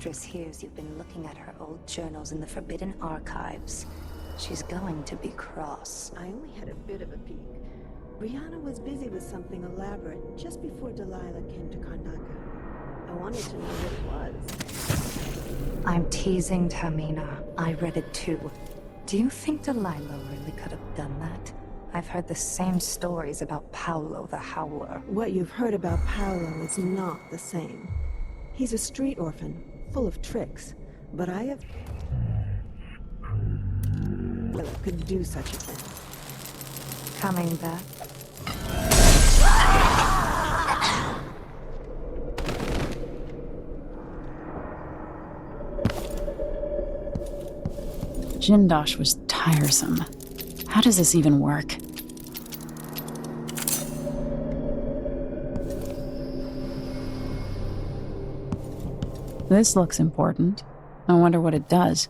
Mistress hears you've been looking at her old journals in the Forbidden Archives, she's going to be cross. I only had a bit of a peek. Brianna was busy with something elaborate just before Delilah came to Karnaca. I wanted to know what it was. I'm teasing, Tamina. I read it too. Do you think Delilah really could have done that? I've heard the same stories about Paolo the Howler. What you've heard about Paolo is not the same. He's a street orphan, full of tricks. But I have... Well, could do such a thing. Coming back? Jindosh was tiresome. How does this even work? This looks important. I wonder what it does.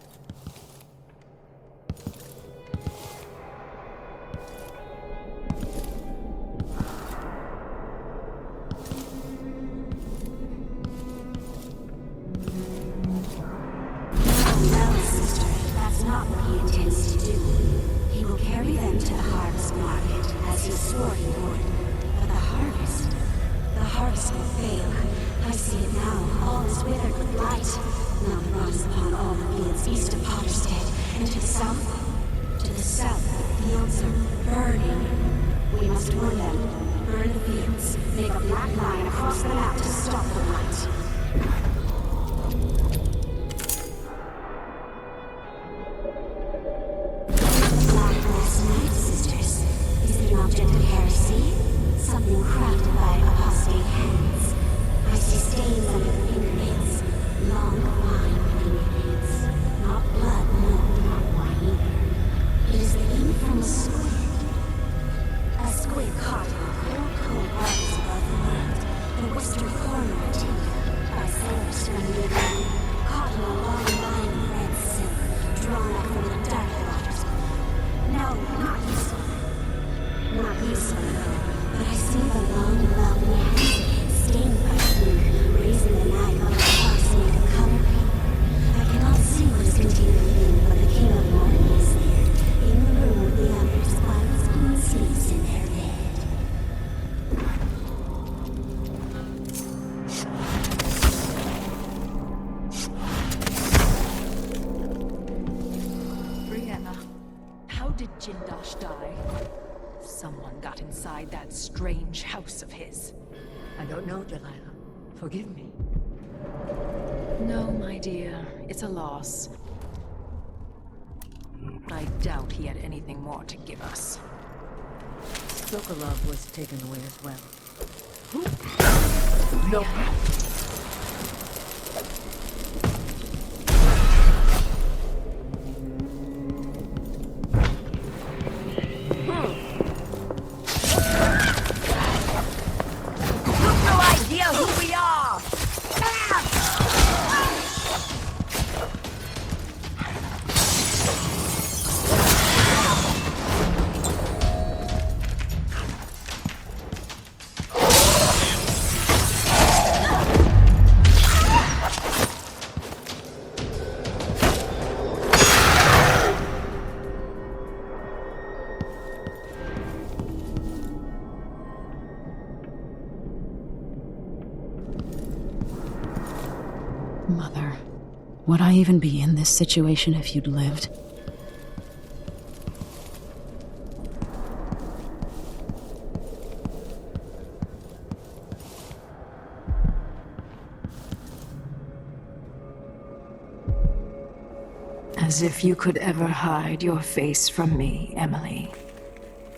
Jindosh die? Someone got inside that strange house of his. I don't know, Delilah. Forgive me. No, my dear. It's a loss. I doubt he had anything more to give us. Sokolov was taken away as well. Who? No. Mother, would I even be in this situation if you'd lived? As if you could ever hide your face from me, Emily.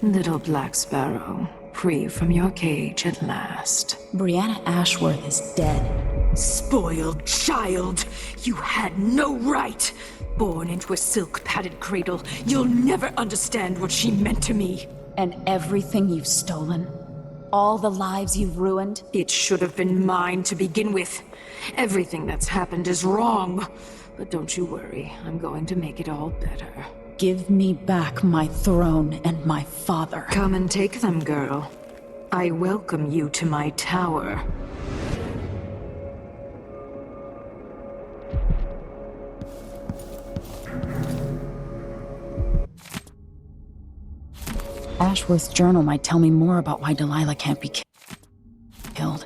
Little Black Sparrow, free from your cage at last. Brianna Ashworth is dead. Spoiled child! You had no right! Born into a silk-padded cradle, you'll never understand what she meant to me. And everything you've stolen? All the lives you've ruined? It should have been mine to begin with. Everything that's happened is wrong. But don't you worry, I'm going to make it all better. Give me back my throne and my father. Come and take them, girl. I welcome you to my tower. Ashworth's journal might tell me more about why Delilah can't be killed.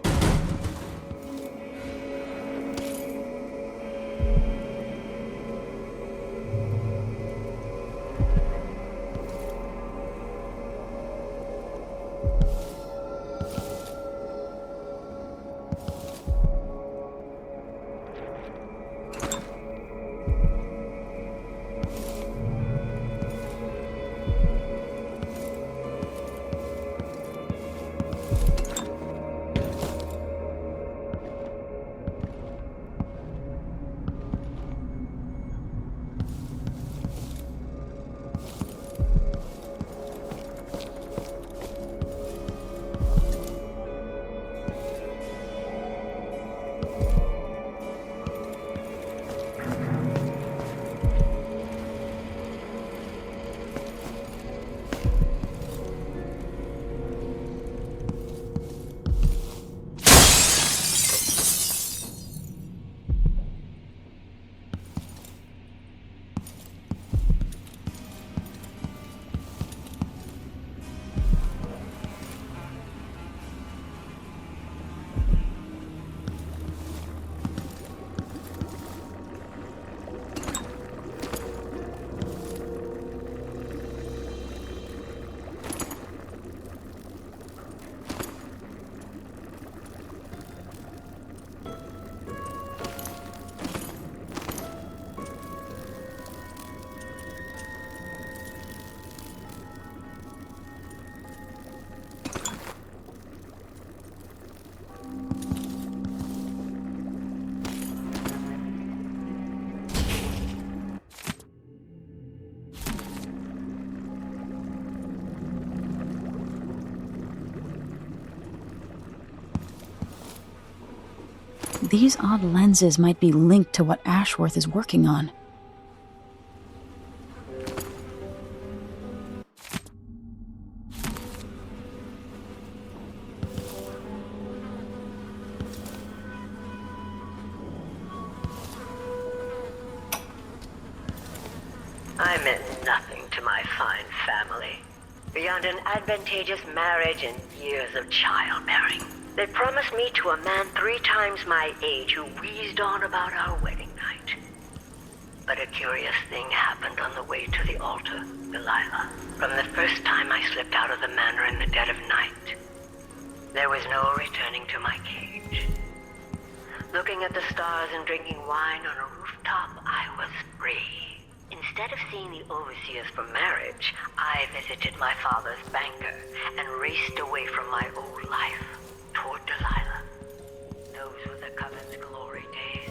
These odd lenses might be linked to what Ashworth is working on. I meant nothing to my fine family, beyond an advantageous marriage and years of childbearing. They promised me to a man 3 times my age who wheezed on about our wedding night. But a curious thing happened on the way to the altar, Delilah. From the first time I slipped out of the manor in the dead of night, there was no returning to my cage. Looking at the stars and drinking wine on a rooftop, I was free. Instead of seeing the overseers for marriage, I visited my father's banker and raced away from my old life toward Delilah. Those were the Coven's glory days.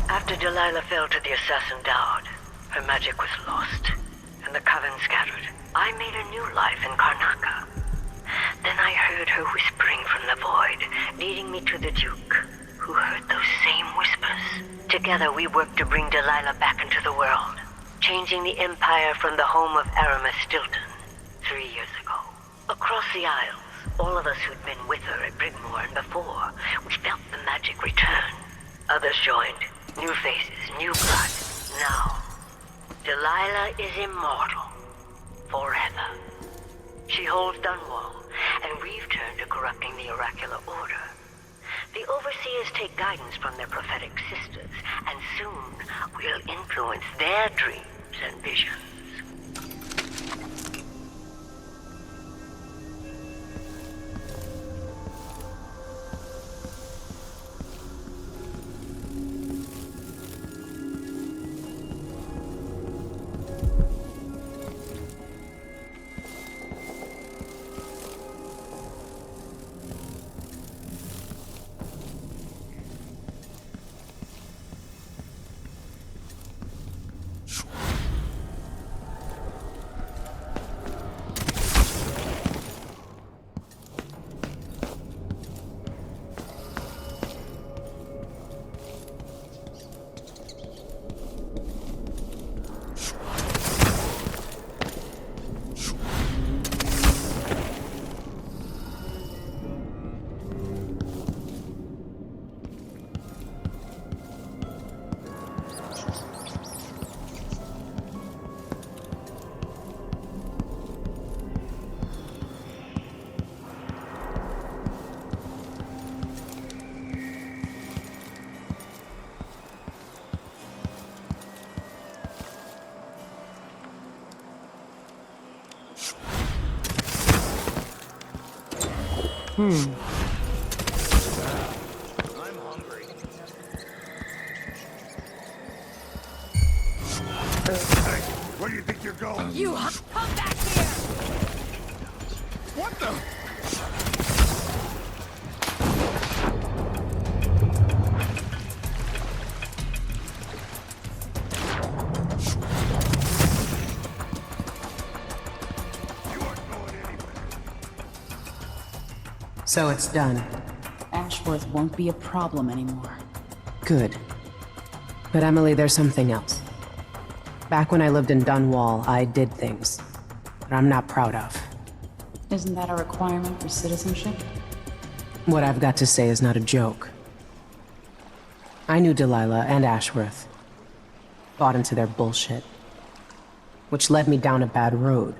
After Delilah fell to the assassin Dowd, her magic was lost, and the coven scattered. I made a new life in Karnaca. Then I heard her whispering from the void, leading me to the Duke, who heard those same whispers. Together we worked to bring Delilah back into the world, changing the Empire from the home of Aramis Stilton 3 years ago. Across the Isles, all of us who'd been with her at Brigmore and before, we felt the magic return. Others joined. New faces, new blood. Now, Delilah is immortal. Forever. She holds Dunwall, and we've turned to corrupting the oracular order. The Overseers take guidance from their prophetic sisters, and soon we'll influence their dreams and visions. I'm hungry. Hey, where do you think you're going? You come back here! What the? So it's done. Ashworth won't be a problem anymore. Good. But Emily, there's something else. Back when I lived in Dunwall, I did things that I'm not proud of. Isn't that a requirement for citizenship? What I've got to say is not a joke. I knew Delilah and Ashworth. Bought into their bullshit. Which led me down a bad road.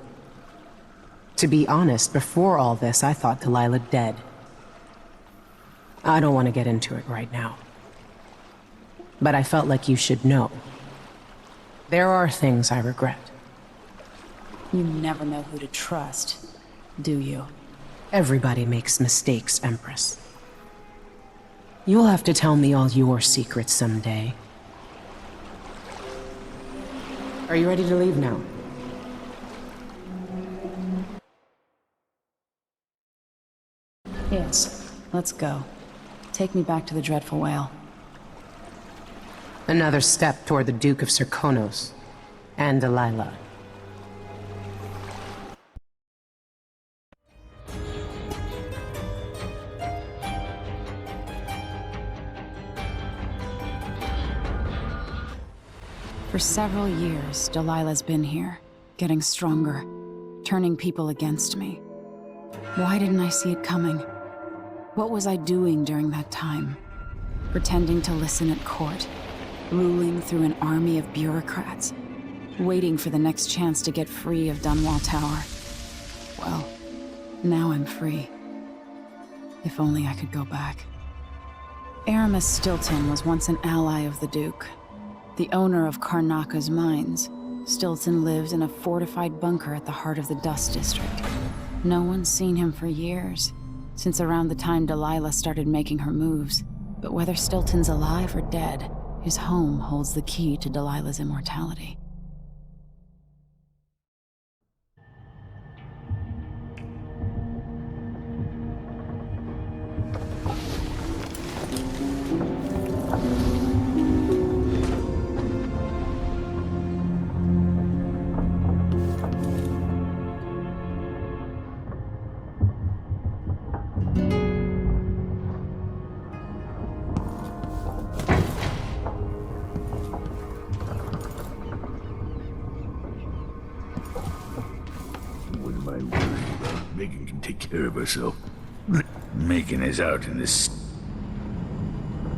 To be honest, before all this, I thought Delilah dead. I don't want to get into it right now. But I felt like you should know. There are things I regret. You never know who to trust, do you? Everybody makes mistakes, Empress. You'll have to tell me all your secrets someday. Are you ready to leave now? Yes, let's go. Take me back to the Dreadful Whale. Another step toward the Duke of Serkonos and Delilah. For several years, Delilah's been here, getting stronger, turning people against me. Why didn't I see it coming? What was I doing during that time? Pretending to listen at court, ruling through an army of bureaucrats, waiting for the next chance to get free of Dunwall Tower. Well, now I'm free. If only I could go back. Aramis Stilton was once an ally of the Duke, the owner of Karnaca's mines. Stilton lived in a fortified bunker at the heart of the Dust District. No one's seen him for years, since around the time Delilah started making her moves. But whether Stilton's alive or dead, his home holds the key to Delilah's immortality. Megan can take care of herself. Megan is out in this...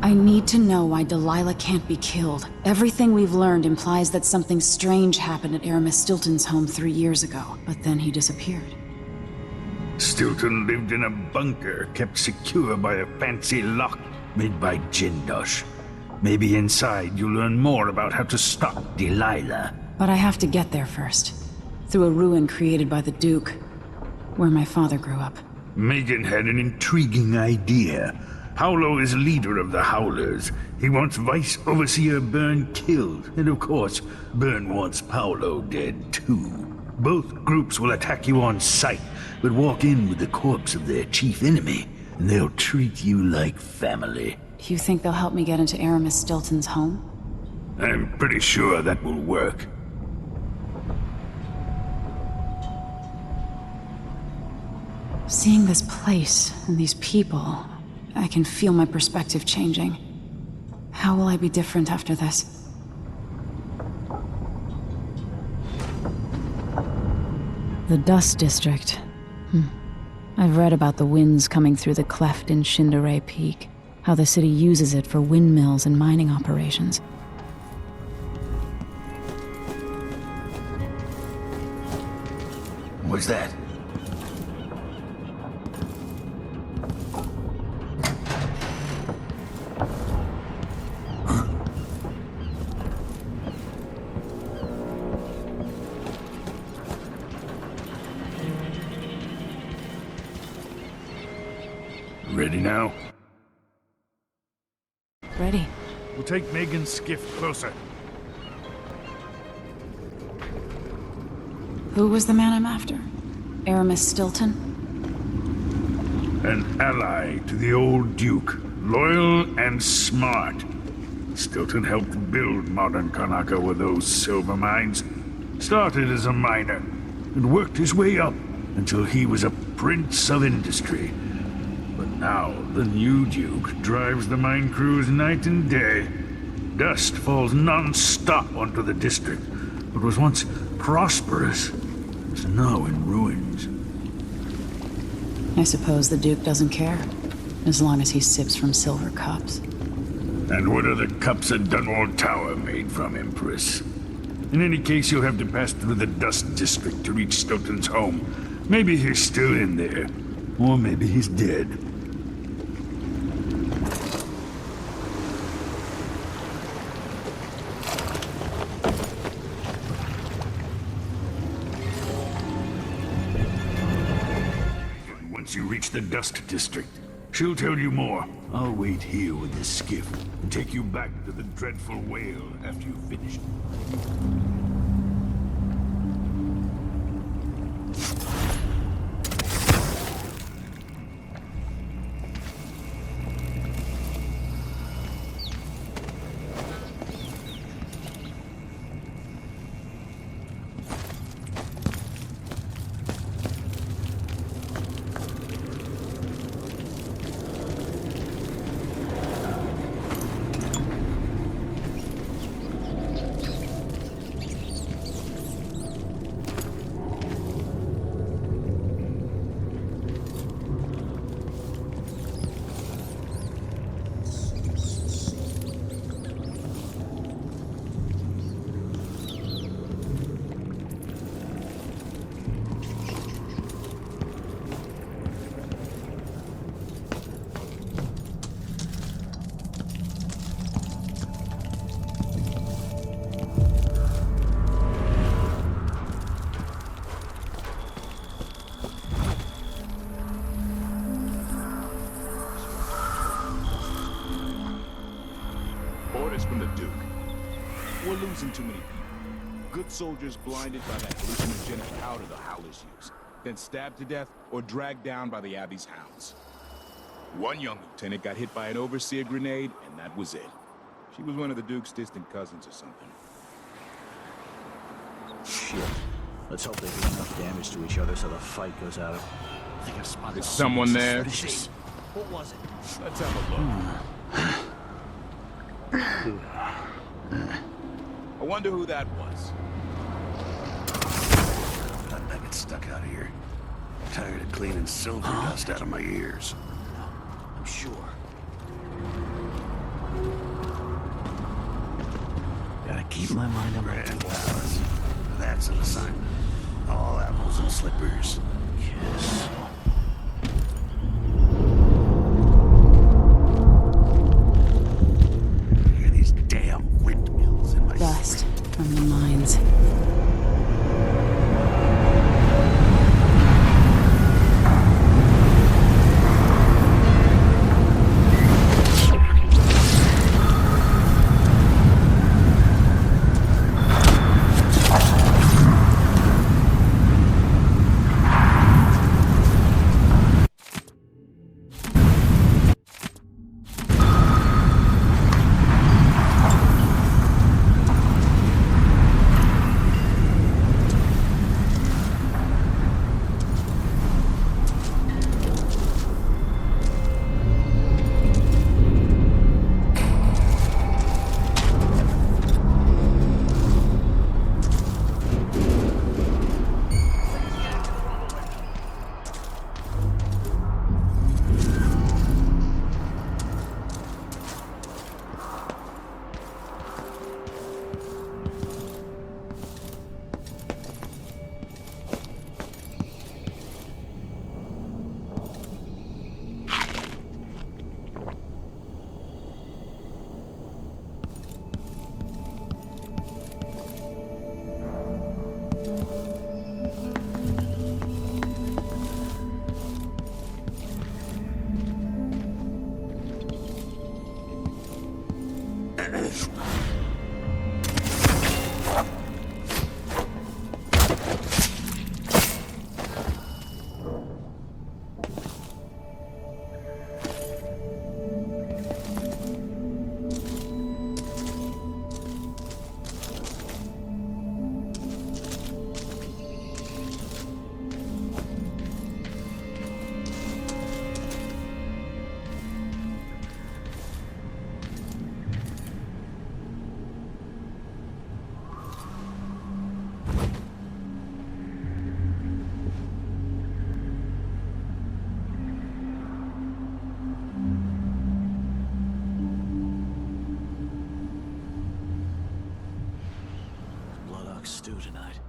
I need to know why Delilah can't be killed. Everything we've learned implies that something strange happened at Aramis Stilton's home 3 years ago, but then he disappeared. Stilton lived in a bunker kept secure by a fancy lock made by Jindosh. Maybe inside you'll learn more about how to stop Delilah. But I have to get there first. Through a ruin created by the Duke, where my father grew up. Megan had an intriguing idea. Paolo is leader of the Howlers. He wants Vice Overseer Byrne killed, and of course, Byrne wants Paolo dead too. Both groups will attack you on sight, but walk in with the corpse of their chief enemy, and they'll treat you like family. You think they'll help me get into Aramis Stilton's home? I'm pretty sure that will work. Seeing this place and these people, I can feel my perspective changing. How will I be different after this? The Dust District. I've read about the winds coming through the cleft in Shindaray Peak, how the city uses it for windmills and mining operations. What's that? Ready now? Ready. We'll take Megan's skiff closer. Who was the man I'm after? Aramis Stilton? An ally to the old Duke, loyal and smart. Stilton helped build modern Karnaca with those silver mines. Started as a miner, and worked his way up until he was a prince of industry. But now, the new Duke drives the mine crews night and day. Dust falls non-stop onto the district. What was once prosperous is now in ruins. I suppose the Duke doesn't care, as long as he sips from silver cups. And what are the cups at Dunwall Tower made from, Empress? In any case, you'll have to pass through the Dust District to reach Stilton's home. Maybe he's still in there, or maybe he's dead. Once you reach the Dust District, she'll tell you more. I'll wait here with the skiff and take you back to the dreadful whale after you've finished. from the Duke. We're losing too many people. Good soldiers blinded by that hallucinogenic powder the Howlers use, then stabbed to death or dragged down by the Abbey's hounds. One young lieutenant got hit by an overseer grenade, and that was it. She was one of the Duke's distant cousins or something. Shit. Let's hope they do enough damage to each other so the fight goes out of... I think I've spotted Is someone there? suspicious. What was it? Let's have a look. I wonder who that was. I get stuck out of here. Tired of cleaning silver dust out of my ears. I'm sure. Gotta keep my mind on my Grand Palace. That's an assignment. All apples and slippers. kiss. Hear these damn windmills in my Dust from the mines. Stew tonight.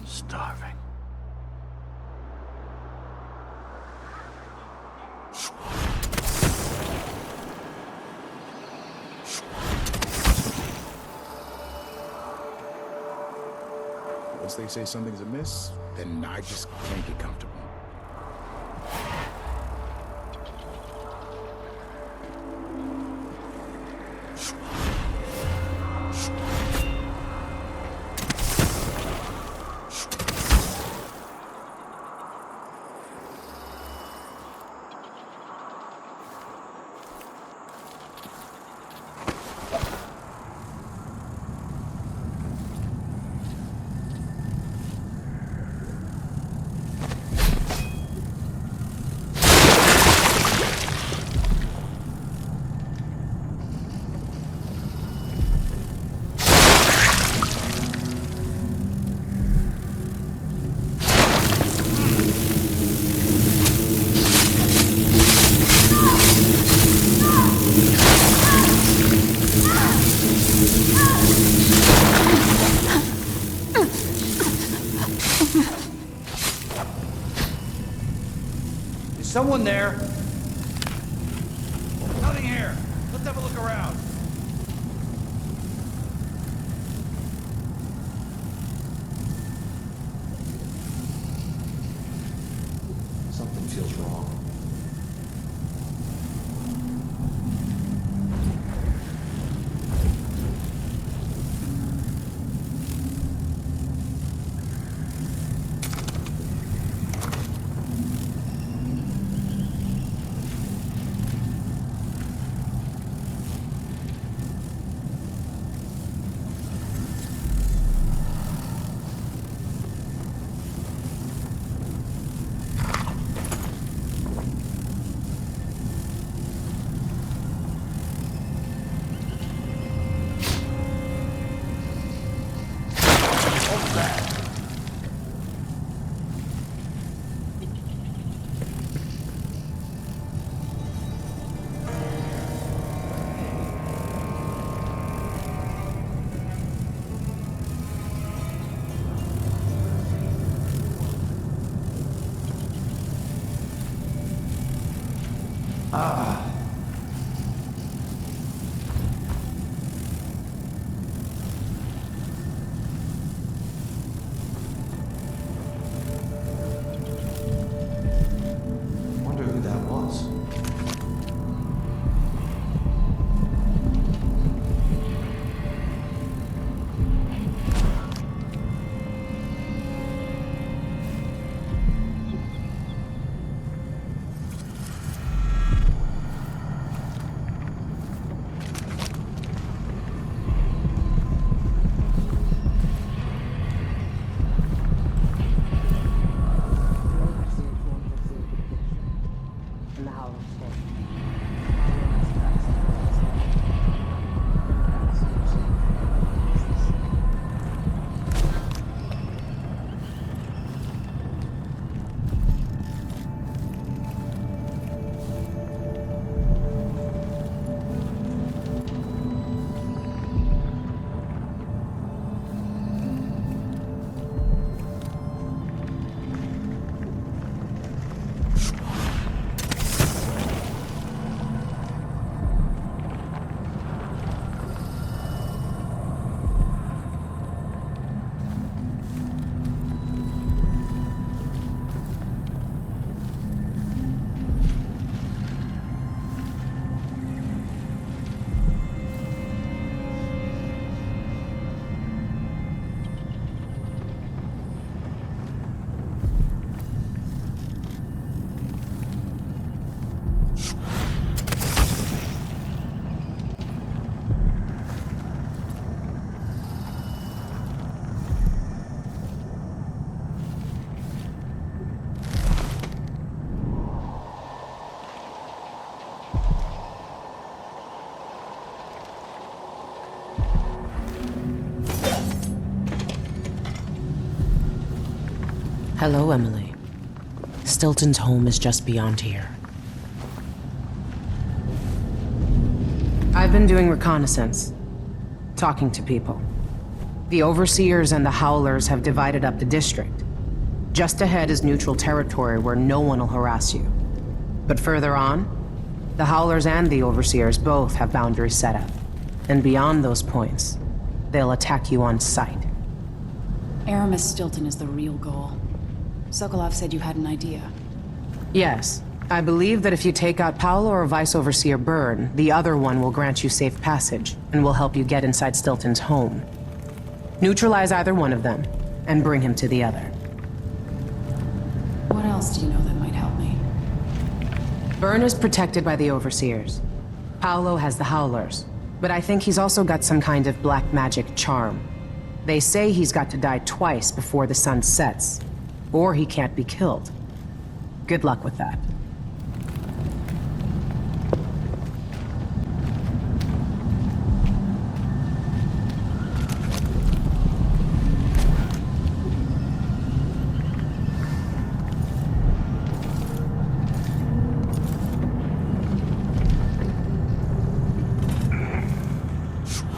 Starving. Once they say something's amiss, then I just can't get comfortable. Someone there? Nothing here. Let's have a look around. Something feels wrong. Hello, Emily. Stilton's home is just beyond here. I've been doing reconnaissance, talking to people. The Overseers and the Howlers have divided up the district. Just ahead is neutral territory where no one will harass you. But further on, the Howlers and the Overseers both have boundaries set up. And beyond those points, they'll attack you on sight. Aramis Stilton is the real goal. Sokolov said you had an idea. Yes. I believe that if you take out Paolo or Vice Overseer Byrne, the other one will grant you safe passage, and will help you get inside Stilton's home. Neutralize either one of them, and bring him to the other. What else do you know that might help me? Byrne is protected by the Overseers. Paolo has the Howlers, but I think he's also got some kind of black magic charm. They say he's got to die twice before the sun sets, or he can't be killed. Good luck with that.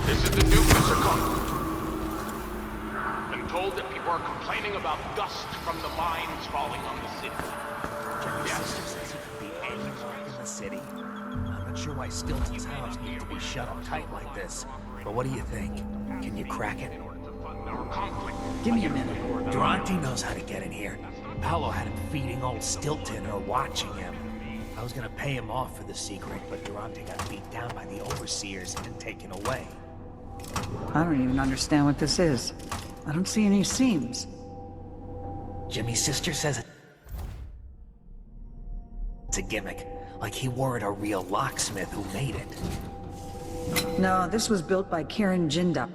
This is the Duke of Sakon. Been told that people are complaining about dust from the mines falling on the city. Sister says he could be anywhere in the city. I'm not sure why Stilton's house needs to be shut up tight like this, but what do you think? Can you crack it? Give me a minute. Durante knows how to get in here. Paolo had him feeding old Stilton or watching him. I was gonna pay him off for the secret, but Durante got beat down by the Overseers and taken away. I don't even understand what this is. I don't see any seams. Jimmy's sister says it's a gimmick, like he weren't a real locksmith who made it. No, this was built by Kieran Jinda.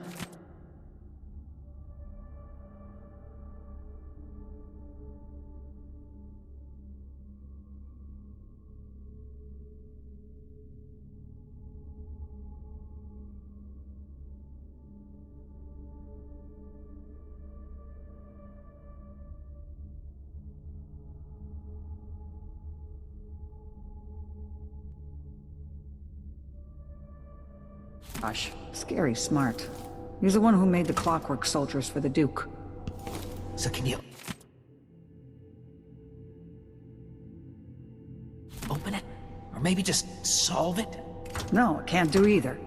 Gosh, scary smart. He's the one who made the Clockwork soldiers for the Duke. So can you open it? Or maybe just solve it? No, it can't do either.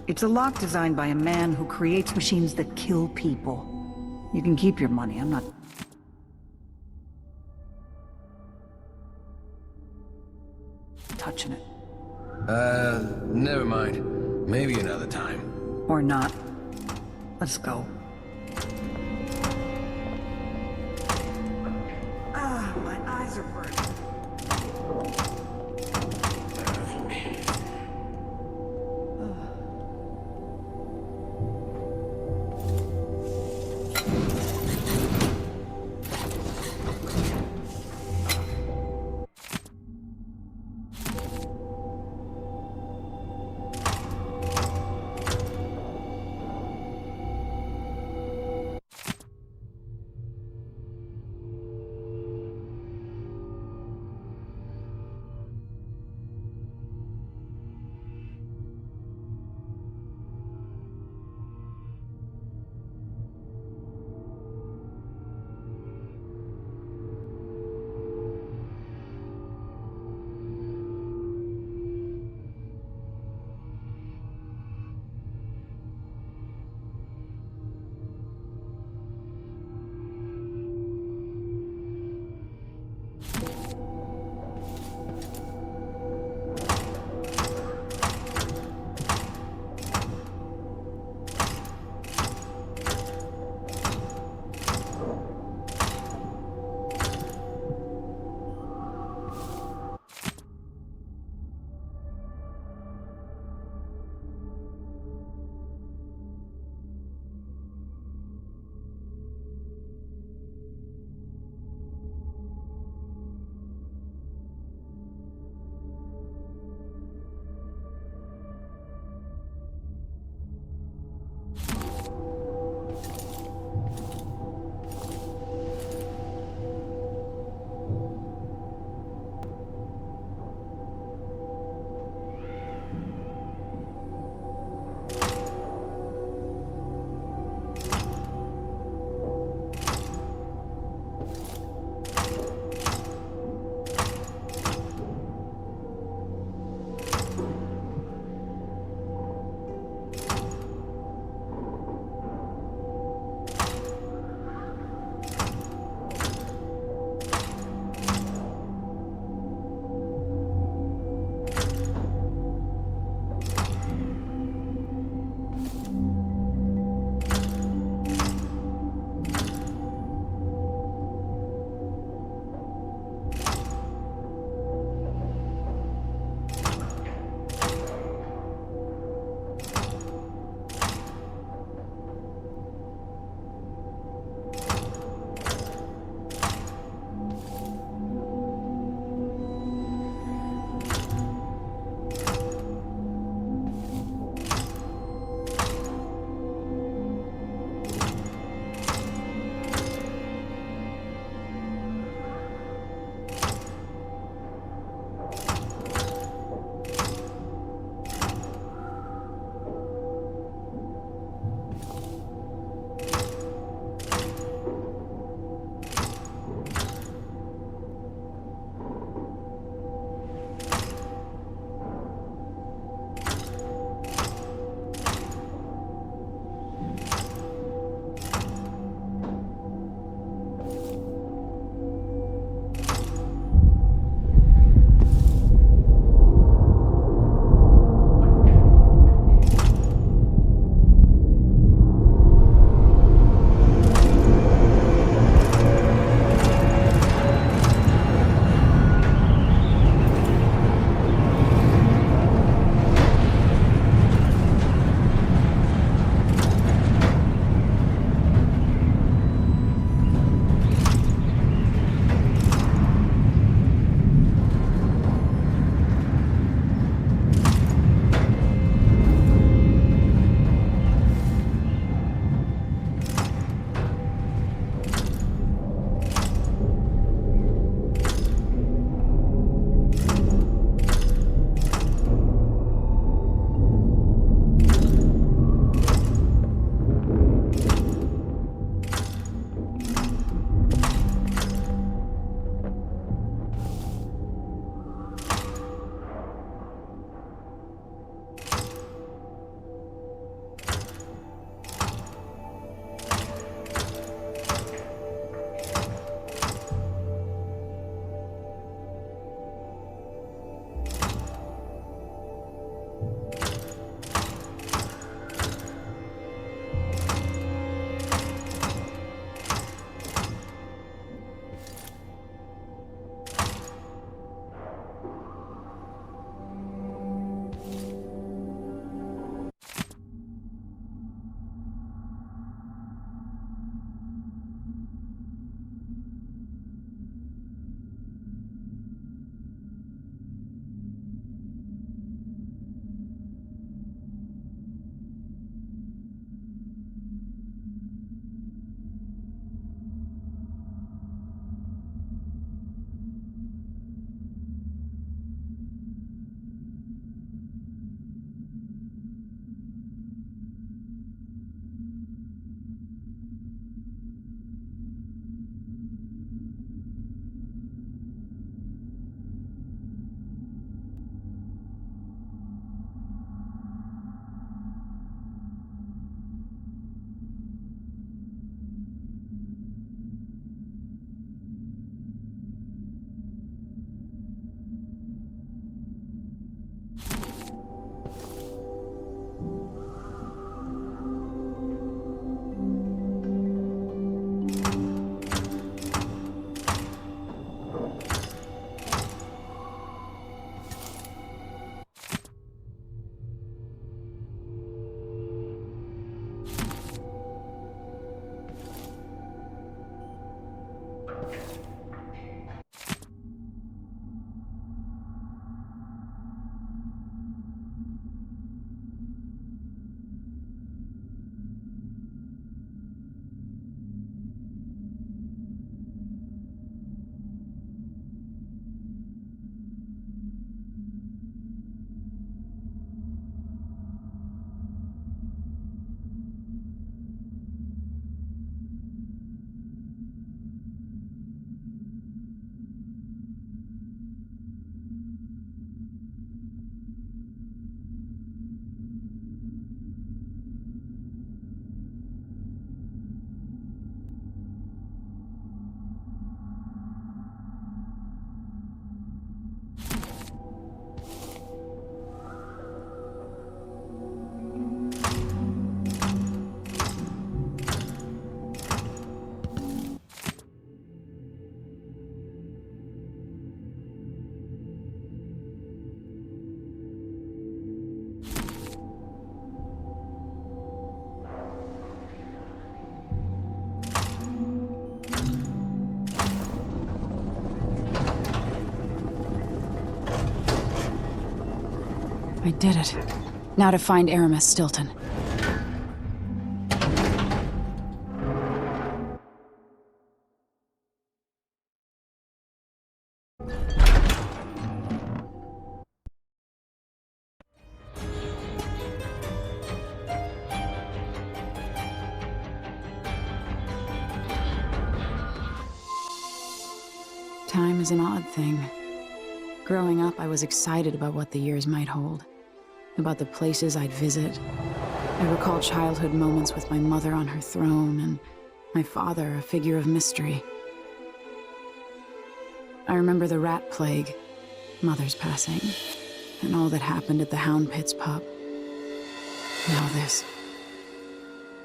It's a lock designed by a man who creates machines that kill people. You can keep your money, I'm not... touching it. Never mind. Maybe another time. Or not. Let's go. Ah, my eyes are burning. I did it. Now to find Aramis Stilton. Time is an odd thing. Growing up, I was excited about what the years might hold, about the places I'd visit. I recall childhood moments with my mother on her throne, and my father, a figure of mystery. I remember the rat plague, Mother's passing, and all that happened at the Hound Pit's pub. Now this.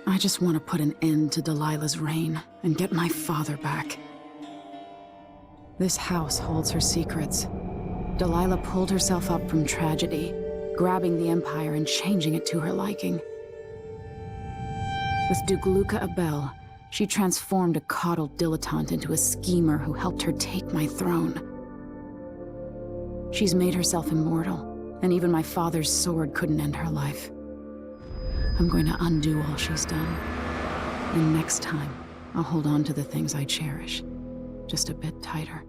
I just want to put an end to Delilah's reign and get my father back. This house holds her secrets. Delilah pulled herself up from tragedy, grabbing the Empire and changing it to her liking. With Duke Luca Abel, she transformed a coddled dilettante into a schemer who helped her take my throne. She's made herself immortal, and even my father's sword couldn't end her life. I'm going to undo all she's done. And next time, I'll hold on to the things I cherish, just a bit tighter.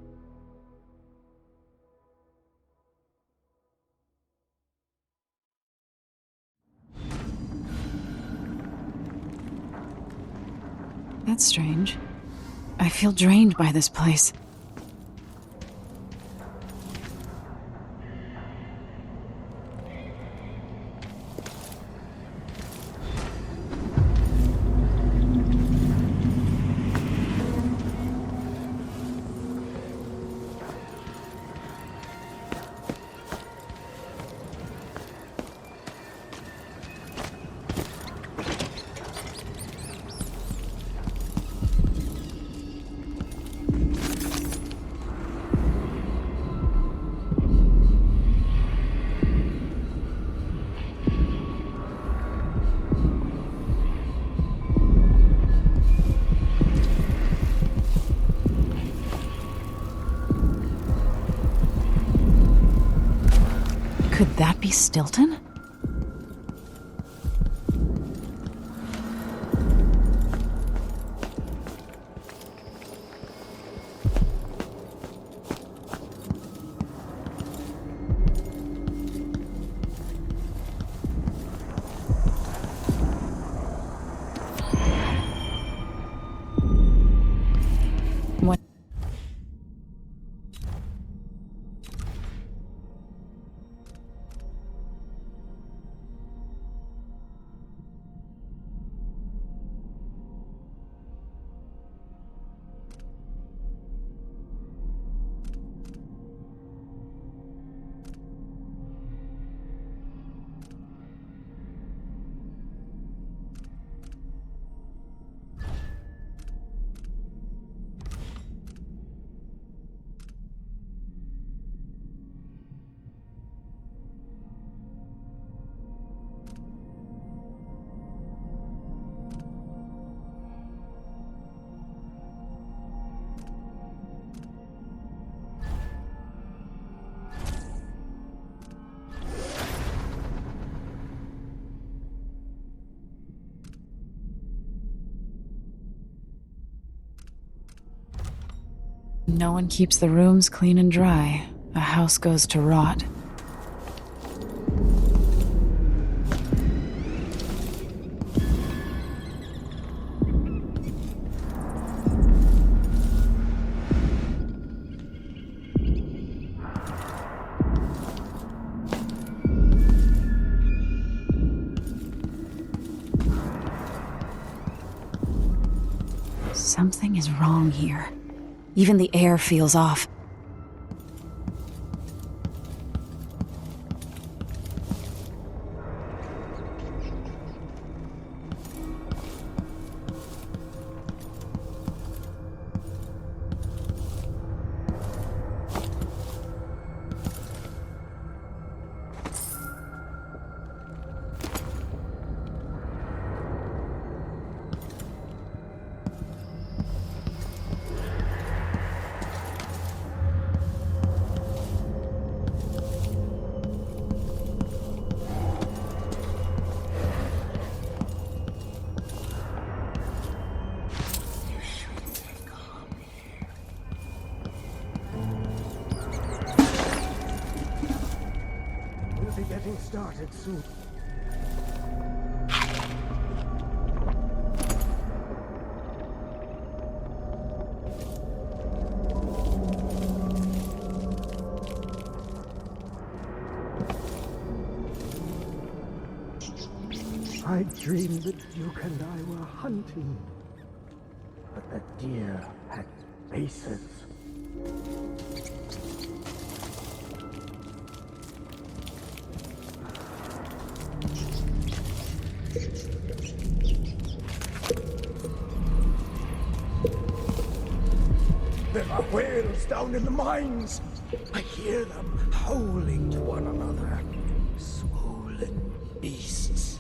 That's strange. I feel drained by this place. Could that be Stilton? What? No one keeps the rooms clean and dry. A house goes to rot. Something is wrong here. Even the air feels off. getting started soon. I dreamed the Duke and I were hunting, but the deer had faces. There are whales down in the mines. I hear them howling to one another. Swollen beasts.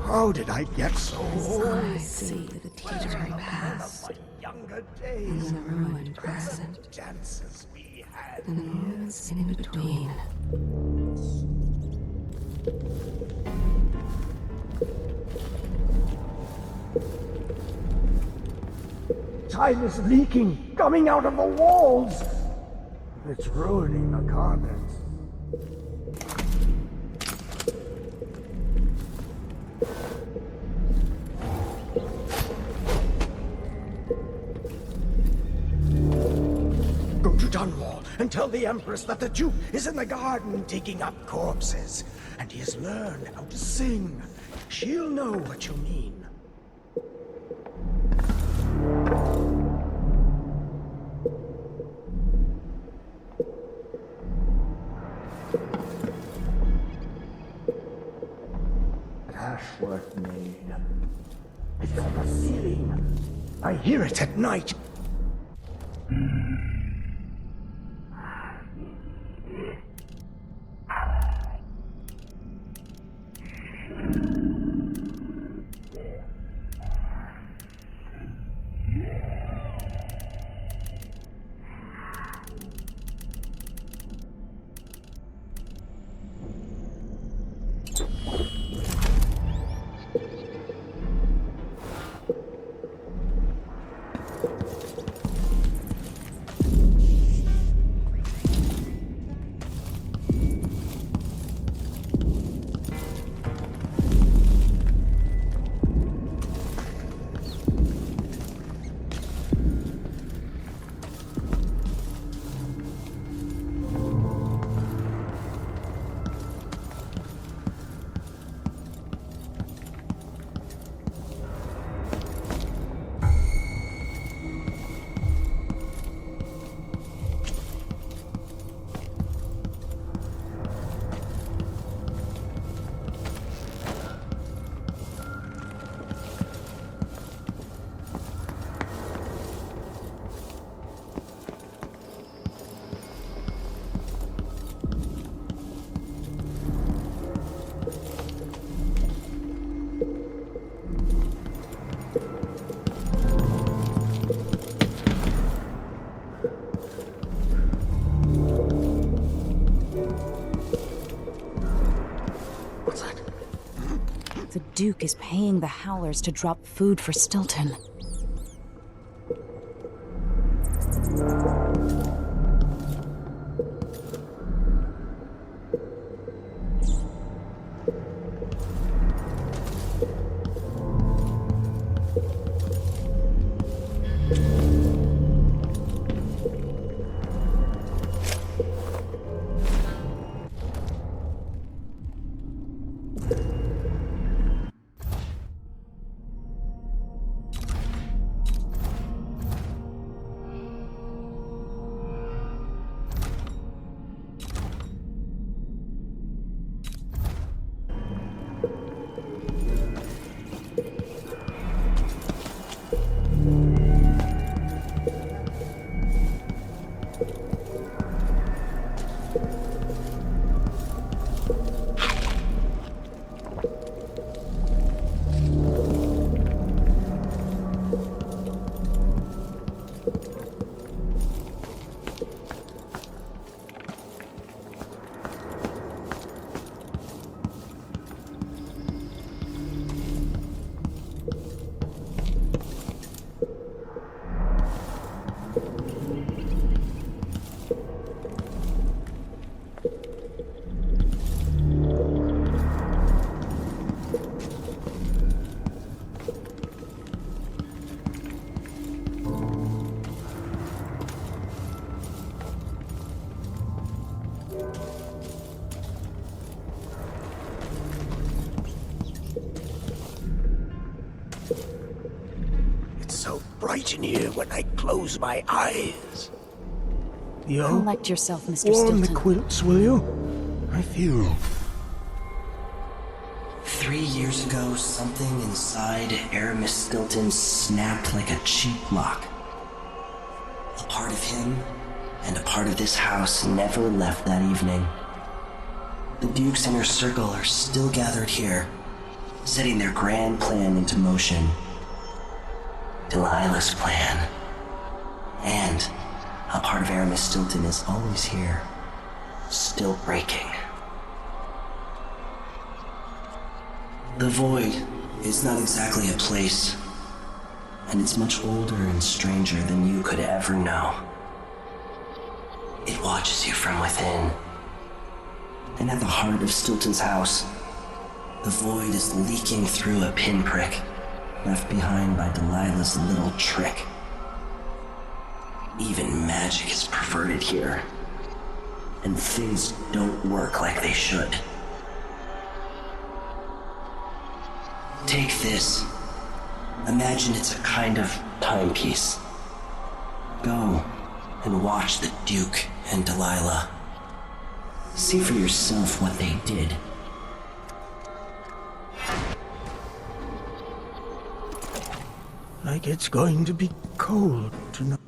How did I get so old? I see the teetering past, Younger days, and the ruined present, chances we had. and the moments in between. Time is leaking, coming out of the walls. It's ruining the carpets. Go to Dunwall and tell the Empress that the Duke is in the garden digging up corpses, and he has learned how to sing. She'll know what you mean. Ashworth made. It's on the ceiling. I hear it at night. The Duke is paying the Howlers to drop food for Stilton. right in here when I close my eyes. Collect yourself, Mr. Warm the Stilton. quilts, will you? I feel 3 years ago, something inside Aramis Stilton snapped like a cheap lock. A part of him and a part of this house never left that evening. The Duke's inner circle are still gathered here, setting their grand plan into motion. Delilah's plan. And a part of Aramis Stilton is always here, still breaking. The Void is not exactly a place, and it's much older and stranger than you could ever know. It watches you from within. And at the heart of Stilton's house, the Void is leaking through a pinprick left behind by Delilah's little trick. Even magic is perverted here, and things don't work like they should. Take this. Imagine it's a kind of timepiece. Go and watch the Duke and Delilah. See for yourself what they did. like it's going to be cold tonight.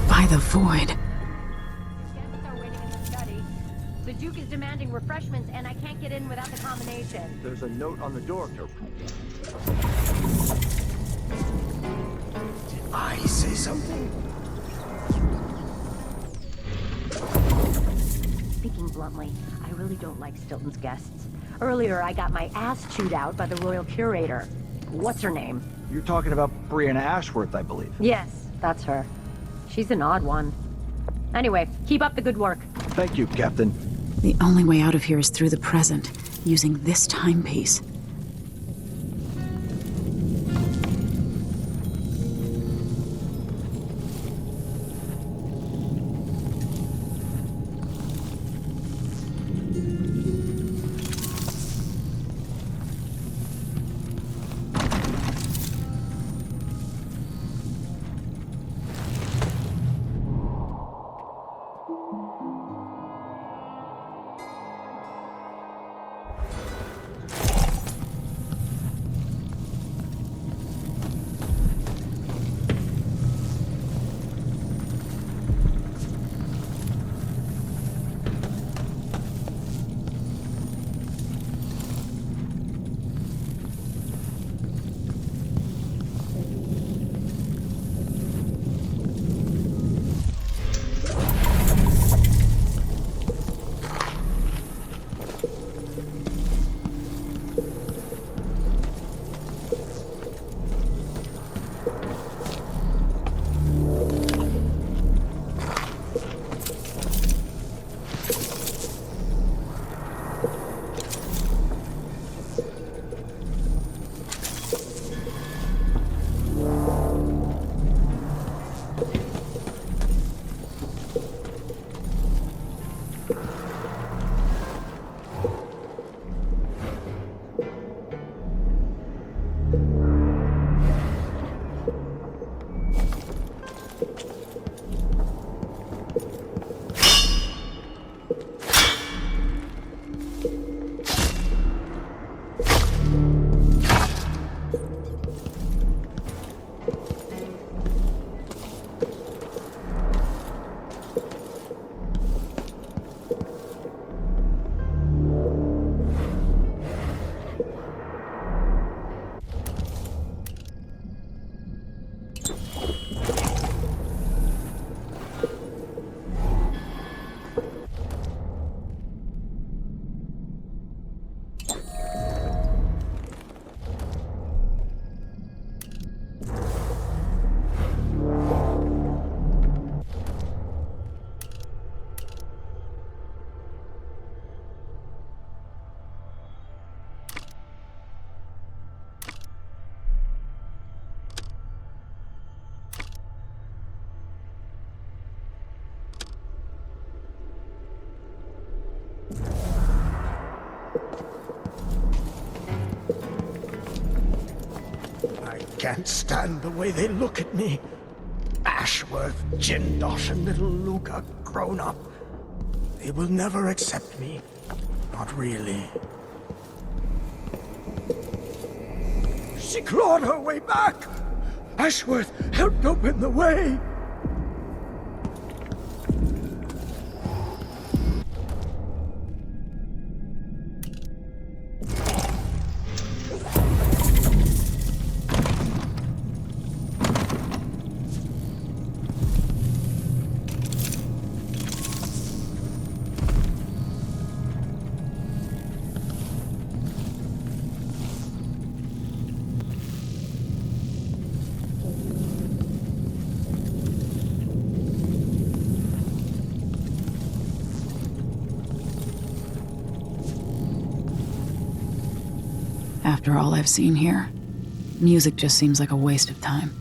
By the Void. The Duke is demanding refreshments, and I can't get in without the combination. There's a note on the door. Did I say something? Speaking bluntly, I really don't like Stilton's guests. Earlier, I got my ass chewed out by the Royal Curator. What's her name? You're talking about Brianna Ashworth, I believe. Yes, that's her. She's an odd one. Anyway, keep up the good work. Thank you, Captain. The only way out of here is through the present, using this timepiece. can't stand the way they look at me. Ashworth, Jindosh, and little Luca grown up. They will never accept me. Not really. She clawed her way back! Ashworth helped open the way! After all I've seen here, music just seems like a waste of time.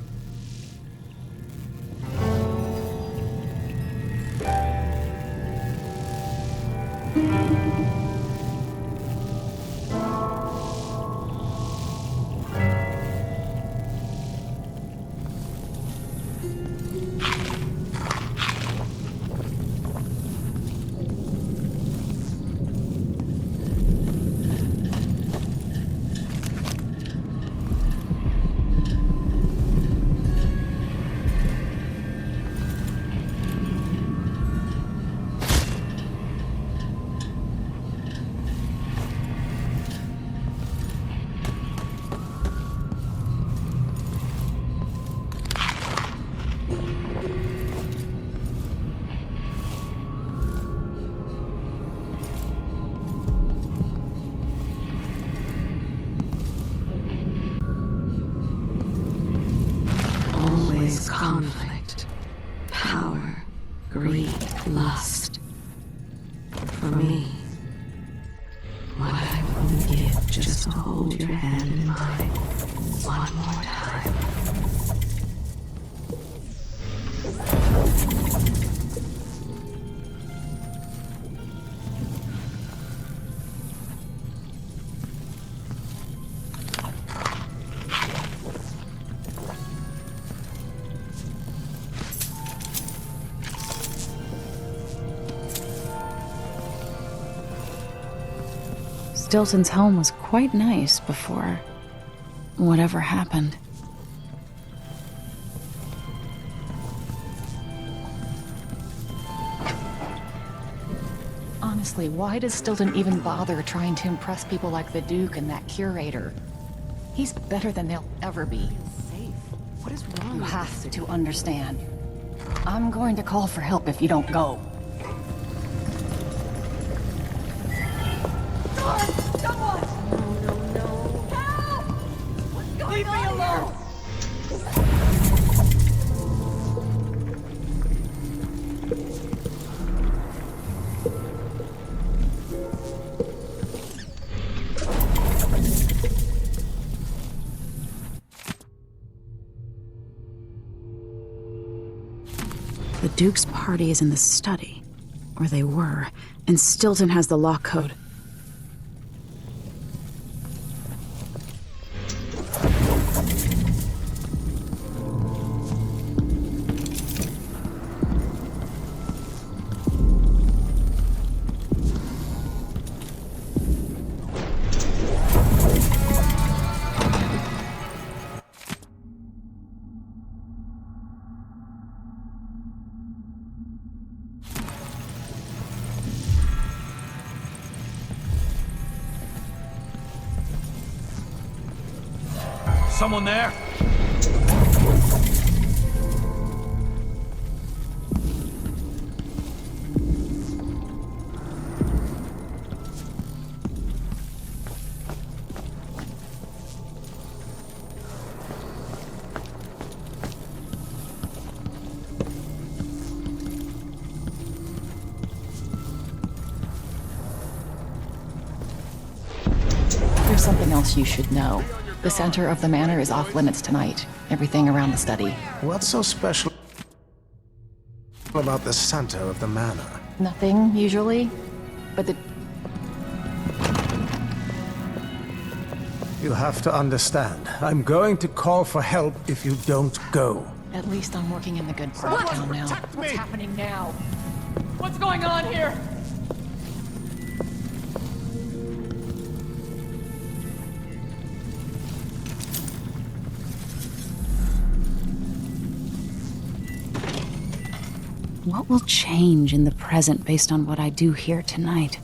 Conflict, power, greed, lust. For me, what I wouldn't give just to hold your hand in mine one more time. Stilton's home was quite nice before whatever happened. Honestly, why does Stilton even bother trying to impress people like the Duke and that curator? He's better than they'll ever be. What is wrong? You have to understand. I'm going to call for help if you don't go. Someone! No. Help! What's going on? Leave me alone! The Duke's party is in the study, or they were, and Stilton has the lock code. Someone there? There's something else you should know. The center of the manor is off limits tonight. Everything around the study. What's so special about the center of the manor? Nothing, usually. But the You have to understand. I'm going to call for help if you don't go. At least I'm working in the good part of town now. What's happening now? What's going on here? What will change in the present based on what I do here tonight?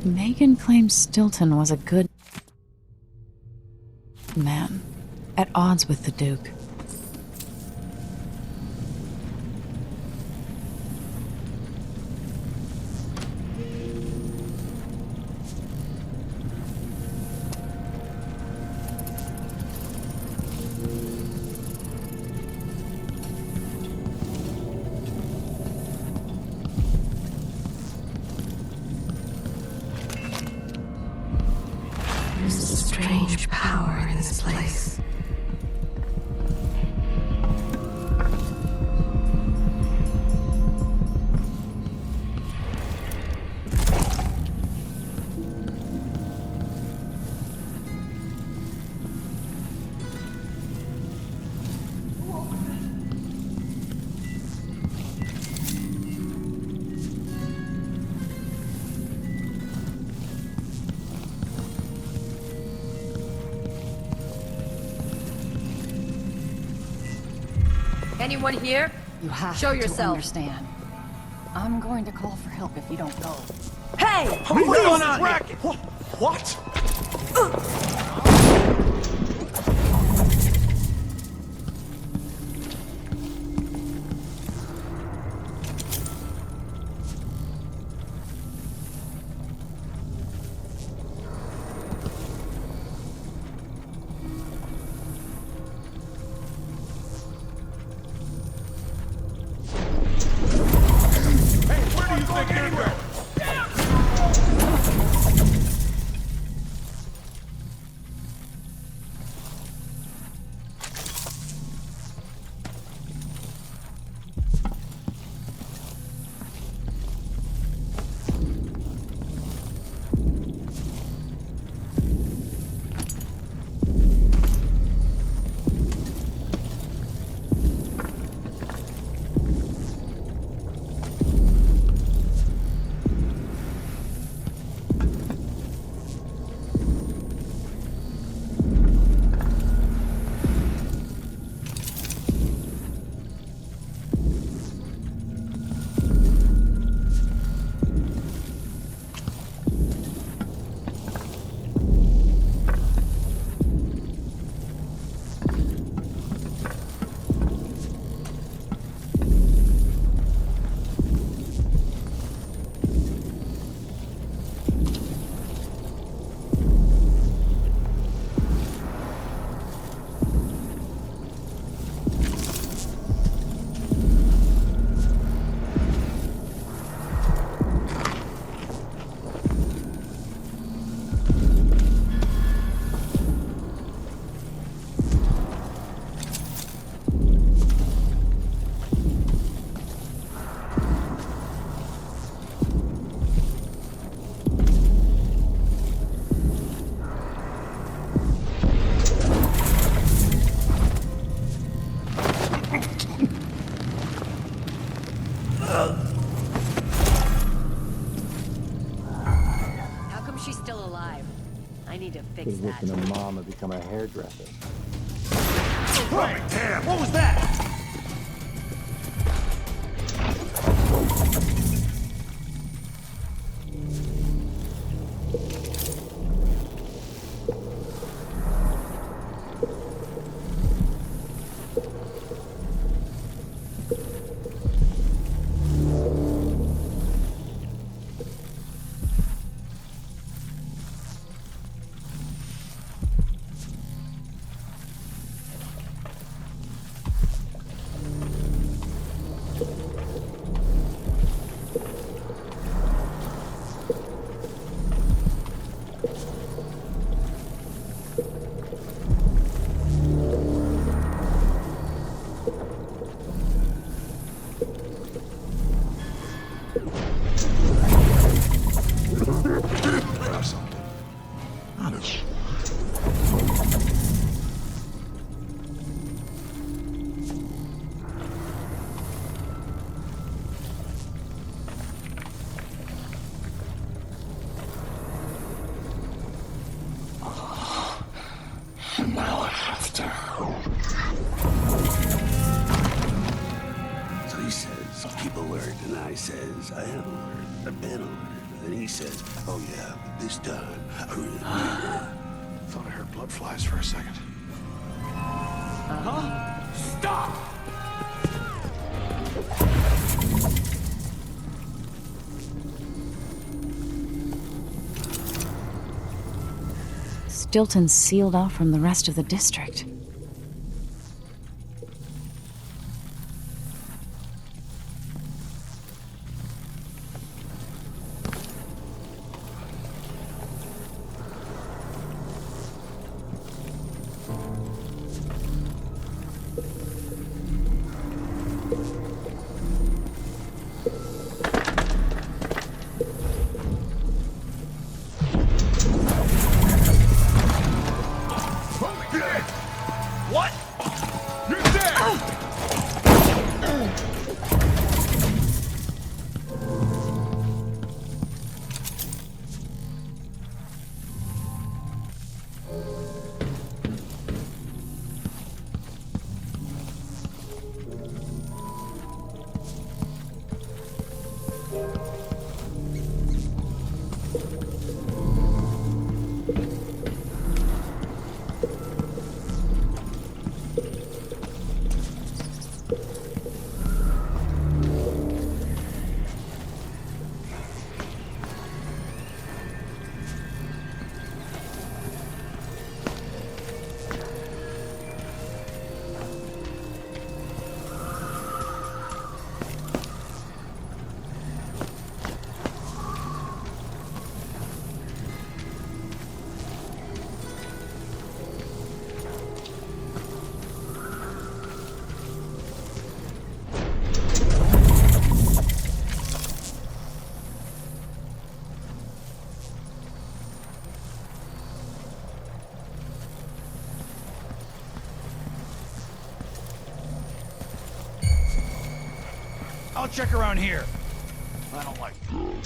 Megan claims Stilton was a good man, at odds with the Duke. There's a strange power in this place. Anyone here? You have Show to yourself. understand. I'm going to call for help if you don't go. Hey! What's going on here? What? How come she's still alive? I need to fix Could that. listen to Mom and become a hairdresser. Right, damn! What was that? says, I am alert, I've been alert. And then he says, oh yeah, but this time, I really mean it. Thought I heard blood flies for a second. Huh? Stop! Stilton's sealed off from the rest of the district. I'll check around here. I don't like it.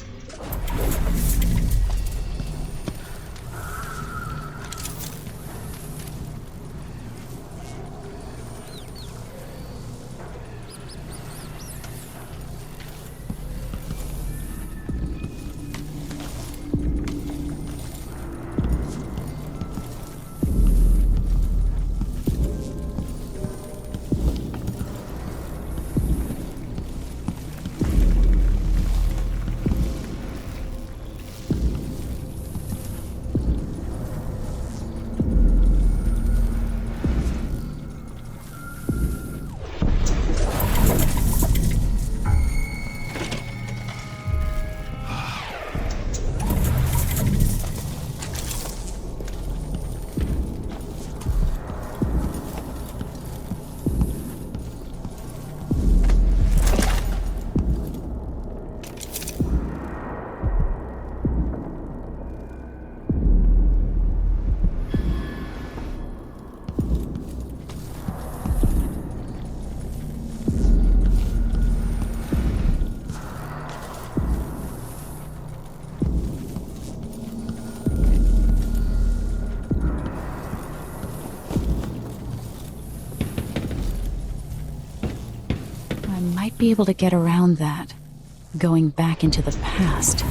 Be able to get around that, going back into the past.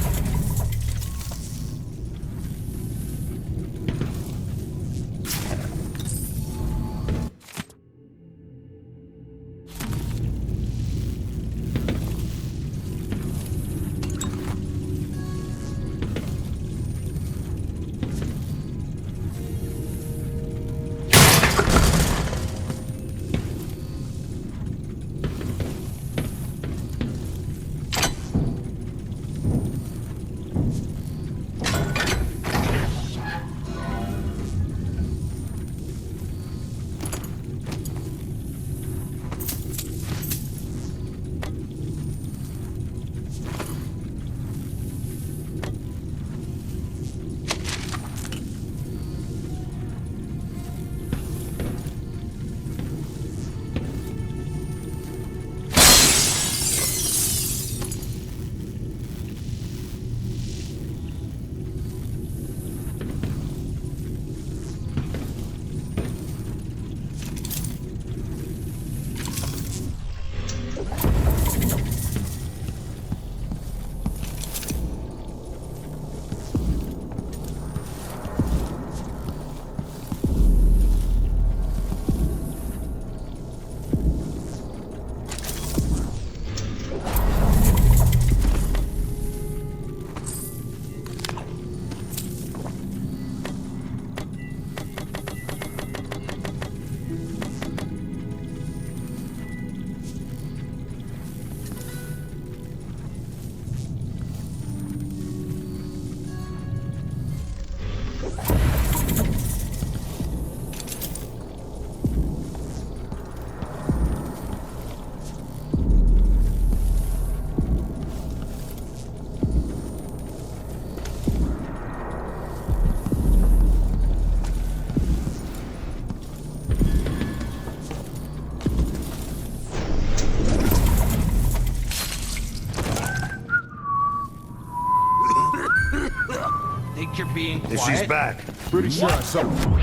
Think you're being quiet? If she's back. Pretty sure I saw her. Come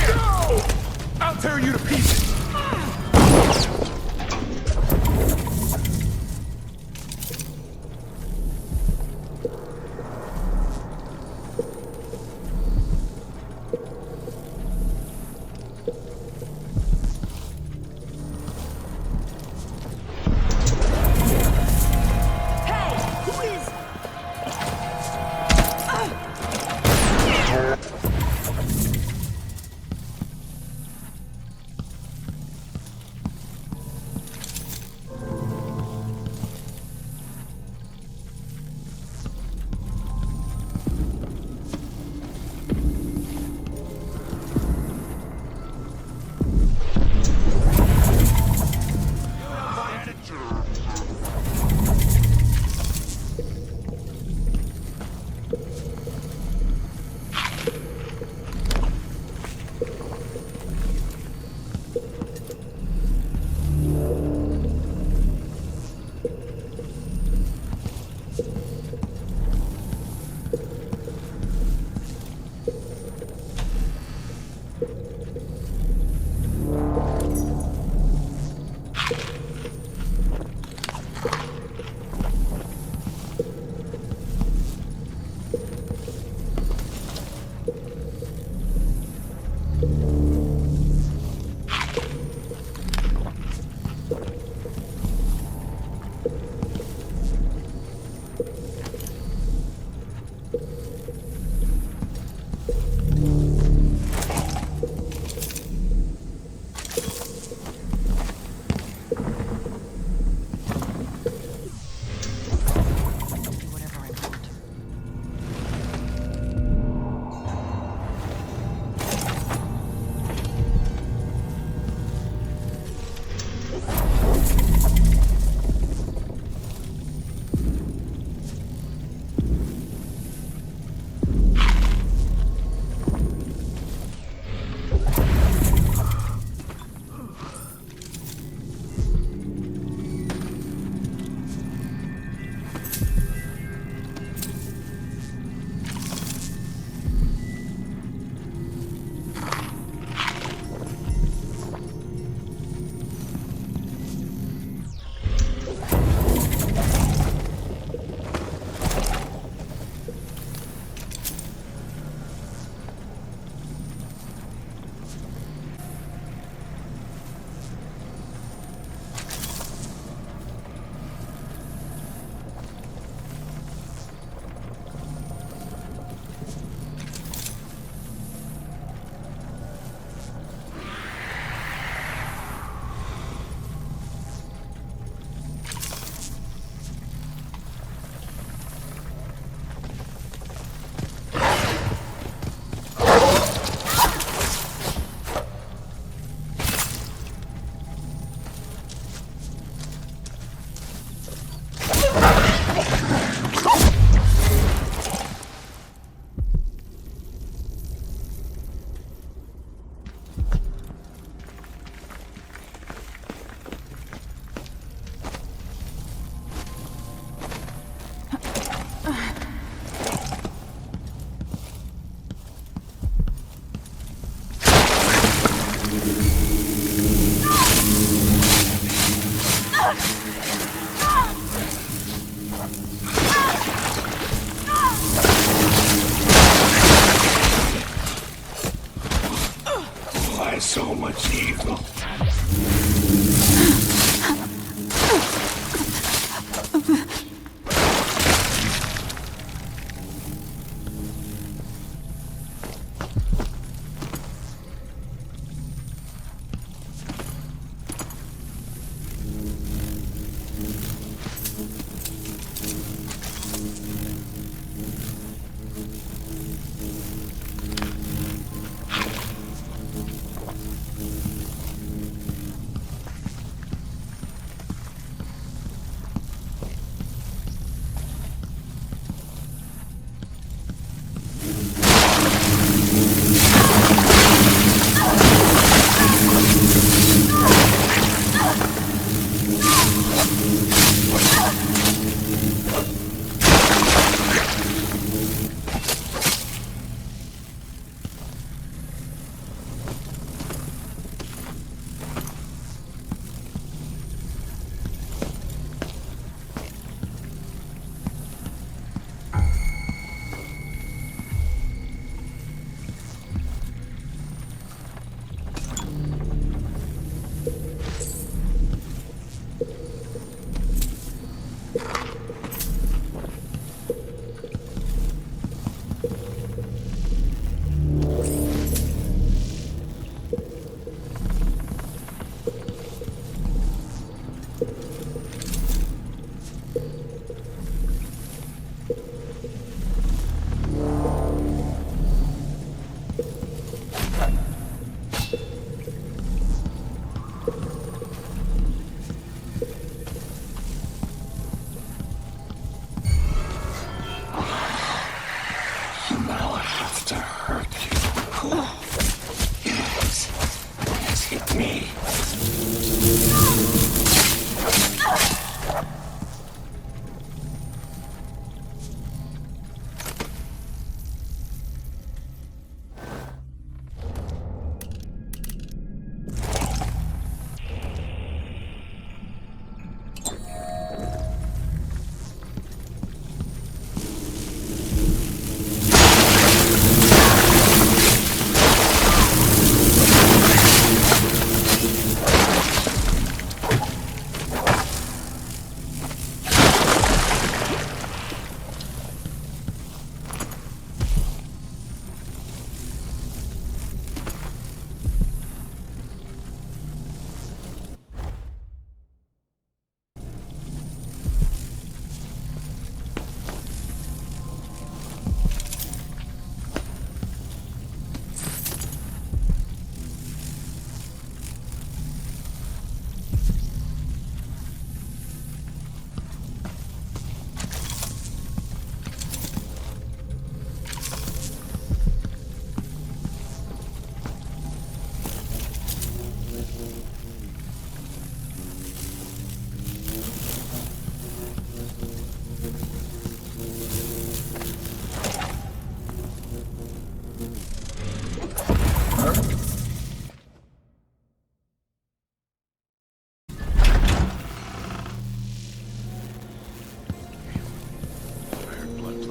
here! I'll tear you to pieces! So much evil.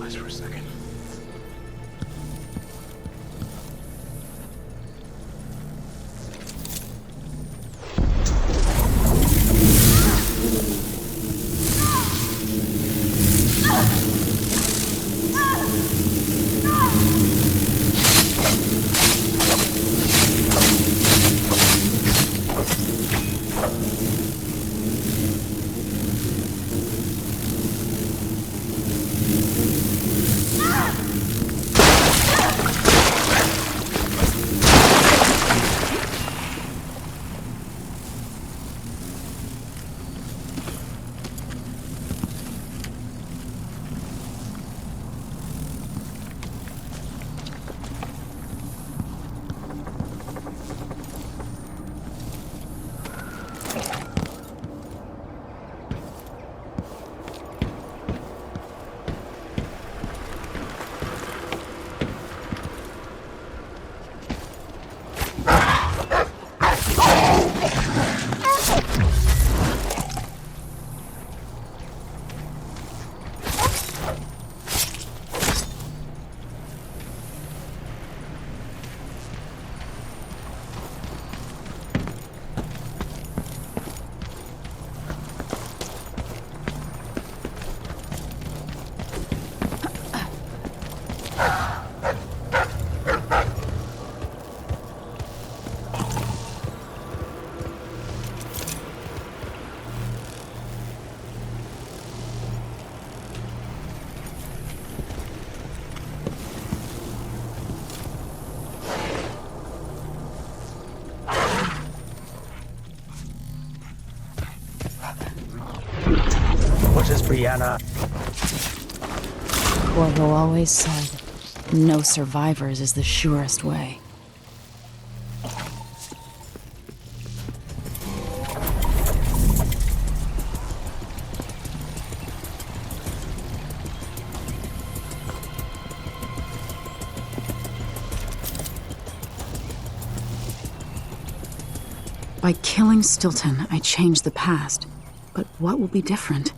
visualize for a second. What is Brianna? Corvo always said, no survivors is the surest way. By killing Stilton, I changed the past. But what will be different?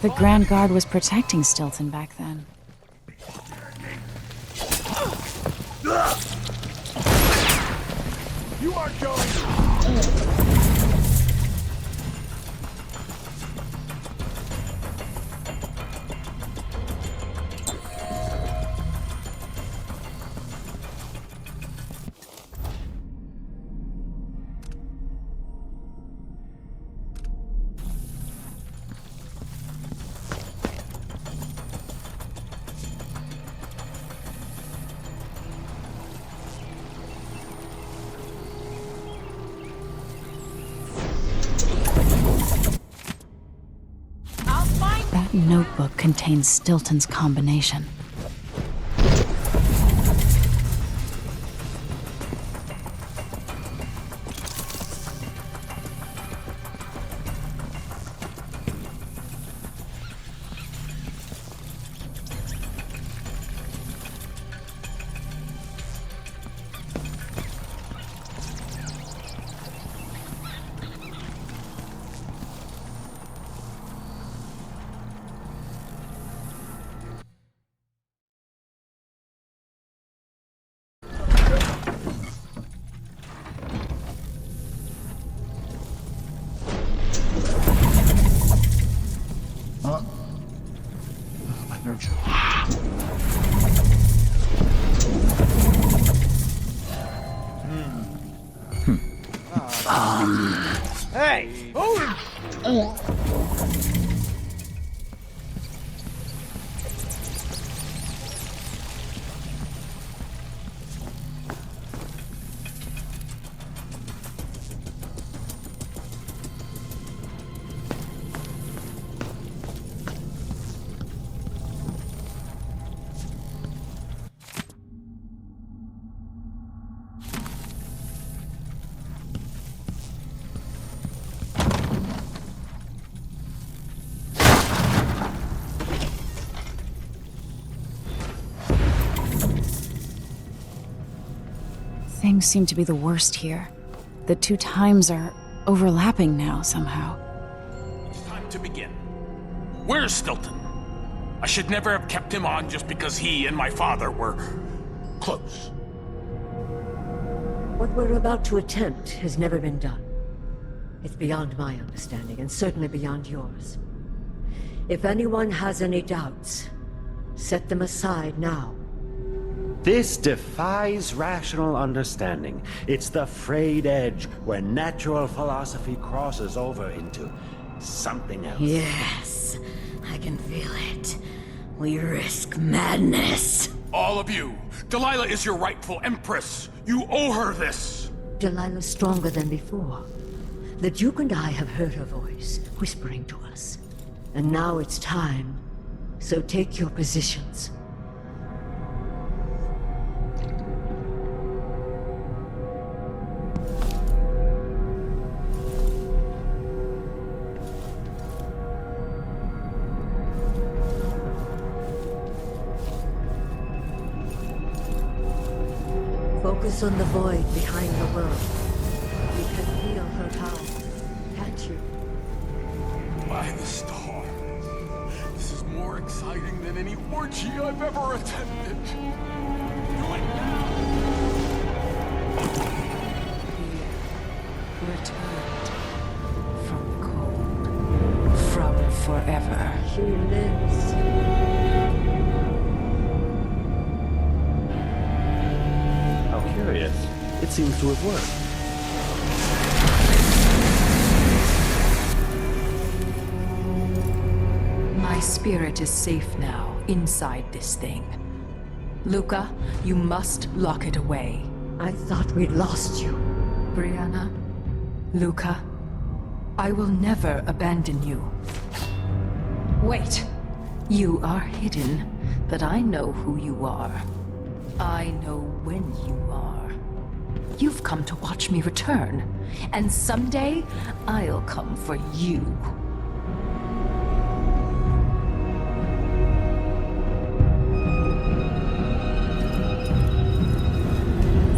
The Grand Guard was protecting Stilton back then. You are going. That notebook contains Stilton's combination. Hey! Things seem to be the worst here. The two times are overlapping now, somehow. It's time to begin. Where's Stilton? I should never have kept him on just because he and my father were close. What we're about to attempt has never been done. It's beyond my understanding, and certainly beyond yours. If anyone has any doubts, set them aside now. This defies rational understanding. It's the frayed edge where natural philosophy crosses over into something else. Yes, I can feel it. We risk madness. All of you! Delilah is your rightful Empress! You owe her this! Delilah's stronger than before. The Duke and I have heard her voice, whispering to us. And now it's time. So take your positions. Focus on the void behind the world. You can feel her power, can't you? By the star. This is more exciting than any orgy I've ever attended. Do it now! Returned from the cold, from forever. She lives. How curious. It seems to have worked. My spirit is safe now, inside this thing. Luca, you must lock it away. I thought we'd lost you. Brianna, Luca, I will never abandon you. Wait! You are hidden, but I know who you are. I know when you are. You've come to watch me return, and someday I'll come for you.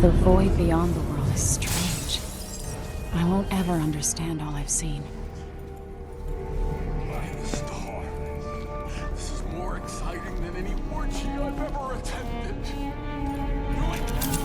The void beyond the world is strange. I won't ever understand all I've seen. By the star. This is more exciting than any orgy I've ever attended. Do it now!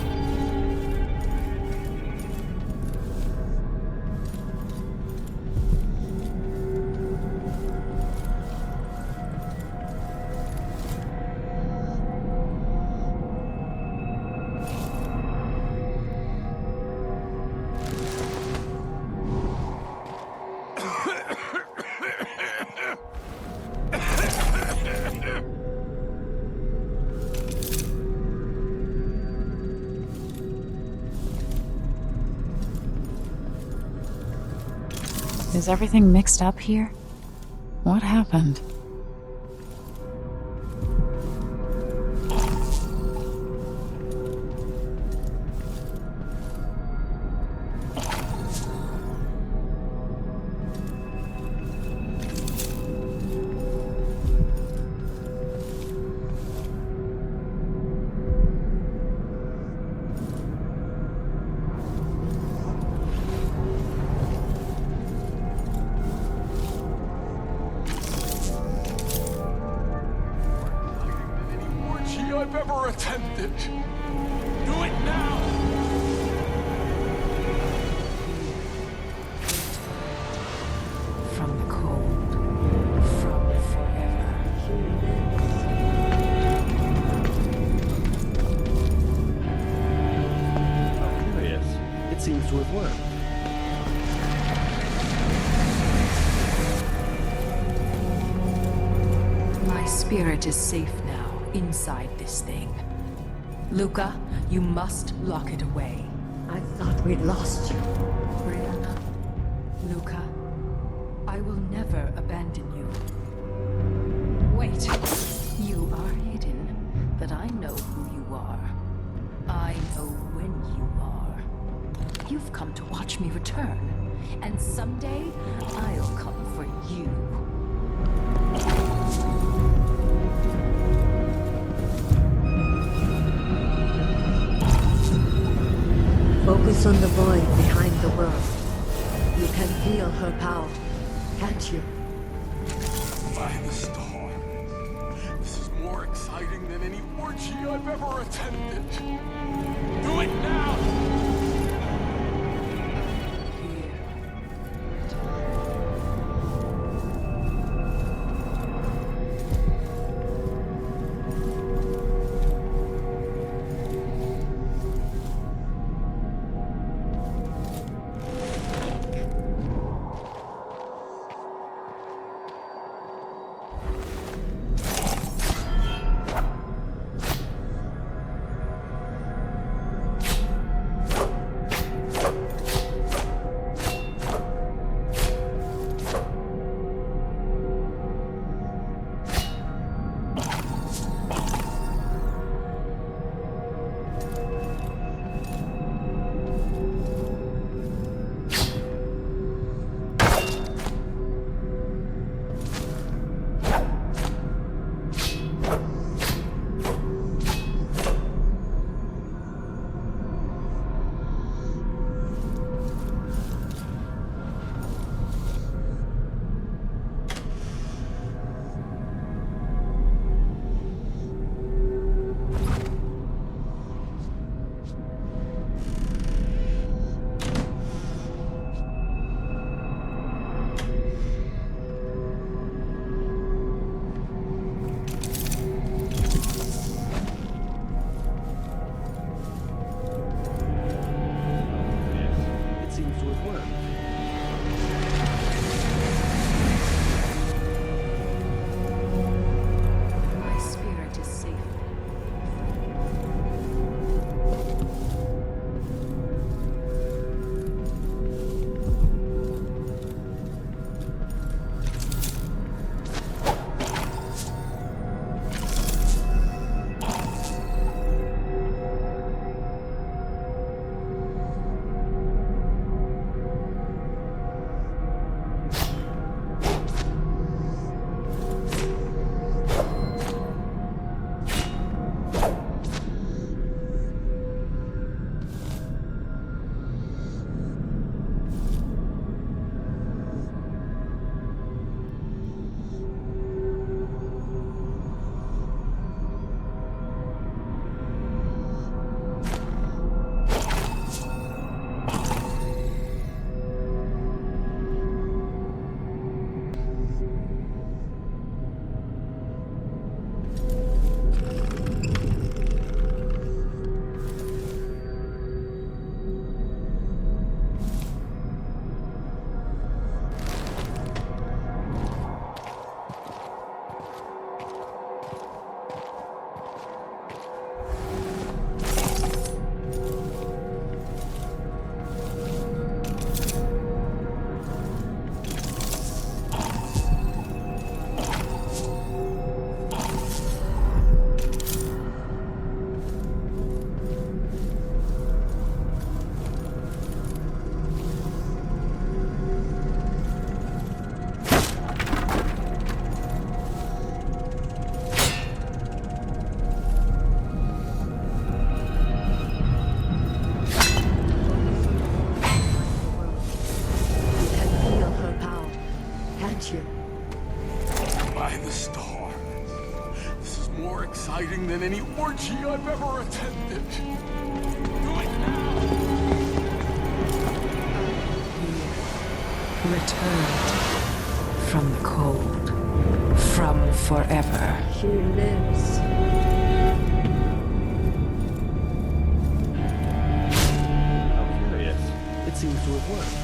Is everything mixed up here? What happened? I've ever attended. Do it now! From the cold, from forever. How curious. It seems to have worked. My spirit is safe now, inside this thing. Luca, you must lock it away. I thought we'd lost you. Brianna, Luca, I will never abandon you. Wait, you are hidden, but I know who you are. I know when you are. You've come to watch me return, and someday I'll come for you. Focus on the void behind the world. You can feel her power, can't you? By the star. This is more exciting than any orgy I've ever attended. Do it now! Than any orgy I've ever attended. Do it now! Returned from the cold, from forever. She lives. How curious. It seems to have worked.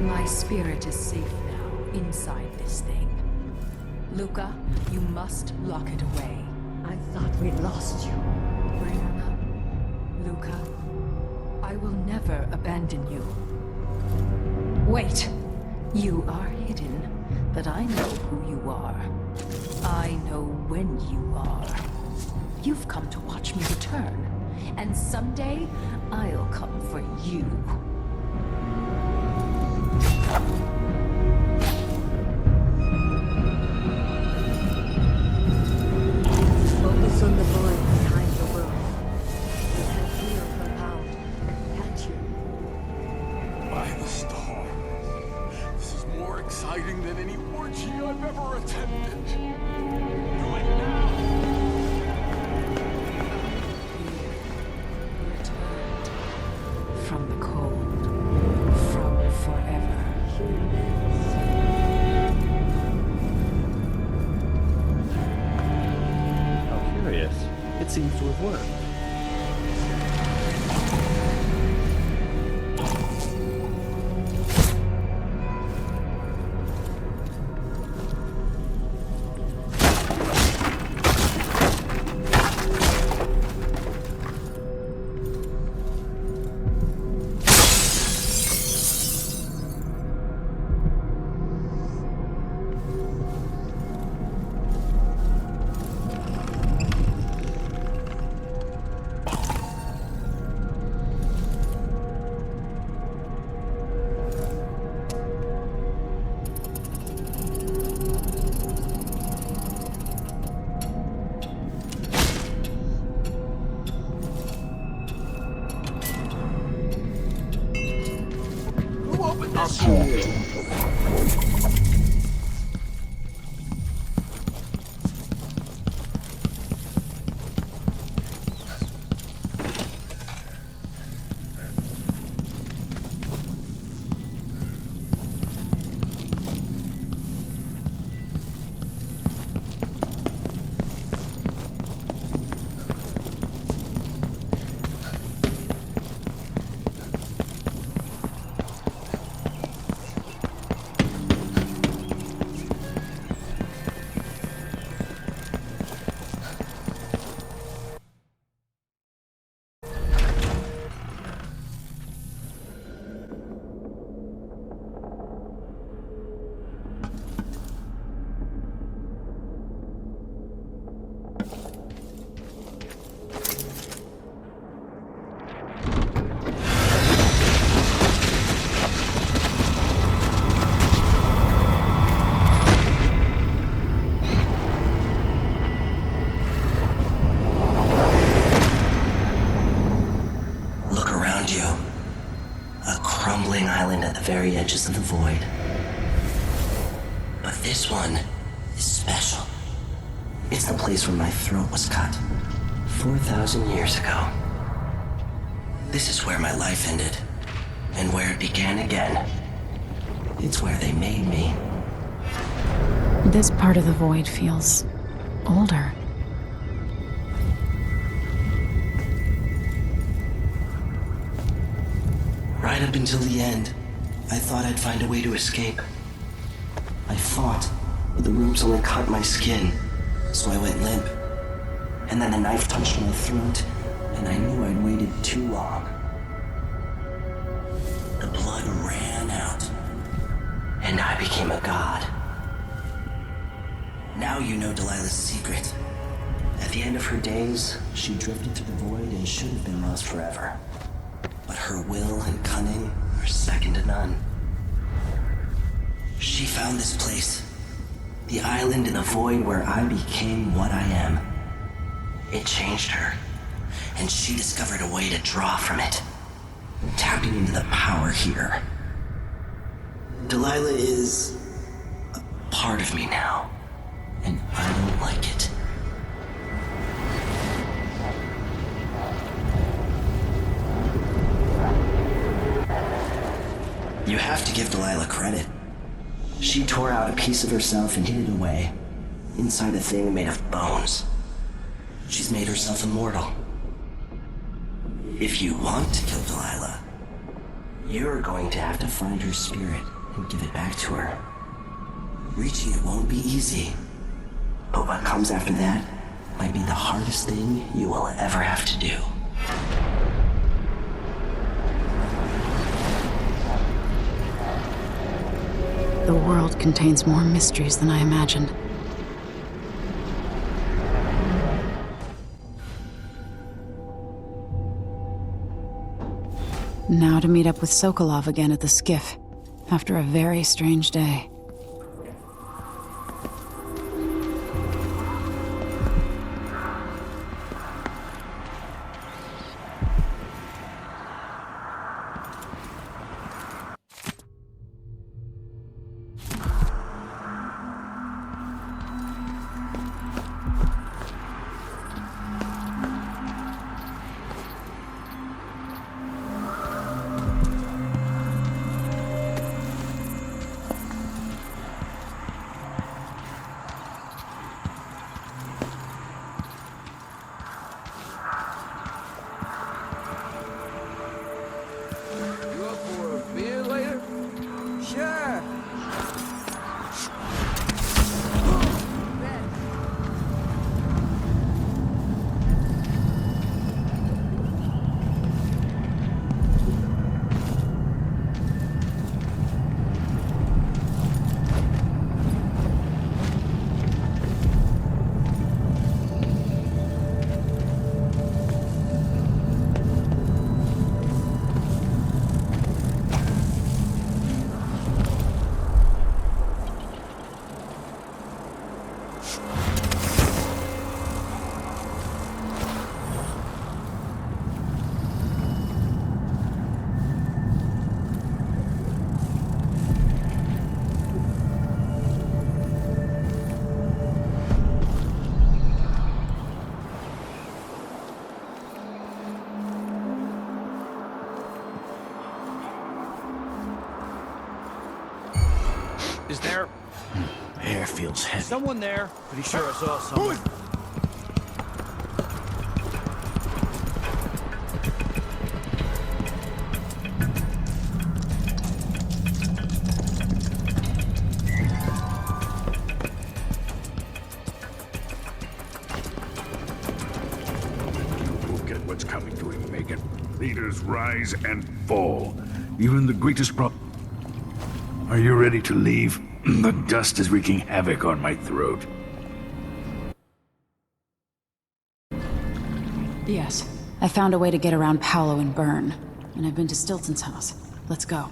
My spirit is safe now, inside this thing. Luca, you must lock it away. I thought we lost you. Brianna, Luca, I will never abandon you. Wait! You are hidden, but I know who you are. I know when you are. You've come to watch me return, and someday I'll come for you. It seems to have worked. Very edges of the void. But this one is special. It's the place where my throat was cut 4,000 years ago. This is where my life ended, and where it began again. It's where they made me. This part of the void feels older. Right up until the end, I thought I'd find a way to escape. I fought, but the ropes only cut my skin, so I went limp. And then the knife touched my throat, and I knew I'd waited too long. The blood ran out, and I became a god. Now you know Delilah's secret. At the end of her days, she drifted through the void and should have been lost forever. But her will and cunning are second to none. She found this place, the island in the void where I became what I am. It changed her, and she discovered a way to draw from it, tapping into the power here. Delilah is a part of me now, and I don't like it. You have to give Delilah credit. She tore out a piece of herself and hid it away, inside a thing made of bones. She's made herself immortal. If you want to kill Delilah, you're going to have to find her spirit and give it back to her. Reaching it won't be easy, but what comes after that might be the hardest thing you will ever have to do. The world contains more mysteries than I imagined. Now to meet up with Sokolov again at the skiff, after a very strange day. Is there... Air feels heavy. someone there? Pretty sure I saw someone. Look at what's coming to him, Megan. Leaders rise and fall. Even the greatest Are you ready to leave? The dust is wreaking havoc on my throat. Yes. I found a way to get around Paolo and Byrne. And I've been to Stilton's house. Let's go.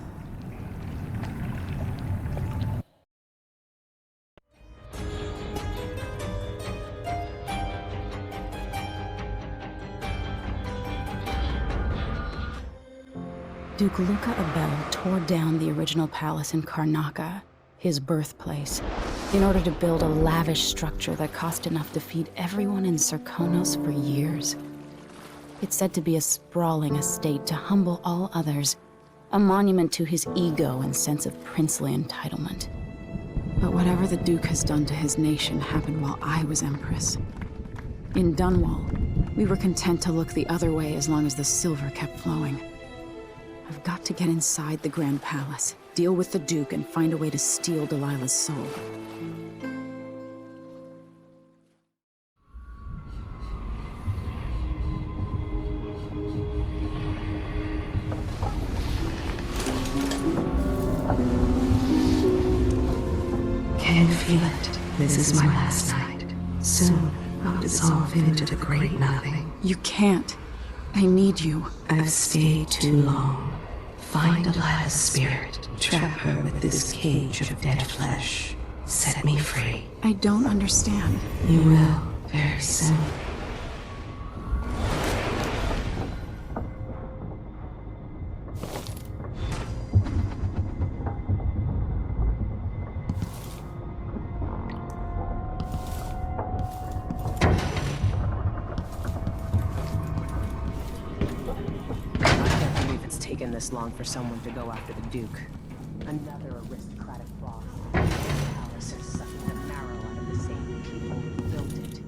Duke Luca Abel tore down the original palace in Karnaca, his birthplace, in order to build a lavish structure that cost enough to feed everyone in Serkonos for years. It's said to be a sprawling estate to humble all others, a monument to his ego and sense of princely entitlement. But whatever the Duke has done to his nation happened while I was Empress. In Dunwall, we were content to look the other way as long as the silver kept flowing. I've got to get inside the Grand Palace, deal with the Duke, and find a way to steal Delilah's soul. Can feel it. This is my last night. Soon, I'll dissolve into the great nothing. You can't. I need you. I've stayed too long. Find Delilah's spirit. Trap her with this cage of dead flesh. Set me free. I don't understand. You will, very soon. This long for someone to go after the Duke. Another aristocratic boss. The palace is sucking the marrow out of the same people who built it.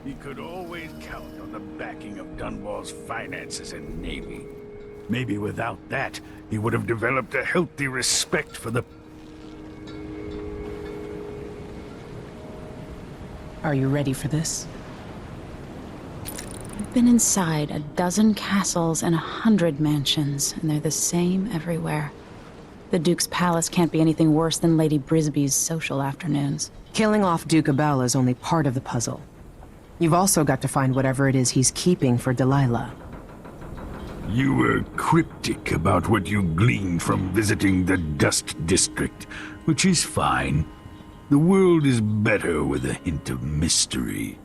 He could always count on the backing of Dunwall's finances and navy. Maybe without that, he would have developed a healthy respect for the... Are you ready for this? I've been inside a dozen castles and 100 mansions, and they're the same everywhere. The Duke's palace can't be anything worse than Lady Brisby's social afternoons. Killing off Duke Abel is only part of the puzzle. You've also got to find whatever it is he's keeping for Delilah. You were cryptic about what you gleaned from visiting the Dust District, which is fine. The world is better with a hint of mystery.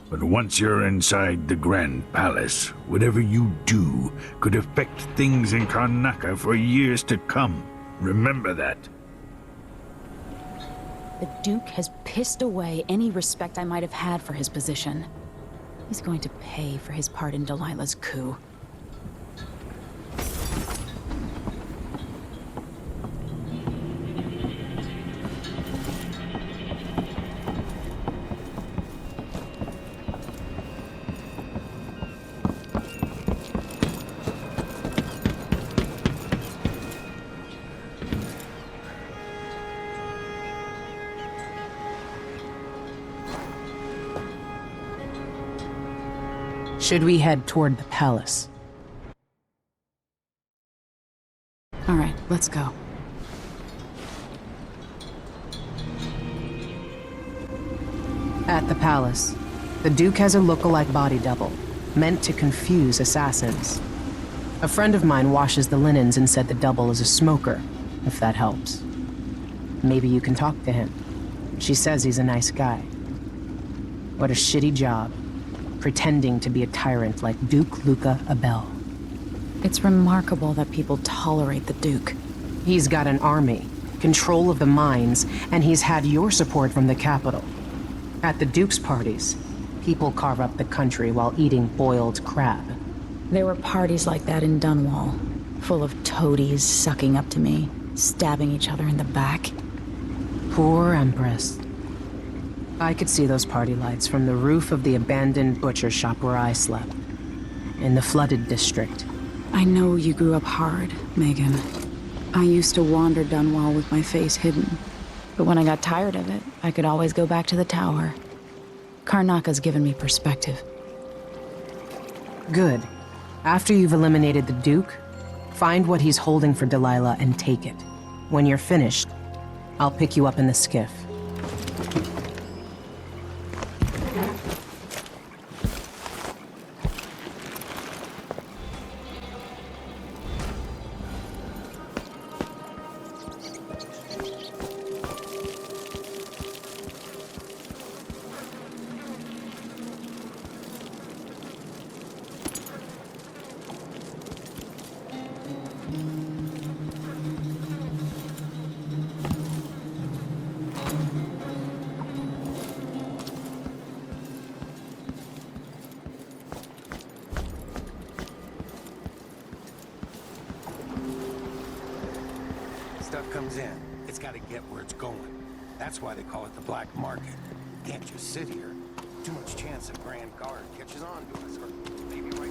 But once you're inside the Grand Palace, whatever you do could affect things in Karnaca for years to come. Remember that. The Duke has pissed away any respect I might have had for his position. He's going to pay for his part in Delilah's coup. Should we head toward the palace? All right, let's go. At the palace, the Duke has a look-alike body double, meant to confuse assassins. A friend of mine washes the linens and said the double is a smoker, if that helps. Maybe you can talk to him. She says he's a nice guy. What a shitty job, pretending to be a tyrant like Duke Luca Abel. It's remarkable that people tolerate the Duke. He's got an army, control of the mines, and he's had your support from the capital. At the Duke's parties, people carve up the country while eating boiled crab. There were parties like that in Dunwall, full of toadies sucking up to me, stabbing each other in the back. Poor Empress. I could see those party lights from the roof of the abandoned butcher shop where I slept, in the flooded district. I know you grew up hard, Megan. I used to wander Dunwall with my face hidden. But when I got tired of it, I could always go back to the tower. Karnaca's given me perspective. Good. After you've eliminated the Duke, find what he's holding for Delilah and take it. When you're finished, I'll pick you up in the skiff. Stuff comes in. It's got to get where it's going. That's why they call it the black market. Can't just sit here. Too much chance a Grand Guard catches on to us, or maybe right.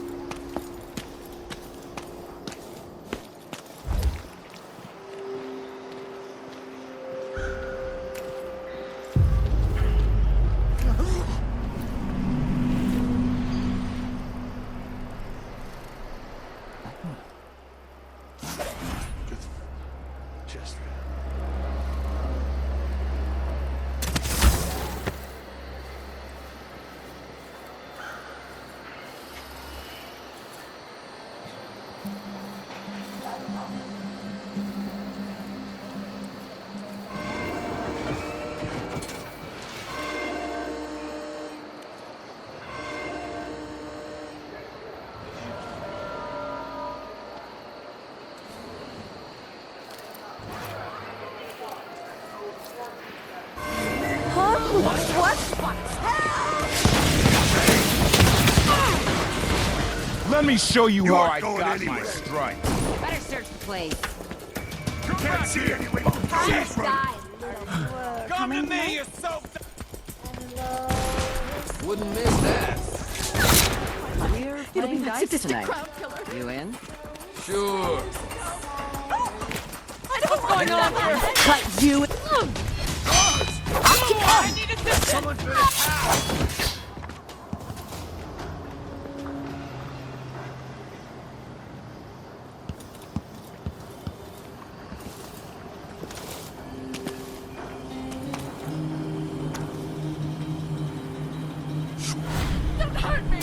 Let me show you how I going got anywhere. my strike. Better search the place. You can't see anyway. She's right. Come to me, you so... Wouldn't miss that. We're playing dice tonight. You in? Sure. What's going on here? Cut you. I need assistance! Someone finish. Don't hurt me!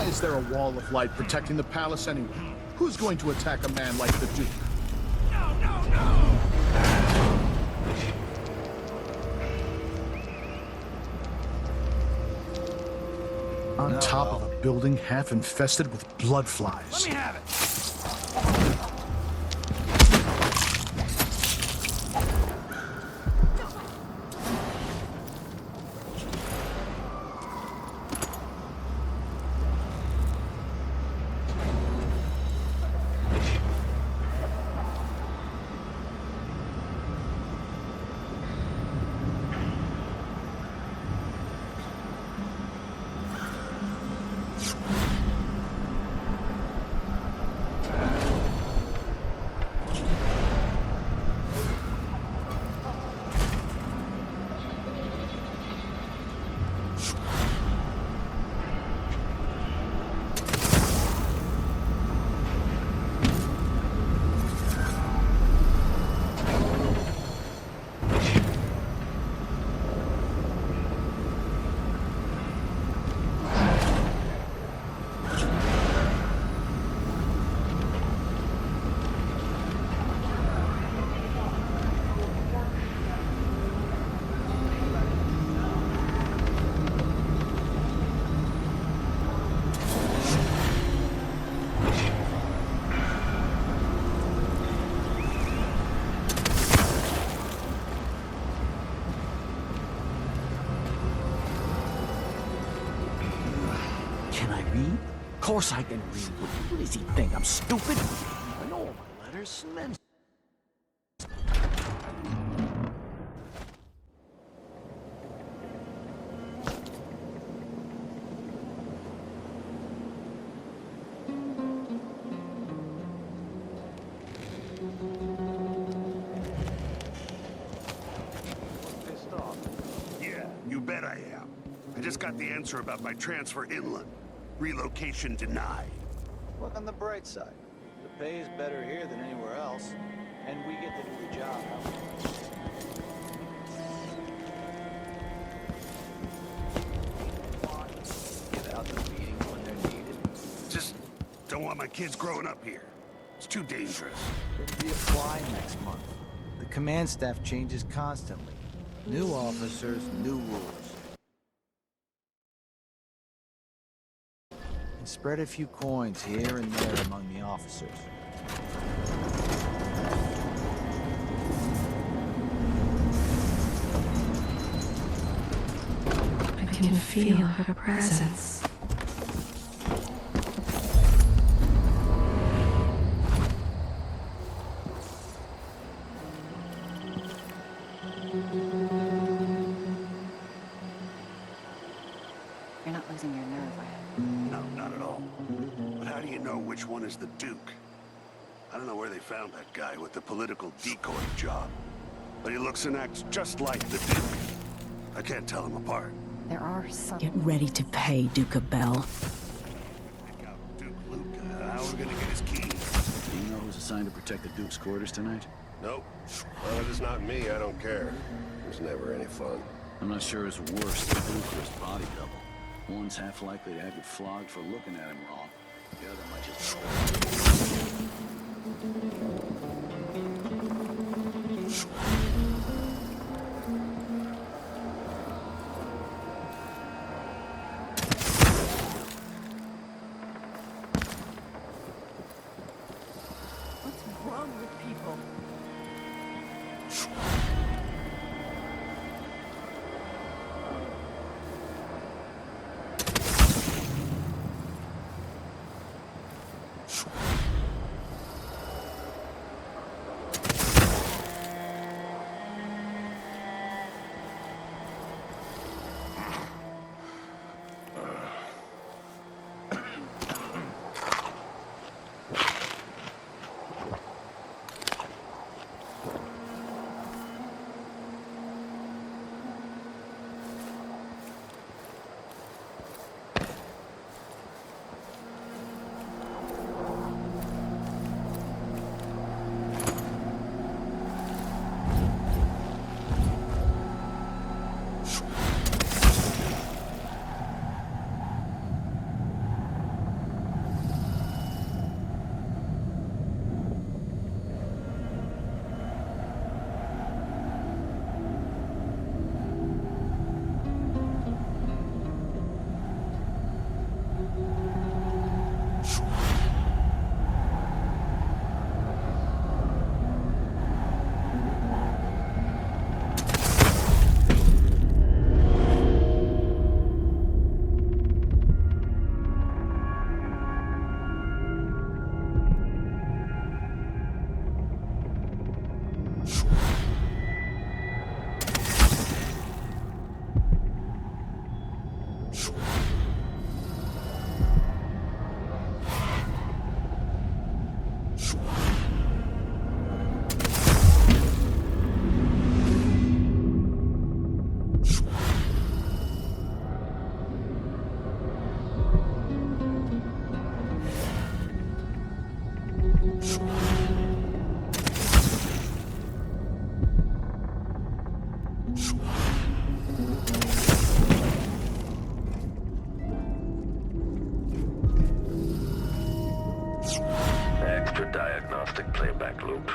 Is there a wall of light protecting the palace anyway? Who's going to attack a man like the Duke? On top of a building half infested with blood flies. Let me have it. Of course I can read. What does he think? I'm stupid? I know all my letters. And then... Pissed off? Yeah, you bet I am. I just got the answer about my transfer inland. Relocation denied. Look on the bright side. The pay is better here than anywhere else, and we get to do the job. Get out the meetings when they're needed. Just don't want my kids growing up here. It's too dangerous. It'll be applying next month. The command staff changes constantly. New officers, new rules. And spread a few coins here and there among the officers. I can feel her presence. You're not losing your nerve, are you? No, not at all. But how do you know which one is the Duke? I don't know where they found that guy with the political decoy job. But he looks and acts just like the Duke. I can't tell them apart. There are some... Get ready to pay, Duke of Bell. Pick out Duke Luca. How are we gonna get his keys? Do you know who's assigned to protect the Duke's quarters tonight? Nope. Well, if it's not me, I don't care. It's never any fun. I'm not sure it's worse, the Duke or his body double. One's half likely to have you flogged for looking at him wrong. The other might just... What's wrong with people? Extra diagnostic playback loop.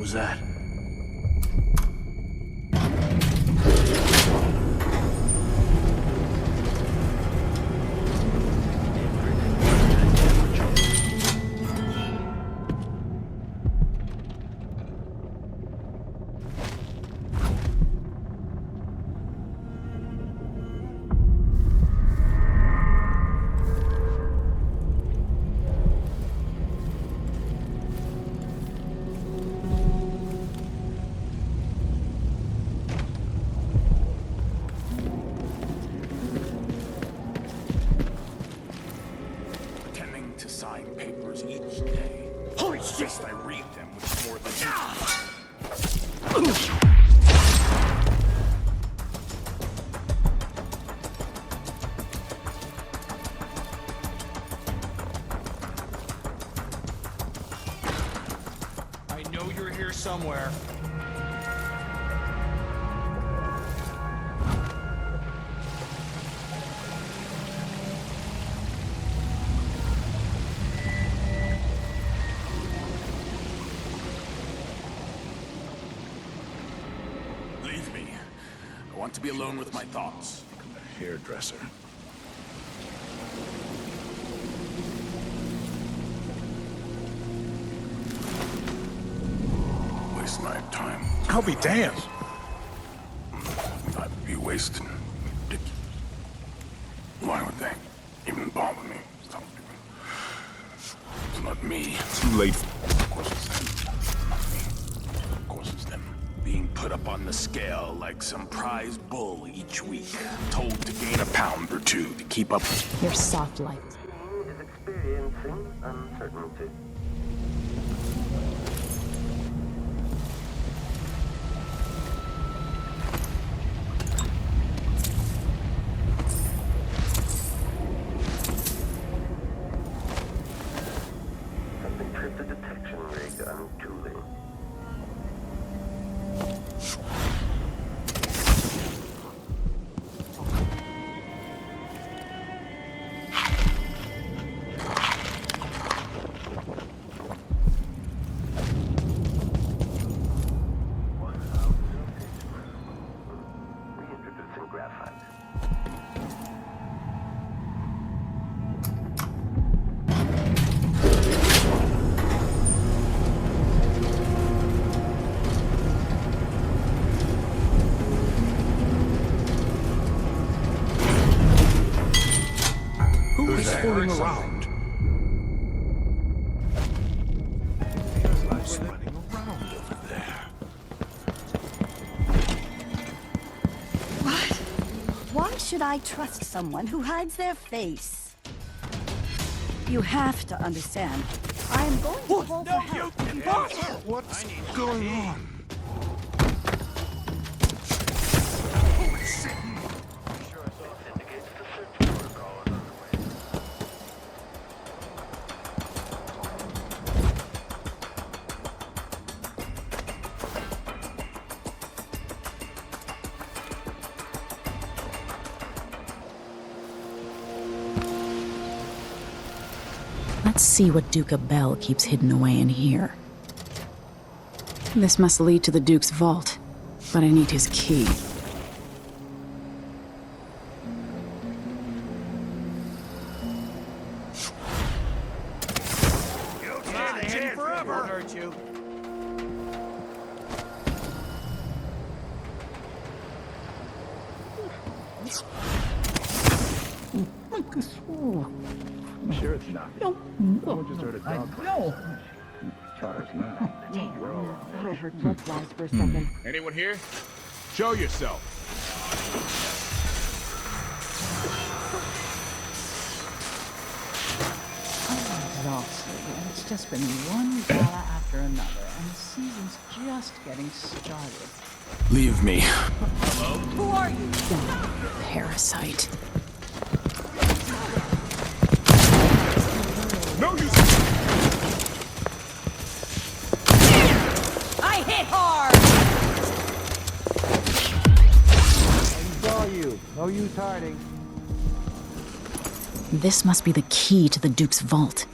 was that? Somewhere. Leave me. I want to be alone with my thoughts. A hairdresser. My time. I'll be damned. I'd be wasting. Why would they even bother me? It's not me. Too late. Of course it's them. Not me. Of course it's them. Being put up on the scale like some prize bull each week. Told to gain a pound or two to keep up. Your soft light. Is experiencing uncertainty. What's running around over there? What? Why should I trust someone who hides their face? You have to understand. I am going to call for help. What's going on? Let's see what Duke Bell keeps hidden away in here. This must lead to the Duke's vault, but I need his key. Sure it's not. No. Someone just heard a dog. No. I heard blood flies for a second. Anyone here? Show yourself. I'm exhausted, and it's just been one gala after another, and the season's just getting started. Leave me. Who are you? Parasite. No use. I hit hard! I saw you. No use hiding. This must be the key to the Duke's vault.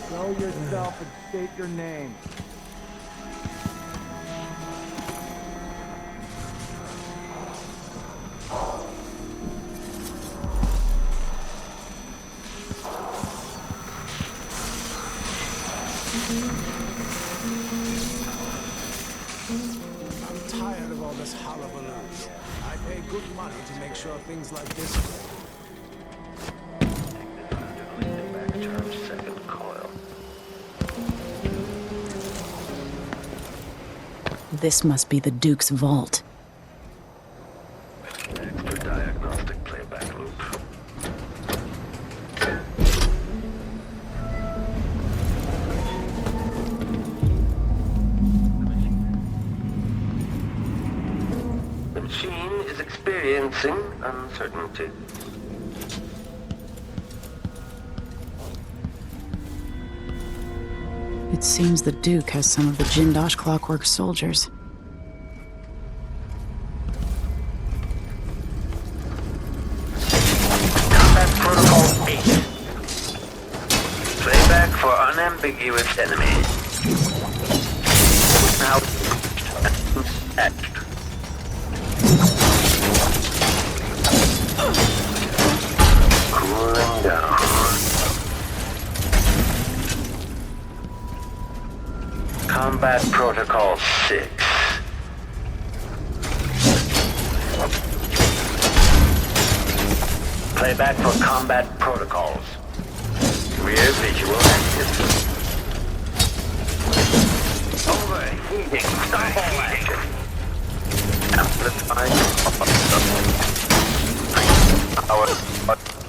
Show yourself and state your name. I'm tired of all this hullabaloo. I pay good money to make sure things like this go. Second coil. This must be the Duke's vault. Extra diagnostic playback loop. The machine is experiencing uncertainty. It seems the Duke has some of the Jindosh Clockwork soldiers. Combat Protocol 8. Playback for unambiguous enemy. Now, etched. Cooling down. Combat Protocol 6. Playback for combat protocols. Rear visual active. Overheating. Dunwall action. Amplifying. Power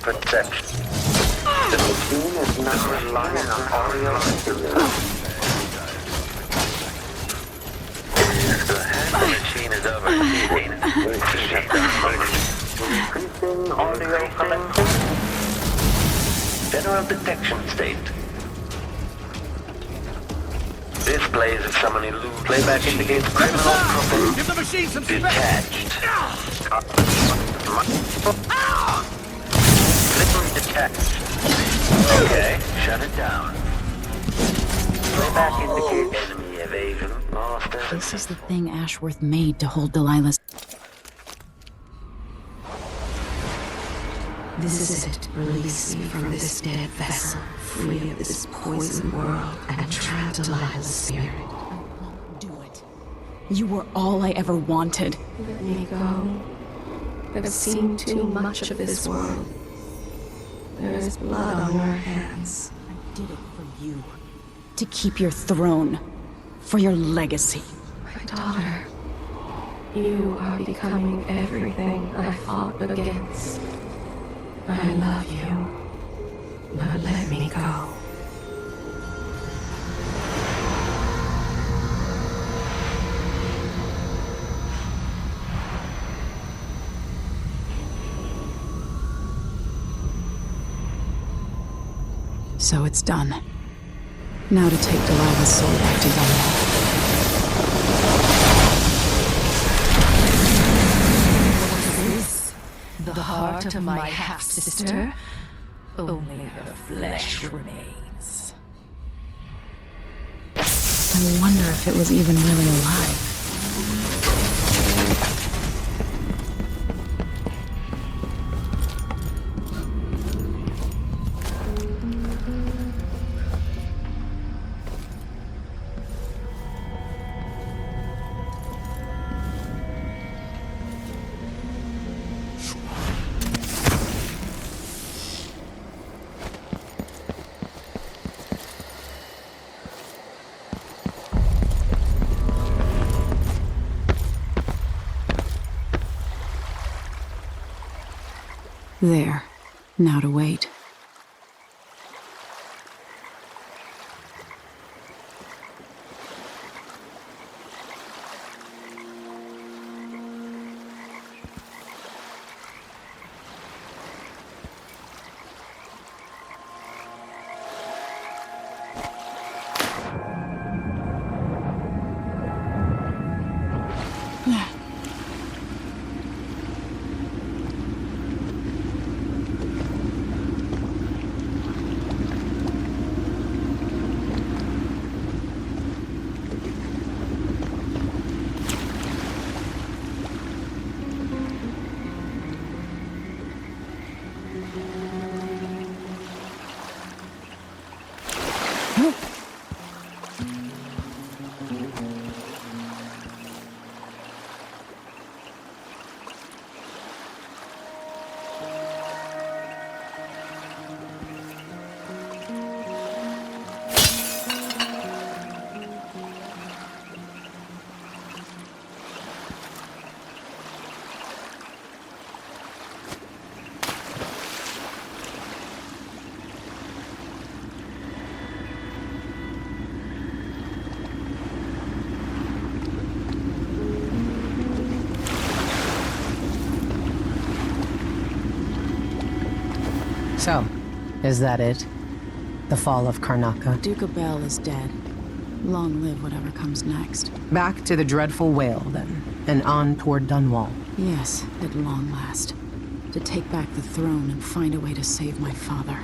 perception. The machine is not relying on audio stimulus. The machine is overheating. Increasing audio collection. General detection state. Displays of someone eludes. Playback indicates criminal property. Give the machine some detached. Flipping detached. Okay, shut it down. Playback indicates enemy evasion. Lost. This is the thing Ashworth made to hold Delilah's... This is it. Release me from this dead vessel, free of this poisoned world, and trap Delilah's spirit. Do it. You were all I ever wanted. Let me go. I've seen too much of this world. There is blood on your hands. I did it for you. To keep your throne. For your legacy. My daughter, you are becoming everything I fought against. I love you. Now let me go. So it's done. Now to take Delilah's soul back to Dunwall. The heart of my half-sister? Only her flesh remains. I wonder if it was even really alive. There. Now to wait. So, is that it? The fall of Karnaca? Duke of Bell is dead. Long live whatever comes next. Back to the dreadful whale, then, and on toward Dunwall. Yes, at long last. To take back the throne and find a way to save my father.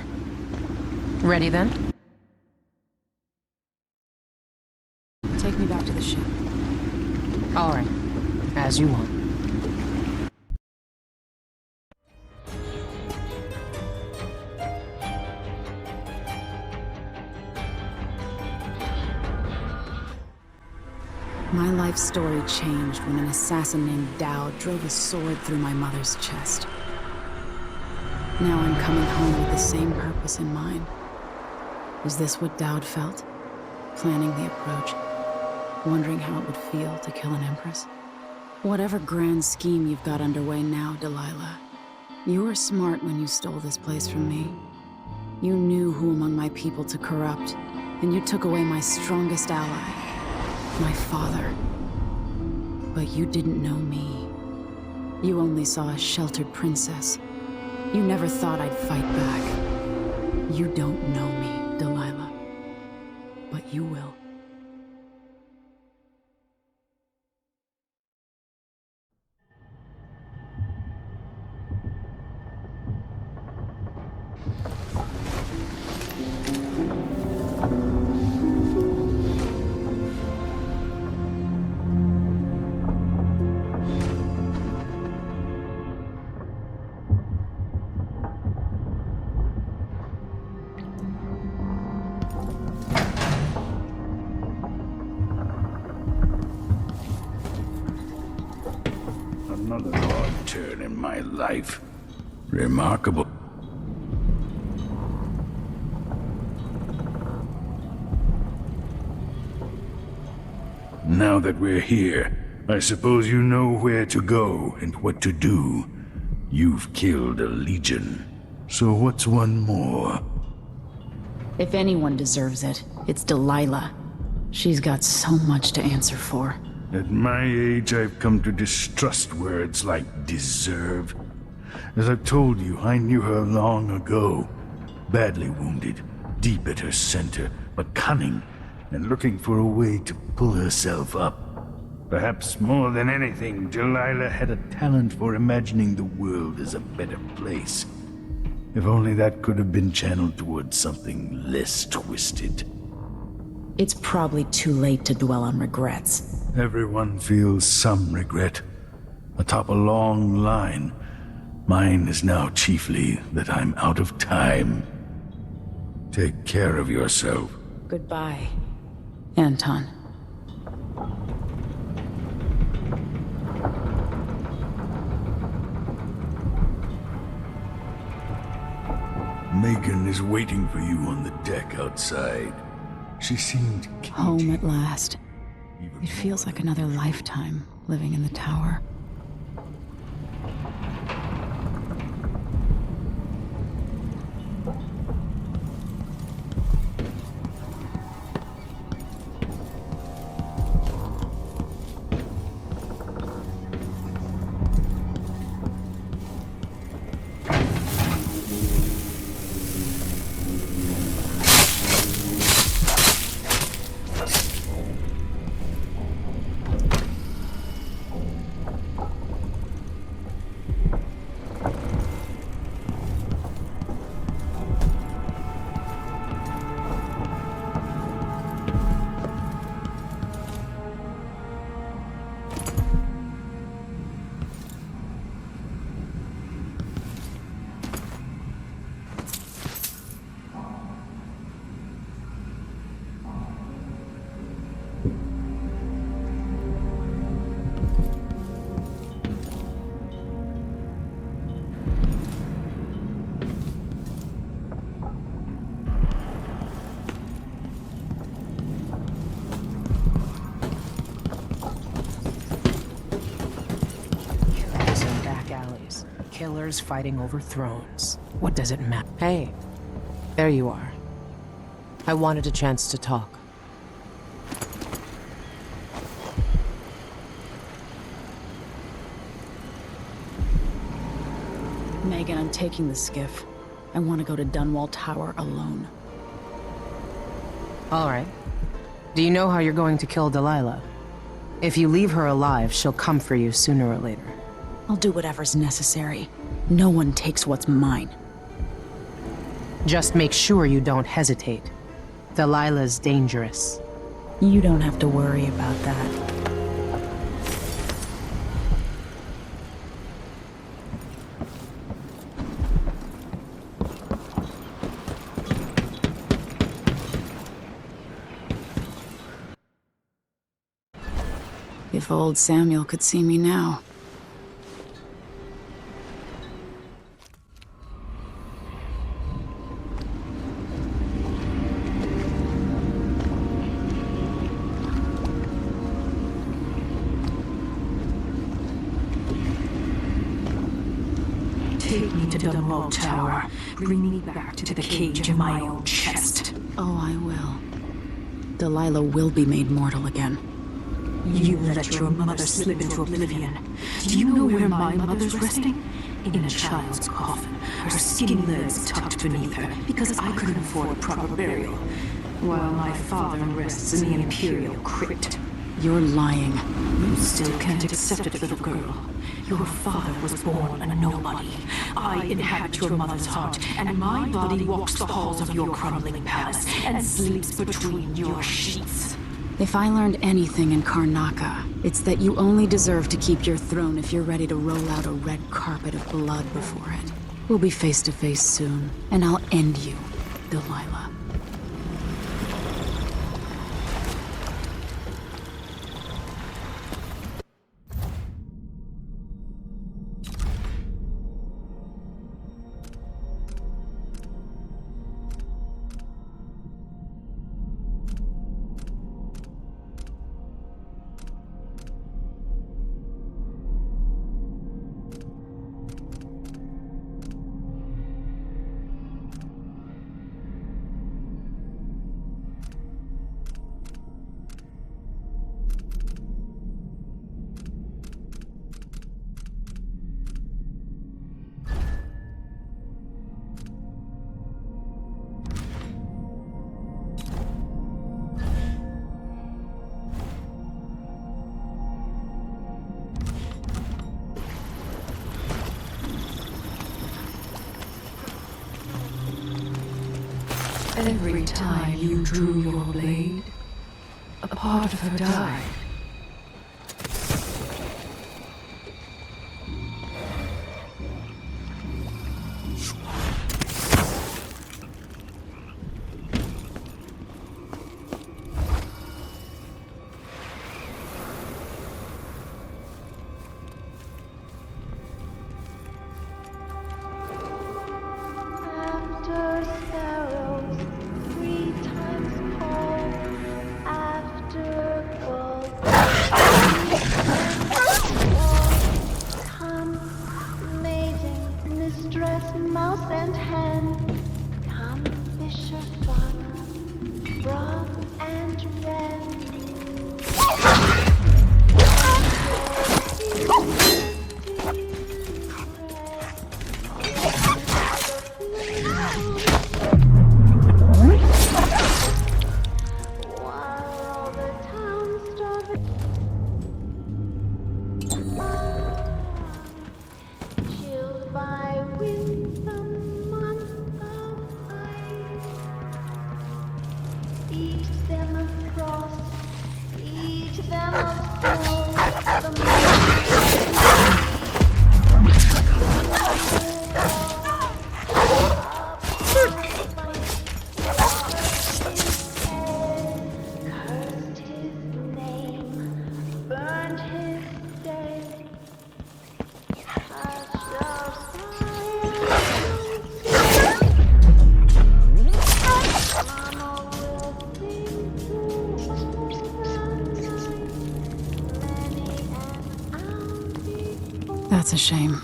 Ready, then? Take me back to the ship. All right. As you want. My life story changed when an assassin named Dowd drove a sword through my mother's chest. Now I'm coming home with the same purpose in mind. Is this what Dowd felt? Planning the approach, wondering how it would feel to kill an empress? Whatever grand scheme you've got underway now, Delilah, you were smart when you stole this place from me. You knew who among my people to corrupt, and you took away my strongest ally. My father. But you didn't know me. You only saw a sheltered princess. You never thought I'd fight back. You don't know me, Delilah. But you will. Another odd turn in my life. Remarkable. Now that we're here, I suppose you know where to go and what to do. You've killed a legion. So what's one more? If anyone deserves it, it's Delilah. She's got so much to answer for. At my age, I've come to distrust words like deserve. As I've told you, I knew her long ago. Badly wounded, deep at her center, but cunning, and looking for a way to pull herself up. Perhaps more than anything, Delilah had a talent for imagining the world as a better place. If only that could have been channeled towards something less twisted. It's probably too late to dwell on regrets. Everyone feels some regret, atop a long line. Mine is now chiefly that I'm out of time. Take care of yourself. Goodbye, Anton. Megan is waiting for you on the deck outside. She seemed cagey. Home at last. It feels like another lifetime living in the tower. Killers fighting over thrones. What does it matter? Hey, there you are. I wanted a chance to talk. Megan, I'm taking the skiff. I want to go to Dunwall Tower alone. All right. Do you know how you're going to kill Delilah? If you leave her alive, she'll come for you sooner or later. I'll do whatever's necessary. No one takes what's mine. Just make sure you don't hesitate. Delilah's dangerous. You don't have to worry about that. If old Samuel could see me now. Take me to Dunwall Tower. Bring me back to the cage in my own chest. Oh, I will. Delilah will be made mortal again. You let your mother slip into oblivion. Do you know where my mother's resting? In a child's coffin, her skinny legs tucked beneath her, because I couldn't afford a proper burial, while my father rests in the Imperial crypt. You're lying. You still can't accept it, little girl. Your father was born a nobody. I inhabit your mother's heart, and my body walks the halls of your crumbling palace and sleeps between your sheets. If I learned anything in Karnaca, it's that you only deserve to keep your throne if you're ready to roll out a red carpet of blood before it. We'll be face to face soon, and I'll end you, Delilah. Every time you drew your blade, a part of her died. That's a shame.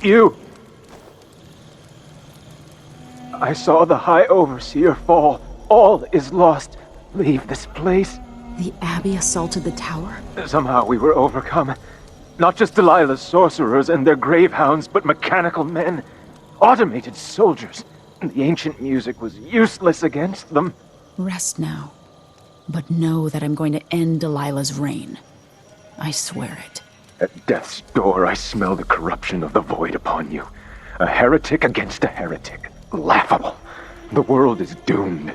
You! I saw the High Overseer fall. All is lost. Leave this place. The Abbey assaulted the tower? Somehow we were overcome. Not just Delilah's sorcerers and their gravehounds, but mechanical men. Automated soldiers. The ancient music was useless against them. Rest now. But know that I'm going to end Delilah's reign. I swear it. At death's door, I smell the corruption of the void upon you. A heretic against a heretic. Laughable. The world is doomed.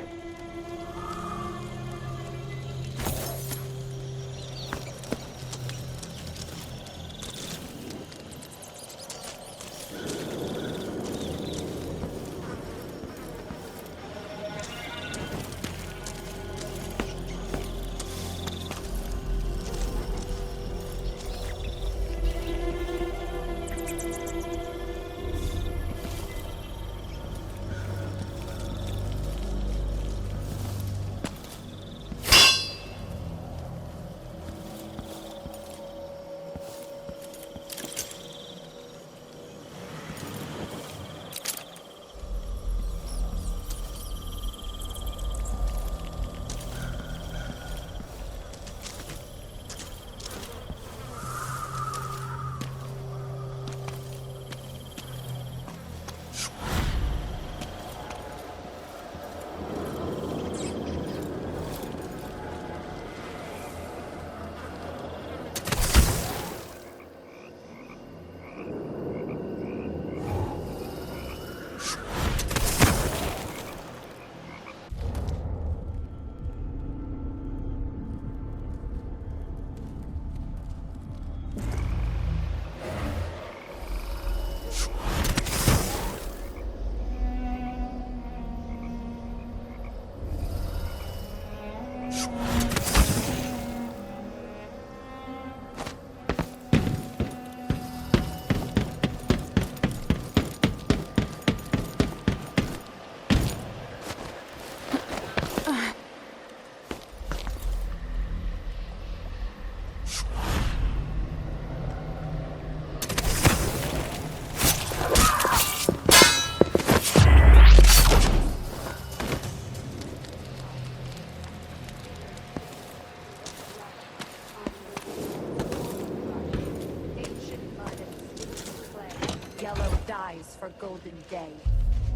Yellow dies for golden day.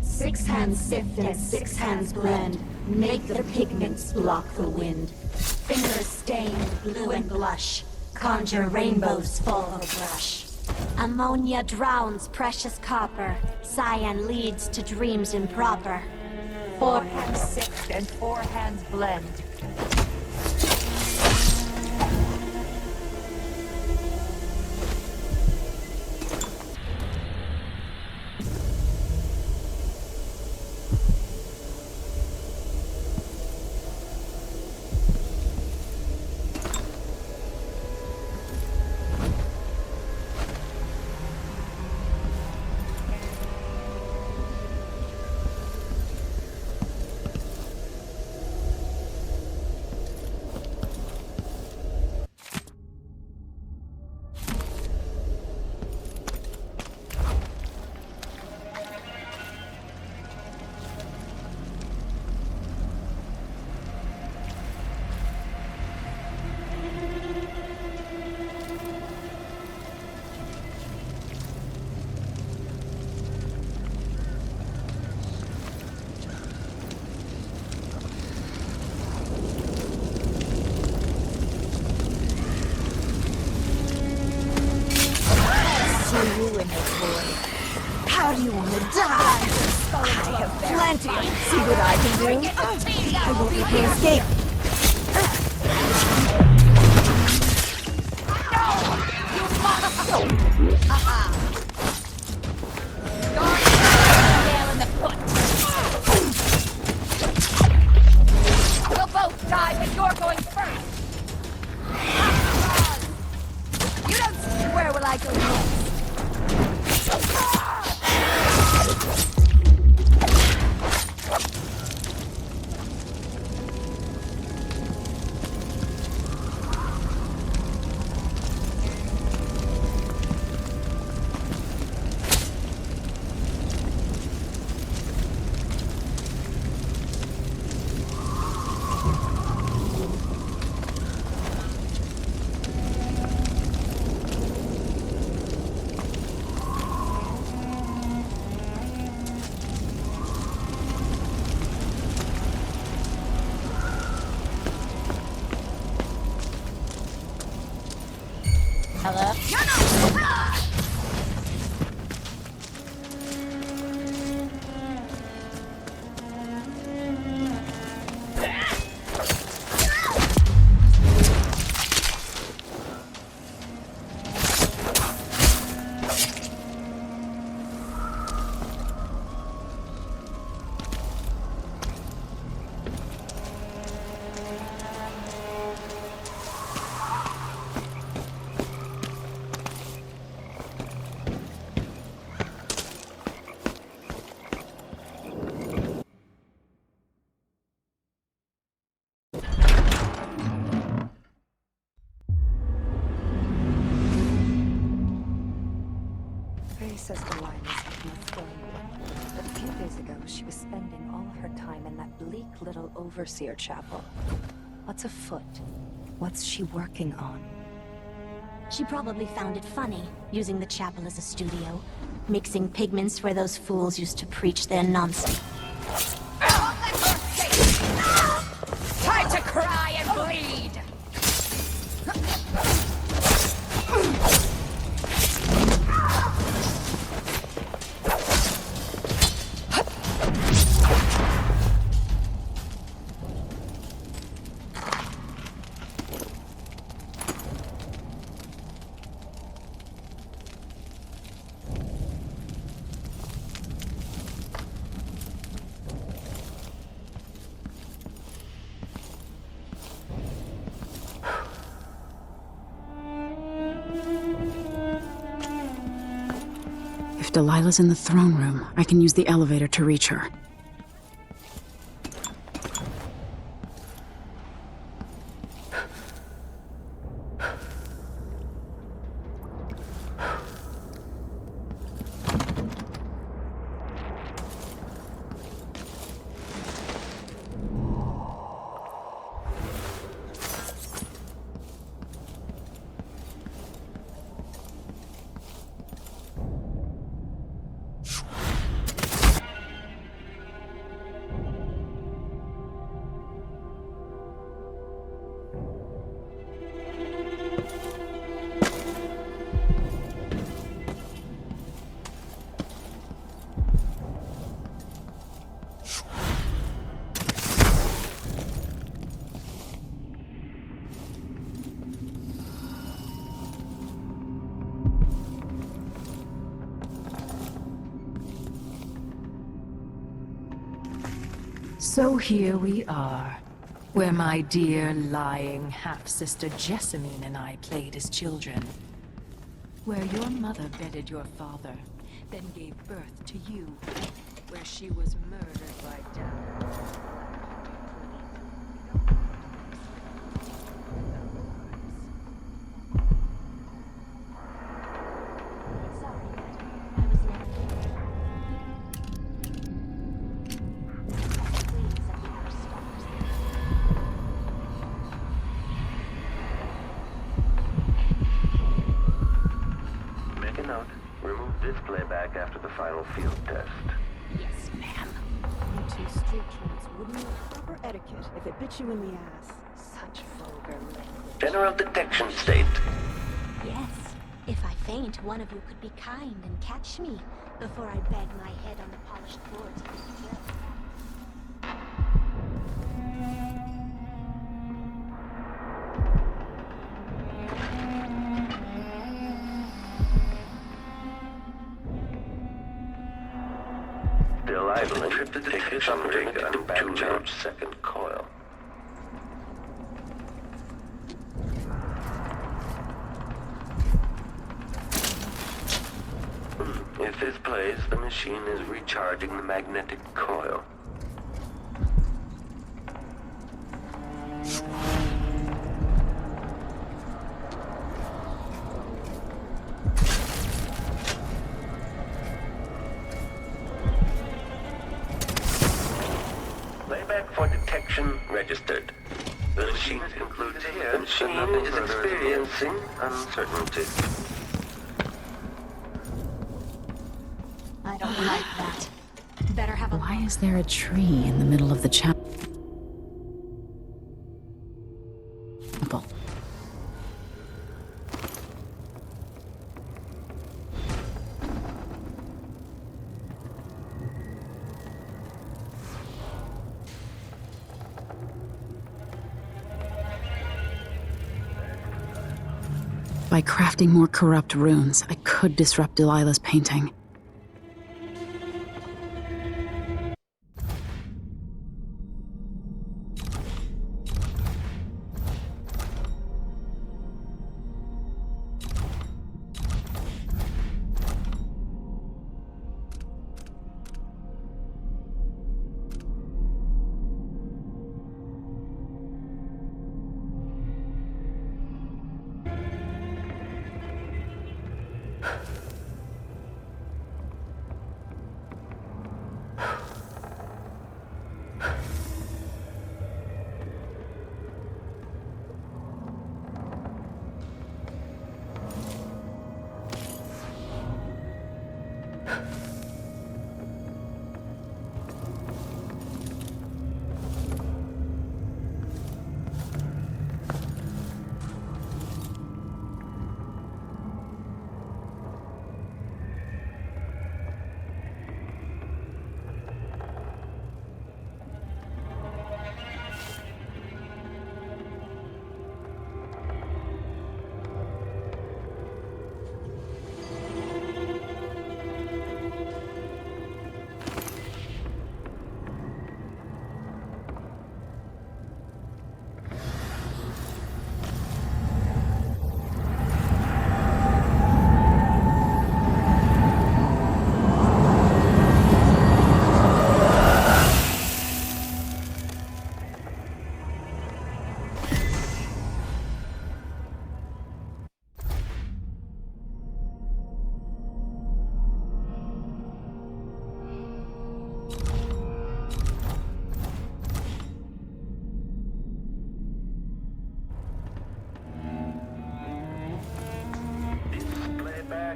6 hands sift and 6 hands blend. Make the pigments block the wind. Fingers stained blue and blush. Conjure rainbows full of a brush. Ammonia drowns precious copper. Cyan leads to dreams improper. 4 hands sift and 4 hands blend. How do you want to die? I have plenty. See what I can do? I won't let you escape. Nail in the foot. We'll both die, but you're going first. You don't see where will I go next. Hello? Says Delilah's not going. But a few days ago, she was spending all her time in that bleak little overseer chapel. What's afoot? What's she working on? She probably found it funny, using the chapel as a studio, mixing pigments where those fools used to preach their nonsense. Time to cry and bleed! If Delilah's in the throne room, I can use the elevator to reach her. So here we are, where my dear lying half-sister Jessamine and I played as children. Where your mother bedded your father, then gave birth to you. Where she was murdered by Dunwall. After the final field test. Yes, ma'am. You two street kids wouldn't know proper etiquette if it bit you in the ass. Such vulgar language. General detection state. Yes. If I faint, one of you could be kind and catch me before I bang my head on the polished boards of the jail. Reliable encrypted ticket summary gun back charge second coil. If this plays, the machine is recharging the magnetic coil. Playback for detection registered. The machine concludes here. The machine is experiencing uncertainty. I don't like that. Better have a... Why is there a tree in the middle of the chapel? By crafting more corrupt runes, I could disrupt Delilah's painting.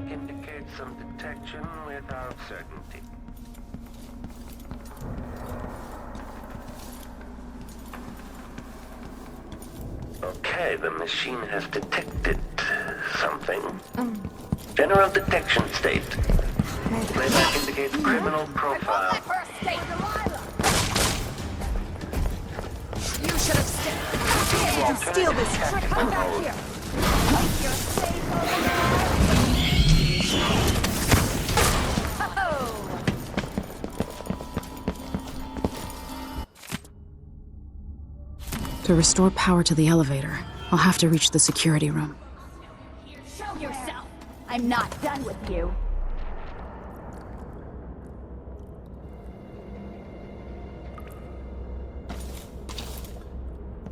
Indicates some detection without certainty. Okay. Okay, the machine has detected something. General detection state. Playback indicates criminal profile. You should have stayed here and steal this trick. Come back here. Make your safe To restore power to the elevator, I'll have to reach the security room. Show yourself! I'm not done with you.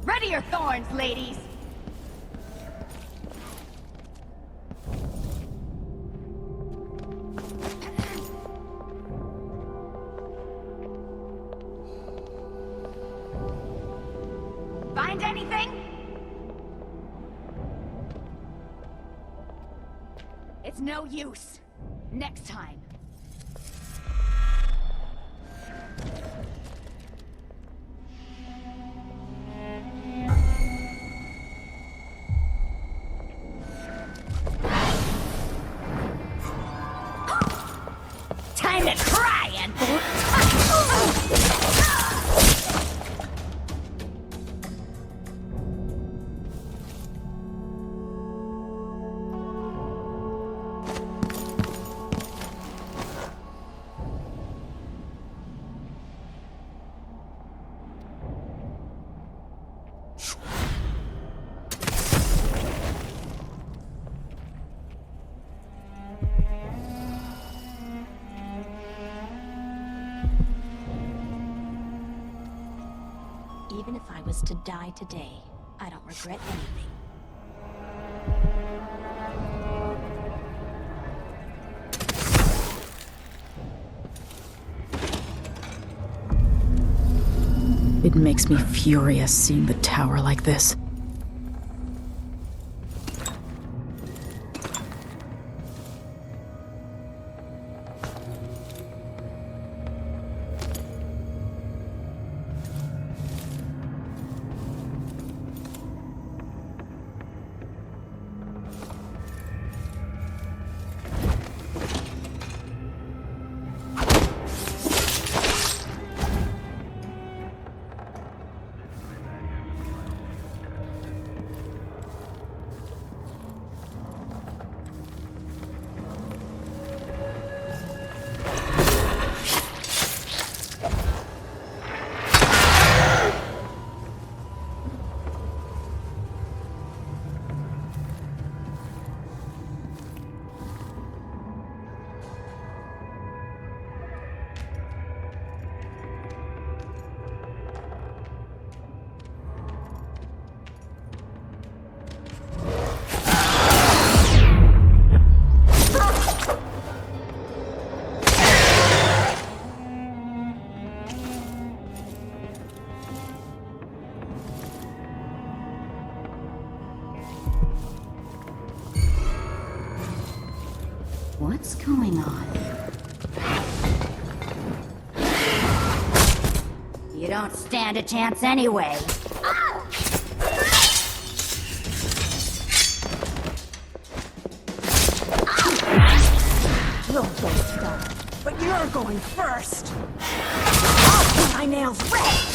Ready your thorns, ladies! Find anything? It's no use. Next time. Time to cry and even if I was to die today, I don't regret anything. It makes me furious seeing the tower like this. What's going on? You don't stand a chance anyway. You'll go stuck, but you're going first. I'll put my nails red.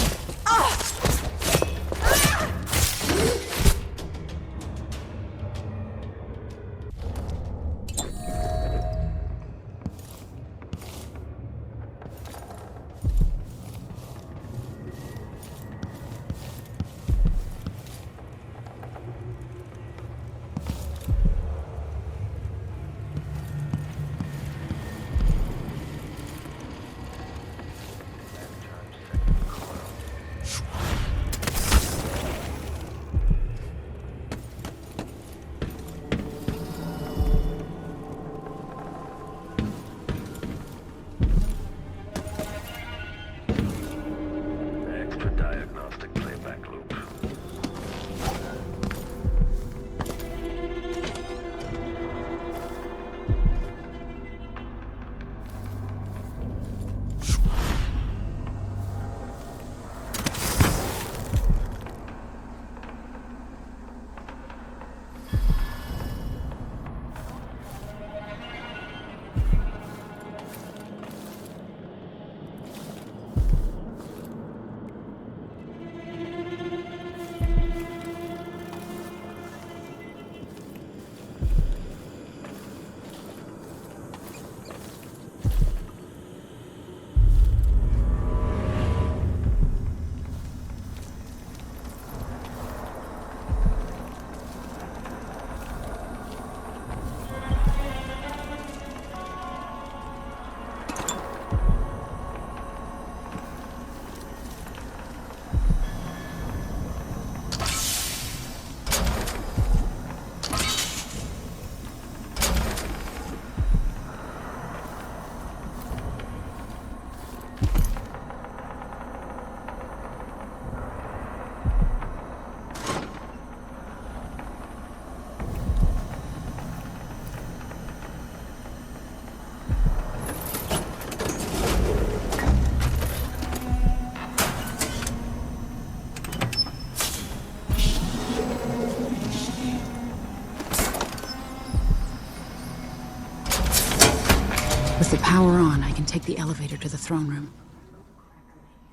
With the power on, I can take the elevator to the throne room.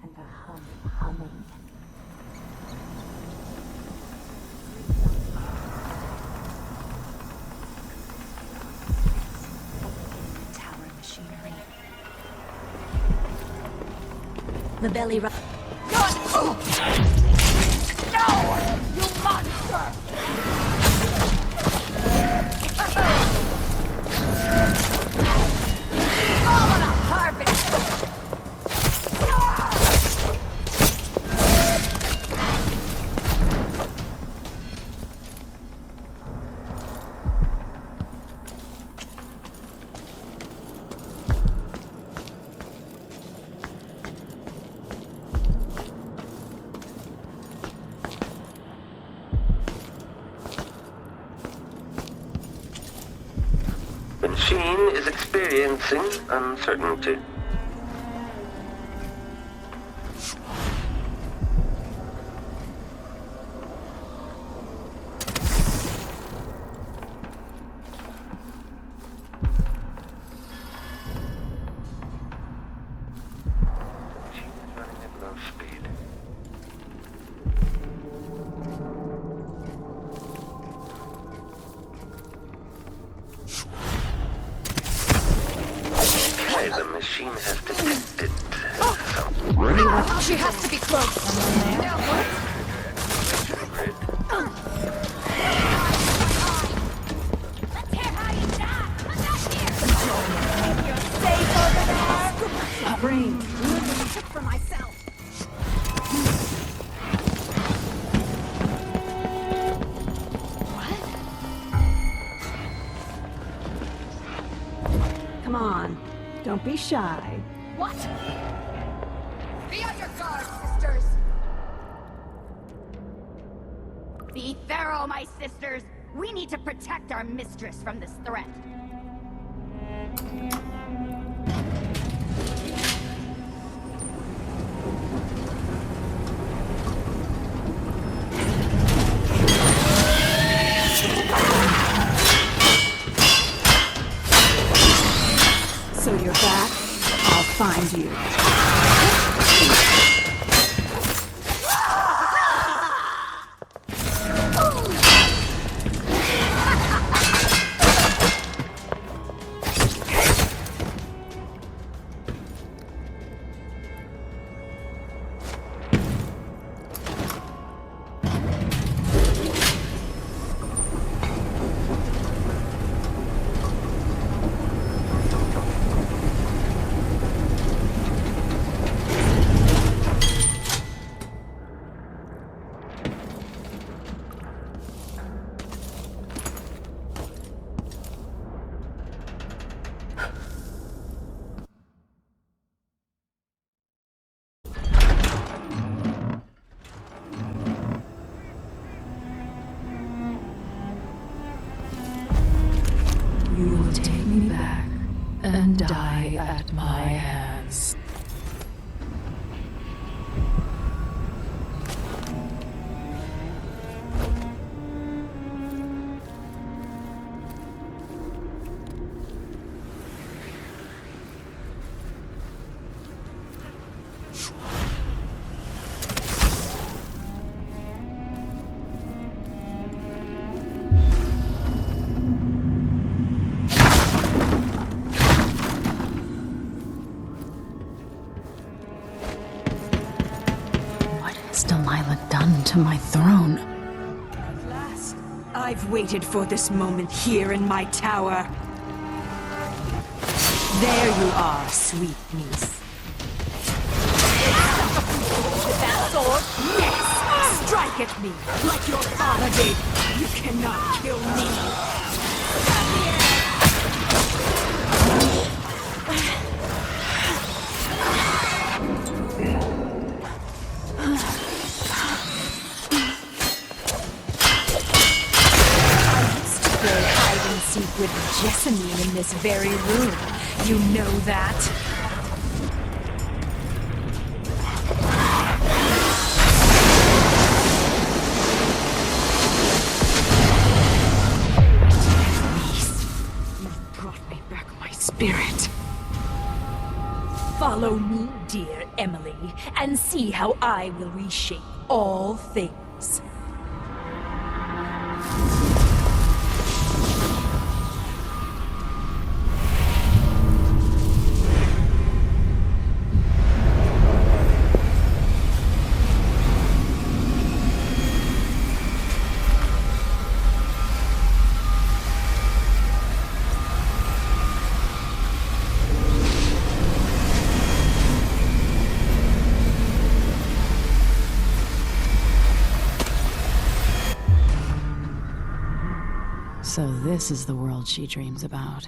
And a humming. Tower machinery. The belly run. No! You monster! The machine is experiencing uncertainty. The machine has detected something. She has to be close. Let's hear how you die. I'm not here. You're safe over there. Brain. Look for myself. Come on. Don't be shy. What? Be on your guard, sisters! Be thorough, my sisters! We need to protect our mistress from this threat. So you're back? I'll find you. You will take me back and die at my hands. To my throne. At last, I've waited for this moment here in my tower. There you are, sweet niece. With that sword? Yes! Strike at me, like your father did. You cannot kill me. With Jessamine in this very room. You know that? Niece, you've brought me back my spirit. Follow me, dear Emily, and see how I will reshape all things. So this is the world she dreams about.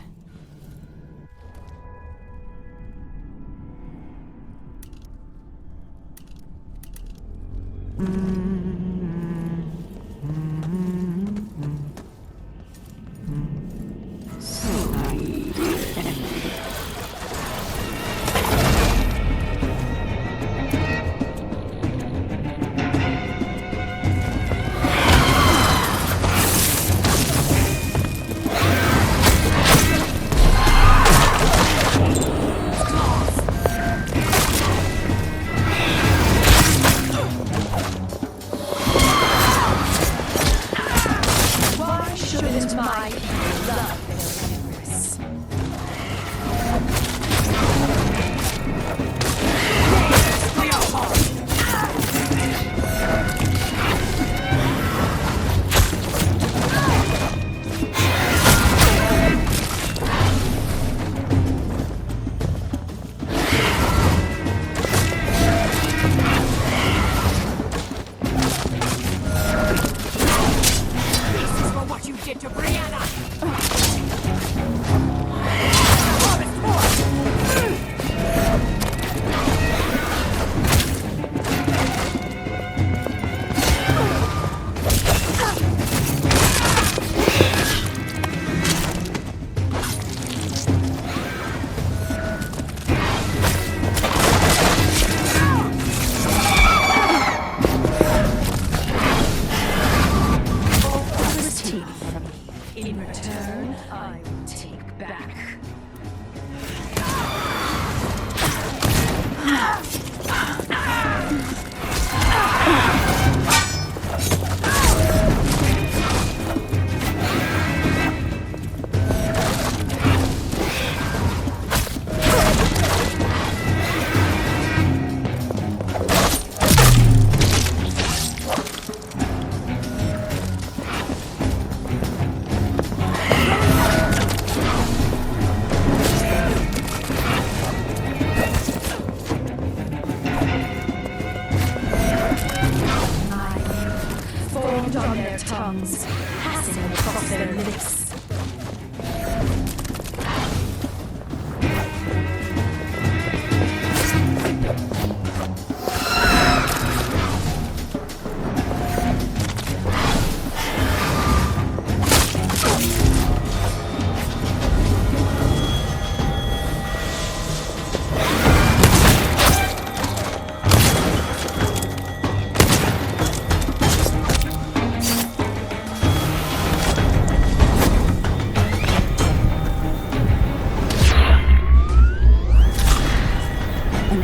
Passing across their lips.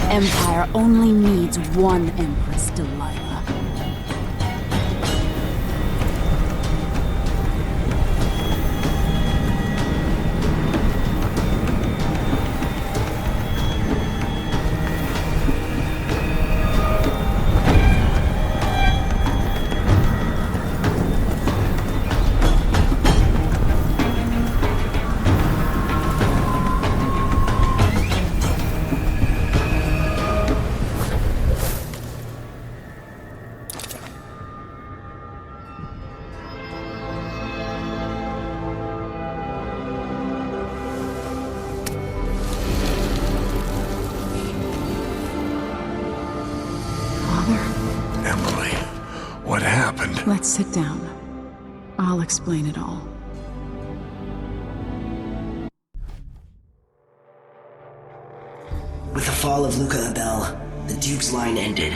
Empire only needs one Empress, Delilah. Emily, what happened? Let's sit down. I'll explain it all. With the fall of Luca Abel, the Duke's line ended,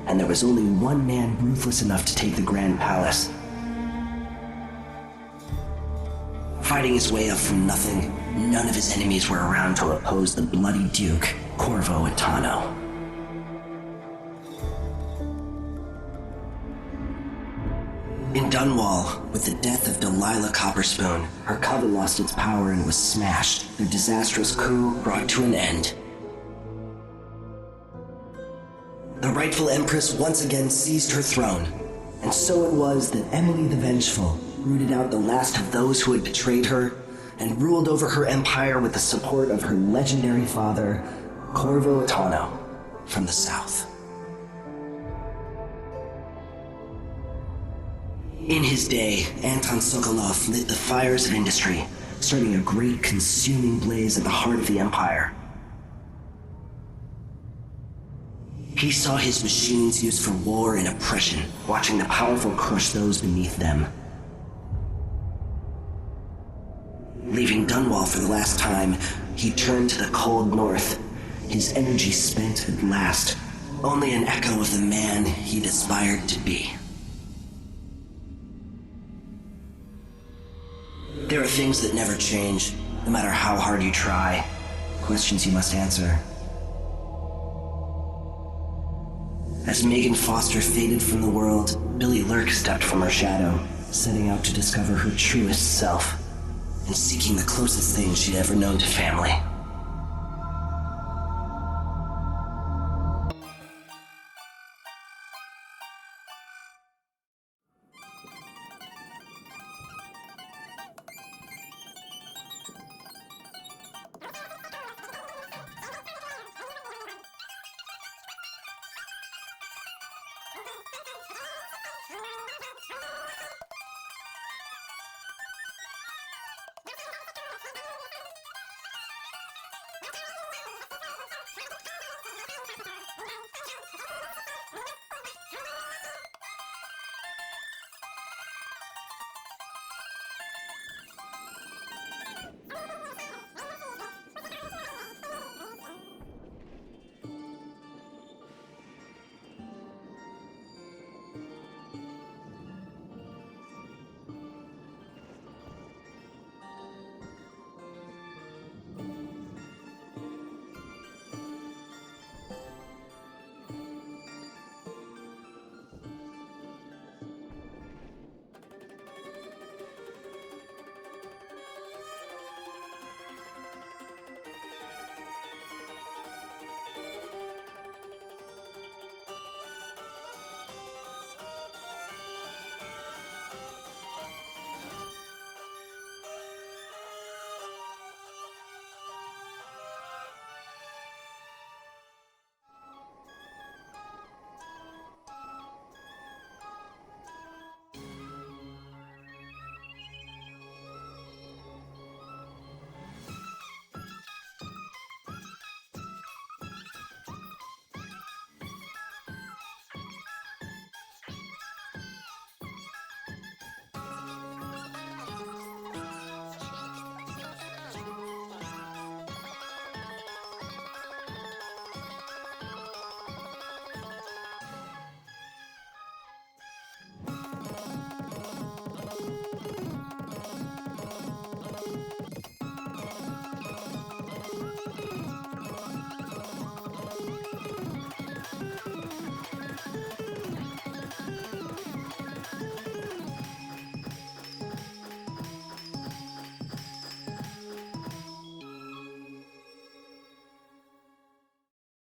and there was only one man ruthless enough to take the Grand Palace. Fighting his way up from nothing, none of his enemies were around to oppose the bloody Duke Corvo Attano. In Dunwall, with the death of Delilah Copperspoon, her coven lost its power and was smashed. Their disastrous coup brought to an end. The rightful Empress once again seized her throne, and so it was that Emily the Vengeful rooted out the last of those who had betrayed her and ruled over her empire with the support of her legendary father, Corvo Attano, from the south. In his day, Anton Sokolov lit the fires of industry, starting a great consuming blaze at the heart of the empire. He saw his machines used for war and oppression, watching the powerful crush those beneath them. Leaving Dunwall for the last time, he turned to the cold north, his energy spent at last, only an echo of the man he'd aspired to be. There are things that never change, no matter how hard you try. Questions you must answer. As Megan Foster faded from the world, Billy Lurk stepped from her shadow, setting out to discover her truest self, and seeking the closest thing she'd ever known to family.